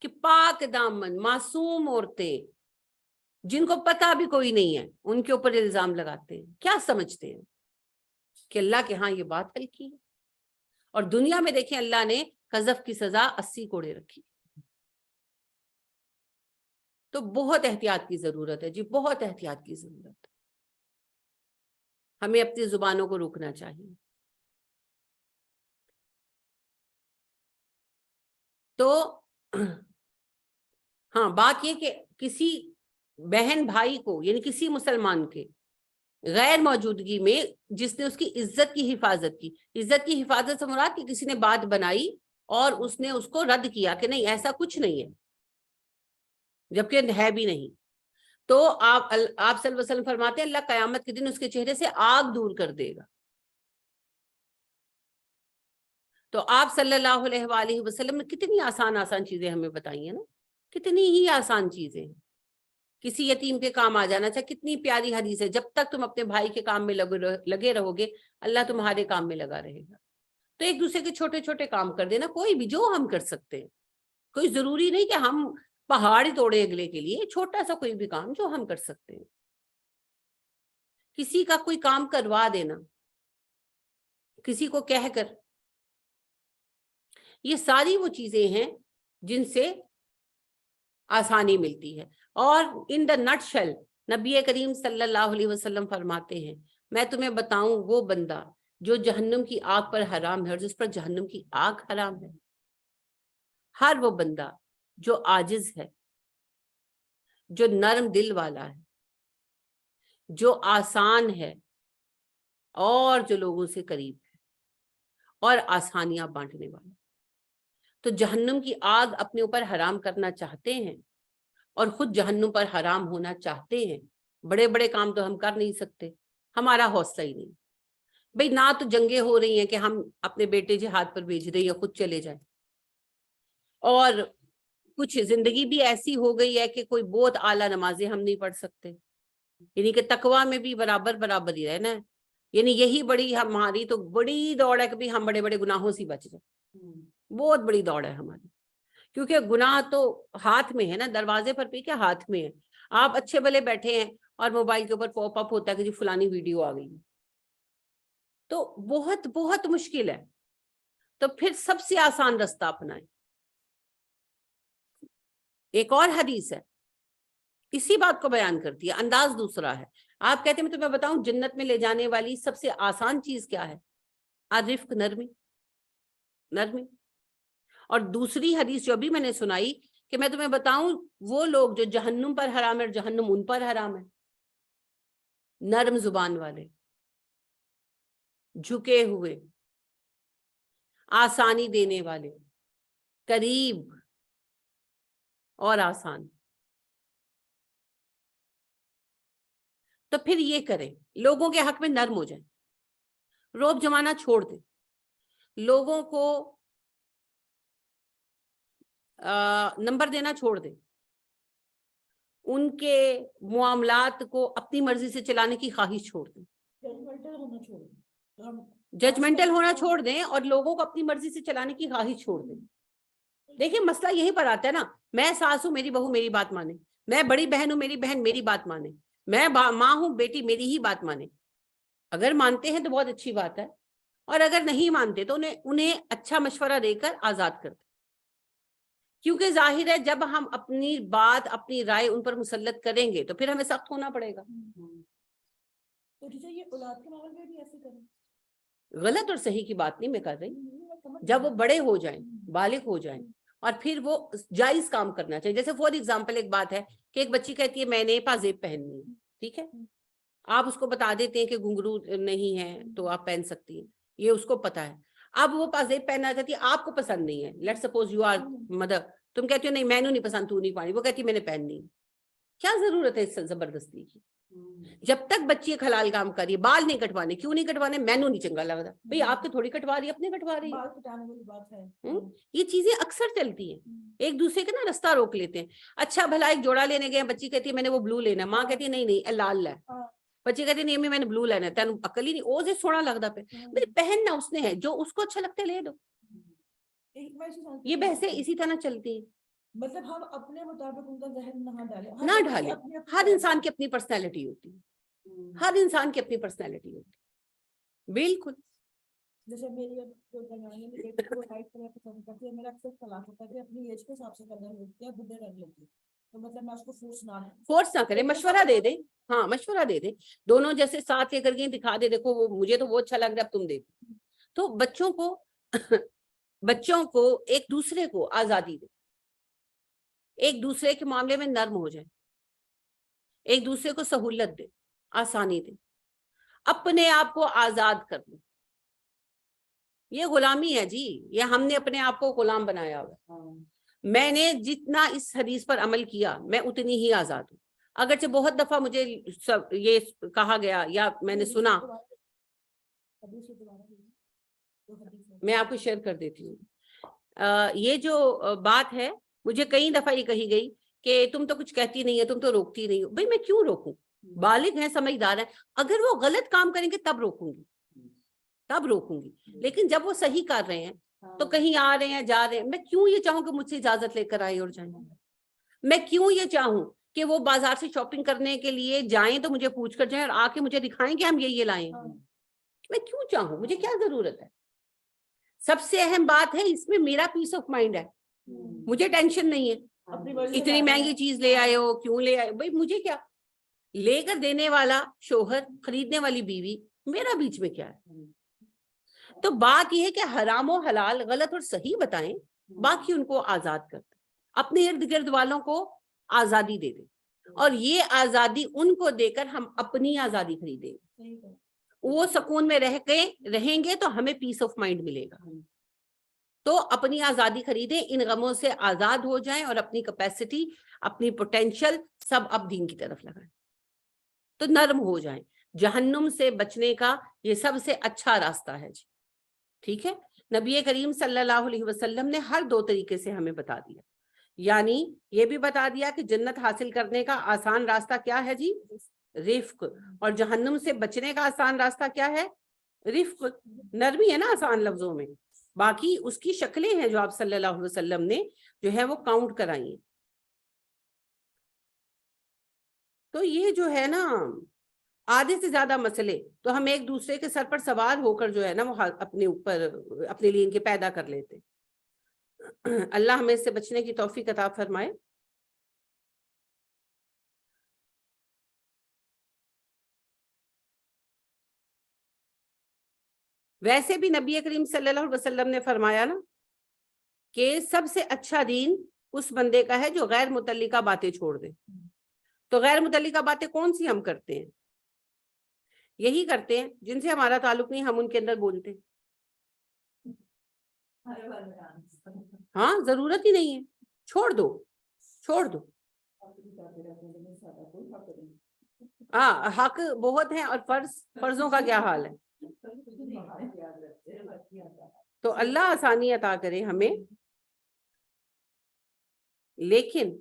کہ پاک دامن معصوم عورتیں جن کو پتا بھی کوئی نہیں ہے ان کے اوپر الزام لگاتے ہیں. کیا سمجھتے ہیں کہ اللہ کے ہاں یہ بات ہلکی ہے؟ اور دنیا میں دیکھیں اللہ نے قذف کی سزا 80 کوڑے رکھی. تو بہت احتیاط کی ضرورت ہے جی, بہت احتیاط کی ضرورت ہے. ہمیں اپنی زبانوں کو روکنا چاہیے. تو ہاں بات یہ کہ کسی بہن بھائی کو یعنی کسی مسلمان کے غیر موجودگی میں جس نے اس کی عزت کی حفاظت کی, عزت کی حفاظت سے مراد کہ کسی نے بات بنائی اور اس نے اس کو رد کیا کہ نہیں ایسا کچھ نہیں ہے جبکہ ہے بھی نہیں, تو آپ صلی اللہ علیہ وسلم فرماتے ہیں اللہ قیامت کے دن اس کے چہرے سے آگ دور کر دے گا. تو آپ صلی اللہ علیہ وآلہ وسلم نے کتنی آسان آسان چیزیں ہمیں بتائی ہیں نا, کتنی ہی آسان چیزیں ہیں. کسی یتیم کے کام آ جانا چاہے, کتنی پیاری حدیث ہے, جب تک تم اپنے بھائی کے کام میں لگے رہو گے اللہ تمہارے کام میں لگا رہے گا. تو ایک دوسرے کے چھوٹے چھوٹے کام کر دینا, کوئی بھی جو ہم کر سکتے ہیں. کوئی ضروری نہیں کہ ہم پہاڑ ہی توڑے اگلے کے لیے, چھوٹا سا کوئی بھی کام جو ہم کر سکتے ہیں. کسی کا کوئی کام کروا دینا کسی کو کہہ کر, یہ ساری وہ چیزیں ہیں جن سے آسانی ملتی ہے. اور ان دا نٹ شیل نبی کریم صلی اللہ علیہ وسلم فرماتے ہیں میں تمہیں بتاؤں وہ بندہ جو جہنم کی آگ پر حرام ہے اور جس پر جہنم کی آگ حرام ہے, ہر وہ بندہ جو عاجز ہے, جو نرم دل والا ہے, جو آسان ہے اور جو لوگوں سے قریب ہے اور آسانیاں بانٹنے والا. تو جہنم کی آگ اپنے اوپر حرام کرنا چاہتے ہیں اور خود جہنم پر حرام ہونا چاہتے ہیں. بڑے بڑے کام تو ہم کر نہیں سکتے, ہمارا حوصلہ ہی نہیں. بھئی نہ تو جنگیں ہو رہی ہیں کہ ہم اپنے بیٹے جہاد پر بھیج دیں یا خود چلے جائیں, اور کچھ زندگی بھی ایسی ہو گئی ہے کہ کوئی بہت اعلیٰ نمازیں ہم نہیں پڑھ سکتے. یعنی کہ تقویٰ میں بھی برابر ہی رہنا ہے. یعنی یہی بڑی ہماری تو بڑی دوڑ ہے کہ بھی ہم بڑے بڑے گناہوں سے بچ جائیں. بہت بڑی دوڑ ہے ہماری, کیونکہ گناہ تو ہاتھ میں ہے نا, دروازے پر بھی کیا ہاتھ میں ہے. آپ اچھے بھلے بیٹھے ہیں اور موبائل کے اوپر پاپ اپ ہوتا ہے کہ جی فلانی ویڈیو آ گئی, تو بہت بہت مشکل ہے. تو پھر سب سے آسان رستہ اپنائیں. ایک اور حدیث ہے اسی بات کو بیان کرتی ہے, انداز دوسرا ہے. آپ کہتے ہیں میں تمہیں بتاؤں جنت میں لے جانے والی سب سے آسان چیز کیا ہے؟ الرفق, نرمی. اور دوسری حدیث جو ابھی میں نے سنائی کہ میں تمہیں بتاؤں وہ لوگ جو جہنم پر حرام ہے اور جہنم ان پر حرام ہے, نرم زبان والے, جھکے ہوئے, آسانی دینے والے, قریب اور آسان. تو پھر یہ کریں, لوگوں کے حق میں نرم ہو جائیں, روب جمانا چھوڑ دیں, لوگوں کو نمبر دینا چھوڑ دیں, ان کے معاملات کو اپنی مرضی سے چلانے کی خواہش چھوڑ دیں, ججمنٹل ہونا چھوڑ دیں اور لوگوں کو اپنی مرضی سے چلانے کی خواہش چھوڑ دیں. دیکھیں مسئلہ یہی پر آتا ہے نا, میں ساس ہوں میری بہو میری بات مانے, میں بڑی بہن ہوں میری بہن میری بات مانے, میں ماں ہوں بیٹی میری ہی بات مانے. اگر مانتے ہیں تو بہت اچھی بات ہے, اور اگر نہیں مانتے تو انہیں اچھا مشورہ دے کر آزاد کر دیں. کیونکہ ظاہر ہے جب ہم اپنی بات اپنی رائے ان پر مسلط کریں گے تو پھر ہمیں سخت ہونا پڑے گا. تو یہ اولاد کے معاملے میں بھی ایسے کریں, غلط اور صحیح کی بات نہیں میں کر رہی. جب وہ بڑے ہو جائیں, بالغ ہو جائیں, اور پھر وہ جائز کام کرنا چاہیے. جیسے فور ایگزامپل ایک بات ہے کہ ایک بچی کہتی ہے میں نے پازیب پہننی ہے, ٹھیک ہے, آپ اس کو بتا دیتے ہیں کہ گھنگرو نہیں ہے تو آپ پہن سکتی ہیں, یہ اس کو پتا ہے. اب وہ پازیب پہننا چاہتی ہے, آپ کو پسند نہیں ہے, let suppose you are mother, تم کہتی ہو نہیں میں نہیں پسند, تو نہیں پانی, وہ کہتی ہے میں نے پہننی ہے. کیا ضرورت ہے اس زبردستی کی؟ جب تک بچی ایک حلال کام کر رہی ہے, بال نہیں کٹوانے, کیوں نہیں کٹوانے, مینو نہیں چنگا لگتا, بھئی آپ تو تھوڑی کٹوا رہی ہے, اپنے کٹوا رہی ہے. یہ چیزیں اکثر چلتی ہیں, ایک دوسرے کا نا رستہ روک لیتے ہیں. اچھا بھلا ایک جوڑا لینے گئے, بچی کہتی ہے میں نے وہ بلو لینا, ماں کہتی ہے نہیں لال ہے, بچی کہتی نہیں میں نے بلو لینا ہے, تینوں عقل ہی نہیں, او سے سونا لگتا پہ, پہننا اس نے ہے, جو اس کو اچھا لگتا ہے لے دو. یہ بحثیں اسی طرح چلتی ہیں. مطلب ہم اپنے مطابق ان کا ذہن نہ ڈالیں، نہ ڈالیں. ہر انسان کی اپنی پرسنالٹی ہوتی ہے، ہر انسان کی اپنی پرسنالٹی ہوتی ہے. بالکل. جیسے میری جو درمیانے میں بیٹی کو لائٹ کلر پسند کرتی ہے، میرا اکثر طلاق ہوتا ہے کہ اپنی ایج کے حساب سے کلر لیتی ہے، بڈھے رنگ لیتی ہے، تو مطلب میں اس کو فورس نہ کریں، مشورہ دے دیں. ہاں مشورہ دے دیں. دونوں جیسے ساتھ لے کر کے دکھا دے، دیکھو وہ مجھے تو وہ اچھا لگ رہا ہے، اب تم دیکھو. تو بچوں کو ایک دوسرے کو آزادی دے، ایک دوسرے کے معاملے میں نرم ہو جائے، ایک دوسرے کو سہولت دے، آسانی دے، اپنے آپ کو آزاد کر دیں. یہ غلامی ہے جی، یہ ہم نے اپنے آپ کو غلام بنایا ہوا. میں نے جتنا اس حدیث پر عمل کیا میں اتنی ہی آزاد ہوں. اگرچہ بہت دفعہ مجھے یہ کہا گیا یا میں نے سنا، میں آپ کو شیئر کر دیتی ہوں. یہ جو بات ہے مجھے کئی دفعہ یہ کہی گئی کہ تم تو کچھ کہتی نہیں ہے، تم تو روکتی نہیں ہو. بھئی میں کیوں روکوں؟ بالغ ہیں، سمجھدار ہیں، اگر وہ غلط کام کریں گے تب روکوں گی، تب روکوں گی. لیکن جب وہ صحیح کر رہے ہیں تو کہیں آ رہے ہیں جا رہے ہیں، میں کیوں یہ چاہوں کہ مجھ سے اجازت لے کر آئے اور جائیں؟ میں کیوں یہ چاہوں کہ وہ بازار سے شاپنگ کرنے کے لیے جائیں تو مجھے پوچھ کر جائیں اور آ کے مجھے دکھائیں کہ ہم یہ لائیں؟ میں کیوں چاہوں؟ مجھے کیا ضرورت ہے؟ سب سے اہم بات ہے اس میں میرا پیس آف مائنڈ ہے، مجھے ٹینشن نہیں ہے اتنی مہنگی چیز لے آئے ہو، کیوں لے آئے. بھائی مجھے کیا، لے کر دینے والا شوہر، خریدنے والی بیوی، میرا بیچ میں کیا ہے؟ تو بات یہ ہے کہ حرام و حلال، غلط اور صحیح بتائیں، باقی ان کو آزاد کر دیں، اپنے ارد گرد والوں کو آزادی دے دیں، اور یہ آزادی ان کو دے کر ہم اپنی آزادی خریدیں گے. وہ سکون میں رہیں گے تو ہمیں پیس آف مائنڈ ملے گا. تو اپنی آزادی خریدیں، ان غموں سے آزاد ہو جائیں اور اپنی کیپیسٹی، اپنی پوٹینشل سب اب دین کی طرف لگائیں، تو نرم ہو جائیں. جہنم سے بچنے کا یہ سب سے اچھا راستہ ہے جی. ٹھیک ہے. نبی کریم صلی اللہ علیہ وسلم نے ہر دو طریقے سے ہمیں بتا دیا. یعنی یہ بھی بتا دیا کہ جنت حاصل کرنے کا آسان راستہ کیا ہے جی؟ رفق. اور جہنم سے بچنے کا آسان راستہ کیا ہے؟ رفق. نرمی ہے نا آسان لفظوں میں، باقی اس کی شکلیں ہیں جو آپ صلی اللہ علیہ وسلم نے جو ہے وہ کاؤنٹ کرائی ہیں. تو یہ جو ہے نا آدھے سے زیادہ مسئلے تو ہم ایک دوسرے کے سر پر سوار ہو کر جو ہے نا وہ اپنے اوپر اپنے لیے ان کے پیدا کر لیتے. اللہ ہمیں اس سے بچنے کی توفیق عطا فرمائے. ویسے بھی نبی کریم صلی اللہ علیہ وسلم نے فرمایا نا کہ سب سے اچھا دین اس بندے کا ہے جو غیر متعلقہ باتیں چھوڑ دے. تو غیر متعلقہ باتیں کون سی ہم کرتے ہیں؟ یہی کرتے ہیں جن سے ہمارا تعلق نہیں، ہم ان کے اندر بولتے ہیں. ہاں ضرورت ہی نہیں ہے، چھوڑ دو، چھوڑ دو. ہاں حق بہت ہیں، اور فرضوں کا کیا حال ہے؟ تو اللہ آسانی عطا کرے ہمیں. لیکن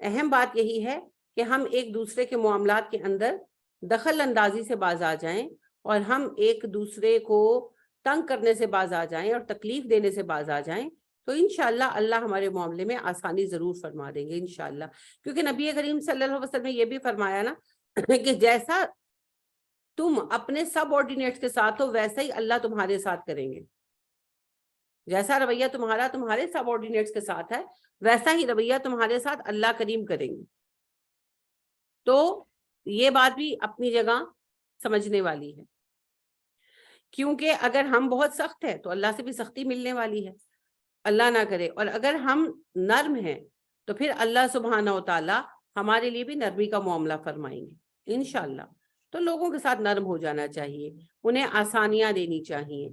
اہم بات یہی ہے کہ ہم ایک دوسرے کے معاملات کے اندر دخل اندازی سے باز آ جائیں، اور ہم ایک دوسرے کو تنگ کرنے سے باز آ جائیں اور تکلیف دینے سے باز آ جائیں، تو انشاءاللہ اللہ ہمارے معاملے میں آسانی ضرور فرما دیں گے انشاءاللہ. کیونکہ نبی کریم صلی اللہ علیہ وسلم نے یہ بھی فرمایا نا کہ جیسا تم اپنے سب آرڈینیٹس کے ساتھ ہو ویسا ہی اللہ تمہارے ساتھ کریں گے. جیسا رویہ تمہارا تمہارے سب آرڈینیٹس کے ساتھ ہے ویسا ہی رویہ تمہارے ساتھ اللہ کریم کریں گے. تو یہ بات بھی اپنی جگہ سمجھنے والی ہے، کیونکہ اگر ہم بہت سخت ہیں تو اللہ سے بھی سختی ملنے والی ہے، اللہ نہ کرے. اور اگر ہم نرم ہیں تو پھر اللہ سبحانہ و تعالی ہمارے لیے بھی نرمی کا معاملہ فرمائیں گے انشاءاللہ. تو لوگوں کے ساتھ نرم ہو جانا چاہیے، انہیں آسانیاں دینی چاہیے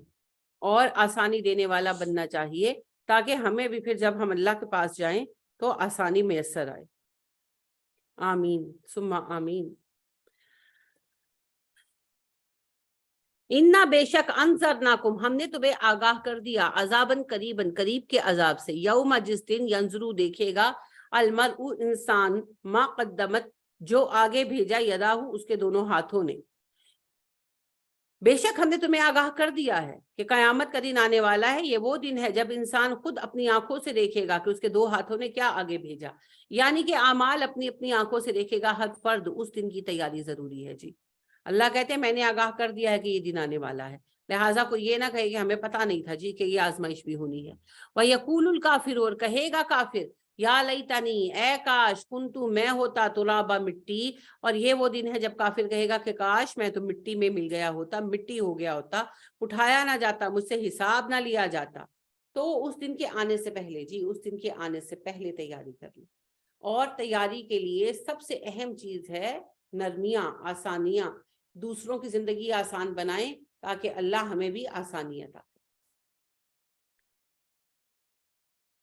اور آسانی دینے والا بننا چاہیے، تاکہ ہمیں بھی پھر جب ہم اللہ کے پاس جائیں تو آسانی میسر آئے. آمین ثم آمین. انا بے شک انذرناکم ہم نے تمہیں آگاہ کر دیا، عذاباً قریباً قریب کے عذاب سے، یوم جس دن ینظرو دیکھے گا المرء انسان ما قدمت جو آگے بھیجا یداہ اس کے دونوں ہاتھوں نے. بے شک ہم نے تمہیں آگاہ کر دیا ہے کہ قیامت کا دن آنے والا ہے، یہ وہ دن ہے جب انسان خود اپنی آنکھوں سے دیکھے گا کہ اس کے 2 ہاتھوں نے کیا آگے بھیجا، یعنی کہ اعمال اپنی اپنی آنکھوں سے دیکھے گا ہر فرد، اس دن کی تیاری ضروری ہے جی۔ اللہ کہتے ہیں میں نے آگاہ کر دیا ہے کہ یہ دن آنے والا ہے، لہٰذا کوئی یہ نہ کہے کہ ہمیں پتہ نہیں تھا جی کہ یہ آزمائش بھی ہونی ہے۔ وَيَقُولُ الْكَافِرُ، اور کہے گا کافر، یا لیتنی، اے کاش، کنتو، میں ہوتا، ترابا، مٹی۔ اور یہ وہ دن ہے جب کافر کہے گا کہ کاش میں تو مٹی میں مل گیا ہوتا، مٹی ہو گیا ہوتا، اٹھایا نہ جاتا، مجھ سے حساب نہ لیا جاتا۔ تو اس دن کے آنے سے پہلے جی، اس دن کے آنے سے پہلے تیاری کر لیں، اور تیاری کے لیے سب سے اہم چیز ہے نرمیاں، آسانیاں، دوسروں کی زندگی آسان بنائیں تاکہ اللہ ہمیں بھی آسانی عطا کرے۔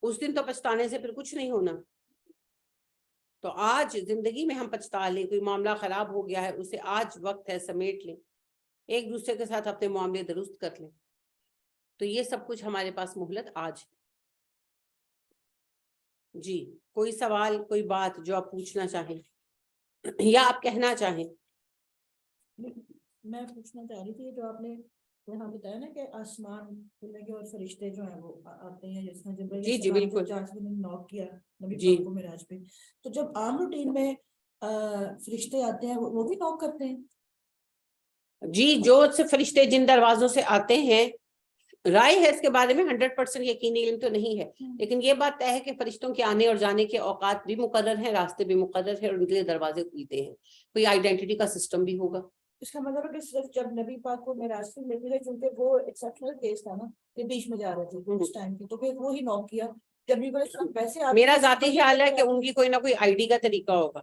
اس دن تو پچھتانے سے پھر کچھ نہیں ہونا، تو آج زندگی میں ہم پچھتا لیں، کوئی معاملہ خراب ہو گیا ہے اسے آج وقت ہے سمیٹ لیں، ایک دوسرے کے ساتھ اپنے معاملے درست کر لیں، تو یہ سب کچھ ہمارے پاس مہلت آج ہے۔ جی کوئی سوال، کوئی بات جو آپ پوچھنا چاہیں یا آپ کہنا چاہیں؟ میں پوچھنا چاہ رہی تھی جو آپ نے یہاں بتایا نا کہ آسمان کھلنے کے اور فرشتے جو ہیں وہ آتے ہیں، جس میں جبرائیل جی جی السلام بالکل جب 4 دن نوک کیا نبی جی پاک کو معراج پہ، تو جب عام روٹین میں فرشتے آتے ہیں وہ بھی نوک کرتے ہیں؟ جی، جو سے فرشتے جن دروازوں سے آتے ہیں، رائے ہے اس کے بارے میں 100% یقینی علم تو نہیں ہے، لیکن یہ بات طے ہے کہ فرشتوں کے آنے اور جانے کے اوقات بھی مقرر ہیں، راستے بھی مقرر ہیں، اور ان کے لیے دروازے کھلتے ہیں، کوئی آئیڈینٹی کا سسٹم بھی ہوگا۔ اس کا مطلب ہے کہ صرف جب نبی پاک کو معراج پہ لے گئے، چونکہ وہ ایکسیپشنل کیس تھا نا کہ بیچ میں جا رہے تھے اس ٹائم کی، تو پھر وہی نوک کیا۔ جب نبی علیہ السلام ویسے آتے میرا ہیں، ذاتی وہی خیال ہے کرتے کہ ان آتے کی کوئی نہ کوئی آئی ڈی کا طریقہ ہوگا،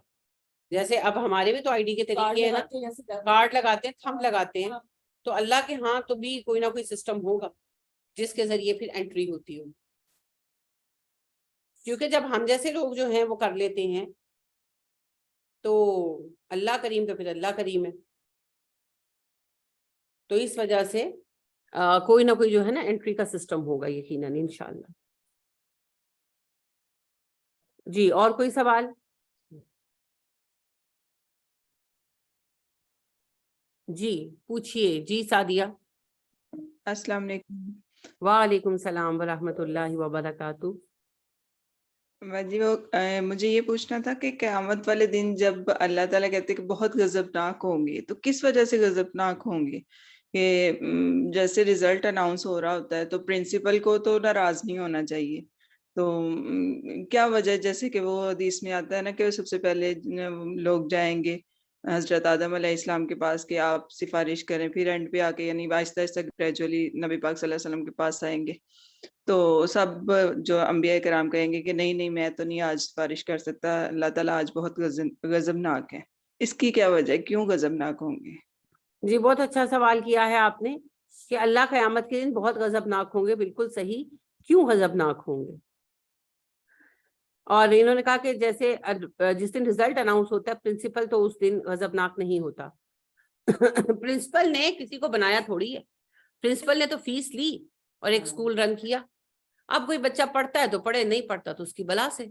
جیسے اب ہمارے بھی تو آئی ڈی کے ہیں، کارڈ طریقے ہیں نا، لگاتے ہیں، جیسے جاتے ہیں۔ کارڈ لگاتے ہیں، تھمب لگاتے ہیں، ہاں، تو اللہ کے ہاں تو بھی کوئی نہ کوئی سسٹم ہوگا جس کے ذریعے پھر انٹری ہوتی ہوگی، کیونکہ جب ہم جیسے لوگ جو ہیں وہ کر لیتے ہیں تو اللہ کریم تو پھر اللہ کریم ہے، تو اس وجہ سے کوئی نہ کوئی جو ہے نا انٹری کا سسٹم ہوگا یقیناً انشاءاللہ۔ جی اور کوئی سوال؟ جی پوچھئے جی سعدیہ۔ السلام علیکم۔ وعلیکم السلام ورحمۃ اللہ وبرکاتہ۔ جی وہ مجھے یہ پوچھنا تھا کہ قیامت والے دن جب اللہ تعالیٰ کہتے ہیں کہ بہت غضبناک ہوں گے، تو کس وجہ سے غضبناک ہوں گے؟ کہ جیسے رزلٹ اناؤنس ہو رہا ہوتا ہے تو پرنسپل کو تو ناراض نہیں ہونا چاہیے، تو کیا وجہ، جیسے کہ وہ حدیث میں آتا ہے نا کہ سب سے پہلے لوگ جائیں گے حضرت آدم علیہ السلام کے پاس کہ آپ سفارش کریں، پھر اینڈ پہ آ کے یعنی آہستہ آہستہ گریجولی نبی پاک صلی اللہ علیہ وسلم کے پاس آئیں گے، تو سب جو انبیاء کرام کہیں گے کہ نہیں نہیں میں تو نہیں آج سفارش کر سکتا، اللہ تعالیٰ آج بہت غضبناک ہے۔ اس کی کیا وجہ ہے، کیوں غضبناک ہوں گے؟ جی بہت اچھا سوال کیا ہے آپ نے کہ اللہ قیامت کے دن بہت غضبناک ہوں گے، بالکل صحیح، کیوں غضبناک ہوں گے؟ اور انہوں نے کہا کہ جیسے جس دن رزلٹ اناؤنس ہوتا ہے پرنسپل تو اس دن غضبناک نہیں ہوتا۔ پرنسپل نے کسی کو بنایا تھوڑی ہے، پرنسپل نے تو فیس لی اور ایک اسکول رن کیا، اب کوئی بچہ پڑھتا ہے تو پڑھے، نہیں پڑھتا تو اس کی بلا سے،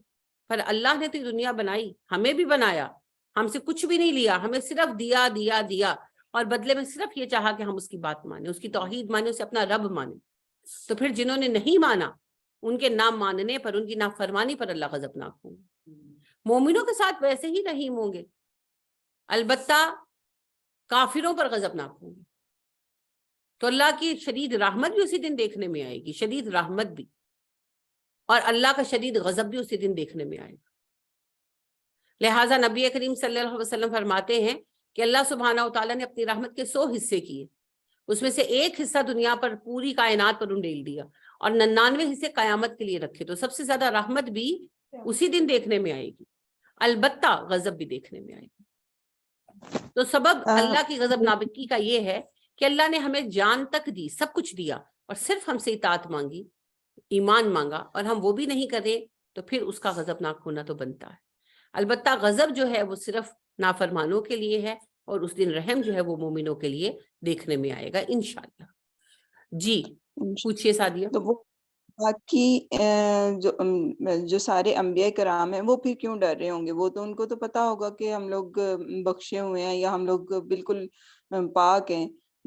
پر اللہ نے تو یہ دنیا بنائی، ہمیں بھی بنایا، ہم سے کچھ بھی نہیں لیا، ہمیں صرف دیا دیا دیا، اور بدلے میں صرف یہ چاہا کہ ہم اس کی بات مانیں، اس کی توحید مانیں، اسے اپنا رب مانیں۔ تو پھر جنہوں نے نہیں مانا ان کے نام ماننے پر، ان کی نافرمانی پر اللہ غضبناک ہوں گے۔ مومنوں کے ساتھ ویسے ہی رحیم ہوں گے، البتہ کافروں پر غضبناک ہوں گے، تو اللہ کی شدید رحمت بھی اسی دن دیکھنے میں آئے گی، شدید رحمت بھی، اور اللہ کا شدید غضب بھی اسی دن دیکھنے میں آئے گا۔ لہٰذا نبی کریم صلی اللہ علیہ وسلم فرماتے ہیں کہ اللہ سبحانہ و تعالیٰ نے اپنی رحمت کے 100 حصے کیے، اس میں سے ایک حصہ دنیا پر پوری کائنات پر انڈیل دیا، اور 99 حصے قیامت کے لیے رکھے، تو سب سے زیادہ رحمت بھی اسی دن دیکھنے میں آئے گی، البتہ غضب بھی دیکھنے میں آئے گی۔ تو سبب اللہ کی غضب ناکی کا یہ ہے کہ اللہ نے ہمیں جان تک دی، سب کچھ دیا، اور صرف ہم سے اطاعت مانگی، ایمان مانگا، اور ہم وہ بھی نہیں کرے، تو پھر اس کا غضبناک ہونا تو بنتا ہے۔ البتہ غضب جو ہے وہ صرف نافرمانوں کے لیے ہے، اور اس دن رحم جو ہے وہ مومنوں کے لیے دیکھنے میں آئے گا انشاءاللہ۔ جی پوچھئے سعدیہ۔ تو وہ باقی جو سارے انبیاء کرام ہیں وہ پھر کیوں ڈر رہے ہوں گے؟ وہ تو ان کو تو پتا ہوگا کہ ہم لوگ بخشے ہوئے ہیں یا ہم لوگ بالکل پاک ہیں،